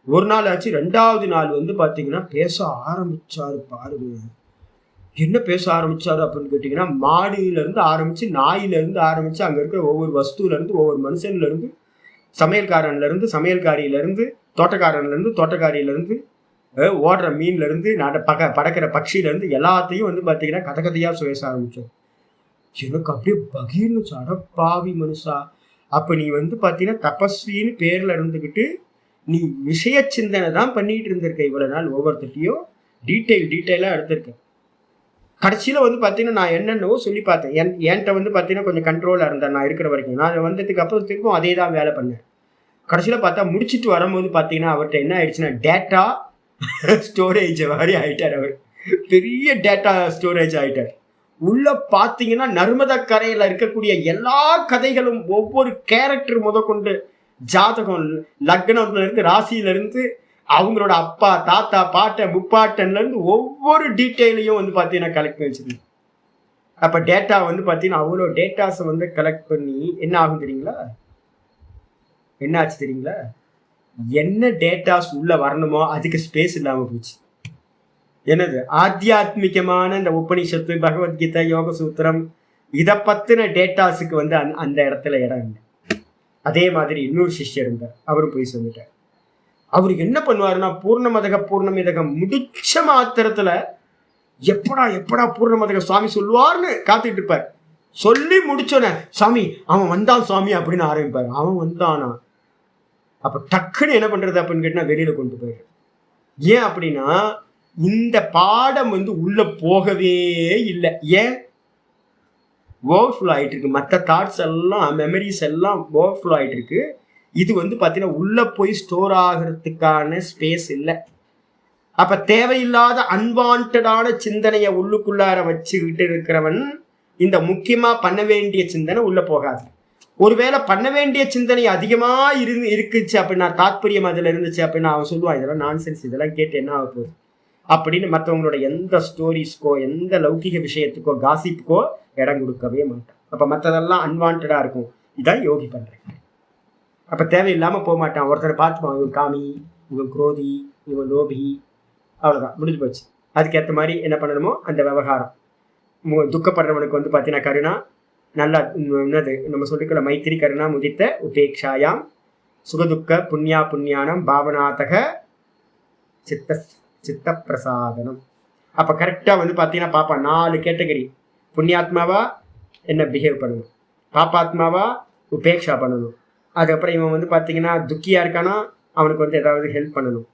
ஒரு நாள் ஆச்சு. 2வது நாள் வந்து பார்த்தீங்கன்னா பேச ஆரம்பித்தார். பாருங்க என்ன பேச ஆரம்பித்தார் அப்படின்னு கேட்டிங்கன்னா, மாடியிலேருந்து ஆரம்பித்து, நாயிலேருந்து ஆரம்பித்து, அங்கே இருக்கிற ஒவ்வொரு வஸ்துலேருந்து, ஒவ்வொரு மனுஷன்லேருந்து, சமையல்காரன்லேருந்து, சமையல்காரியிலேருந்து, தோட்டக்காரன்லேருந்து, தோட்டக்காரியிலேருந்து, ஓடுற மீன்லேருந்து, பறக்கிற பட்சியிலேருந்து எல்லாத்தையும் வந்து பார்த்தீங்கன்னா கதையாக பேச ஆரம்பித்தோம். எனக்கு அப்படியே பகீர்னு அடப்பாவி மனுஷா, அப்போ நீ வந்து பார்த்தீங்கன்னா தபஸ்வின்னு பேரில் இருந்துக்கிட்டு நீ விஷய சிந்தனை தான் பண்ணிட்டு இருந்திருக்க இவ்வளோ நாள். ஒவ்வொருத்தையும் டீட்டெயிலாக எடுத்திருக்கேன். கடைசியில் வந்து பார்த்தீங்கன்னா நான் என்னென்னவோ சொல்லி பார்த்தேன். என்கிட்ட வந்து பார்த்தீங்கன்னா கொஞ்சம் கண்ட்ரோலாக இருந்தேன் நான் இருக்கிற வரைக்கும். நான் வந்ததுக்கு அப்புறம் திரும்பவும் அதே தான் வேலை பண்ணேன். கடைசியில் பார்த்தா முடிச்சுட்டு வரும்போது பார்த்தீங்கன்னா அவர்கிட்ட என்ன ஆயிடுச்சுன்னா டேட்டா ஸ்டோரேஜ் மாதிரி ஆகிட்டார். அவர் பெரிய டேட்டா ஸ்டோரேஜ் ஆகிட்டார். உள்ள பார்த்தீங்கன்னா நர்மதா கரையில் இருக்கக்கூடிய எல்லா கதைகளும், ஒவ்வொரு கேரக்டர் முதற்கொண்டு, ஜாதகம், லக்னத்திலிருந்து, ராசியிலிருந்து, அவங்களோட அப்பா, தாத்தா, பாட்டன், முப்பாட்டன்லேருந்து ஒவ்வொரு டீட்டெயிலையும் வந்து பார்த்தீங்கன்னா கலெக்ட் பண்ணி வச்சுருக்கேன். அப்போ டேட்டா வந்து பார்த்தீங்கன்னா அவ்வளோ டேட்டாஸை வந்து கலெக்ட் பண்ணி என்ன ஆகும் தெரியுங்களா, என்ன ஆச்சு தெரியுங்களா, என்ன டேட்டாஸ் உள்ள வரணுமோ அதுக்கு ஸ்பேஸ் இல்லாமல் போச்சு. என்னது ஆத்தியாத்மிகமான இந்த உபனிஷத்து, பகவத்கீதை, யோக சூத்திரம், இதை பற்றின டேட்டாஸுக்கு வந்து அந்த இடத்துல இடம் இல்லை. அதே மாதிரி இன்னொரு சிஷ்யர் இருந்தார், அவரும் போய் சொல்லிட்டார். அவருக்கு என்ன பண்ணுவாருன்னா பூர்ணமிதகம் முடிச்ச மாத்திரத்துல எப்படா பூர்ணமதக சுவாமி சொல்லுவார்னு காத்துட்டு இருப்பார். சொல்லி முடிச்சோன்னே சாமி அவன் வந்தான் சுவாமி அப்படின்னு ஆரம்பிப்பார். அவன் வந்தானா, அப்ப டக்குன்னு என்ன பண்றது அப்படின்னு கேட்டா வெளியில கொண்டு போயிரு. ஏன் அப்படின்னா இந்த பாடம் வந்து உள்ள போகவே இல்லை. ஏன்? ஓவர்ஃப்ளோ ஆயிட்டு இருக்கு. மற்ற தாட்ஸ் எல்லாம், மெமரிஸ் எல்லாம் ஓவர்ஃப்ளோ ஆயிட்டு இருக்கு. இது வந்து பார்த்தீங்கன்னா உள்ள போய் ஸ்டோர் ஆகிறதுக்கான ஸ்பேஸ் இல்லை. அப்ப தேவையில்லாத அன்வான்டான சிந்தனையை உள்ளுக்குள்ளார வச்சுக்கிட்டு இருக்கிறவன் இந்த முக்கியமா பண்ண வேண்டிய சிந்தனை உள்ள போகாது. ஒருவேளை பண்ண வேண்டிய சிந்தனை அதிகமா இருக்குச்சு அப்படின்னா, தாத்பரியம் அதுல இருந்துச்சு அப்படின்னா அவன் சொல்லுவான் இதெல்லாம் நான்சென்ஸ், இதெல்லாம் கேட்டு என்ன ஆக போகுது அப்படின்னு மற்றவங்களோட எந்த ஸ்டோரிஸ்க்கோ எந்த லௌகிக விஷயத்துக்கோ காசிப்புக்கோ இடம் கொடுக்கவே மாட்டான். அப்ப மற்றதெல்லாம் அன்வான்டா இருக்கும். இதான் யோகி பண்றேன். அப்ப தேவையில்லாம போக மாட்டான். ஒருத்தரை பார்த்துப்பான், இவன் காமி, இவன் குரோதி, இவன் லோபி, அவ்வளவுதான் முடிஞ்சு போச்சு. அதுக்கேற்ற மாதிரி என்ன பண்ணணுமோ அந்த விவகாரம். துக்கப்படுறவனுக்கு வந்து பார்த்தீங்கன்னா கருணா, நல்லா என்னது நம்ம சொல்லிக்கல, மைத்திரி கருணா முதித்த உபேக்ஷாயாம் சுகதுக்க புண்ணியானம் பாவனாதக சித்த பிரசாதனம். அப்போ கரெக்டாக வந்து பார்த்தீங்கன்னா பாப்பா 4 கேட்டகரி. புண்ணியாத்மாவா என்ன பிஹேவ் பண்ணணும், பாப்பாத்மாவா உபேக்ஷா பண்ணணும், அதுக்கப்புறம் இவன் வந்து பார்த்தீங்கன்னா துக்கியா இருக்கானா அவனுக்கு வந்து ஏதாவது ஹெல்ப் பண்ணணும்.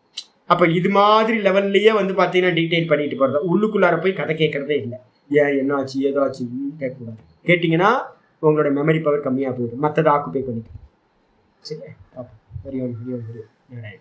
அப்போ இது மாதிரி லெவல்லையே வந்து பார்த்தீங்கன்னா டீட்டெயில் பண்ணிட்டு போகிறது. உள்ளுக்குள்ளார போய் கதை கேட்கறதே இல்லை. ஏன் என்ன ஆச்சு ஏதோ ஆச்சு கேட்கக்கூடாது. கேட்டிங்கன்னா உங்களோட மெமரி பவர் கம்மியாக போயிடும். மற்றதை ஆக்குப்பை பண்ணிக்கும். சரி, வெரி வெரி வெரி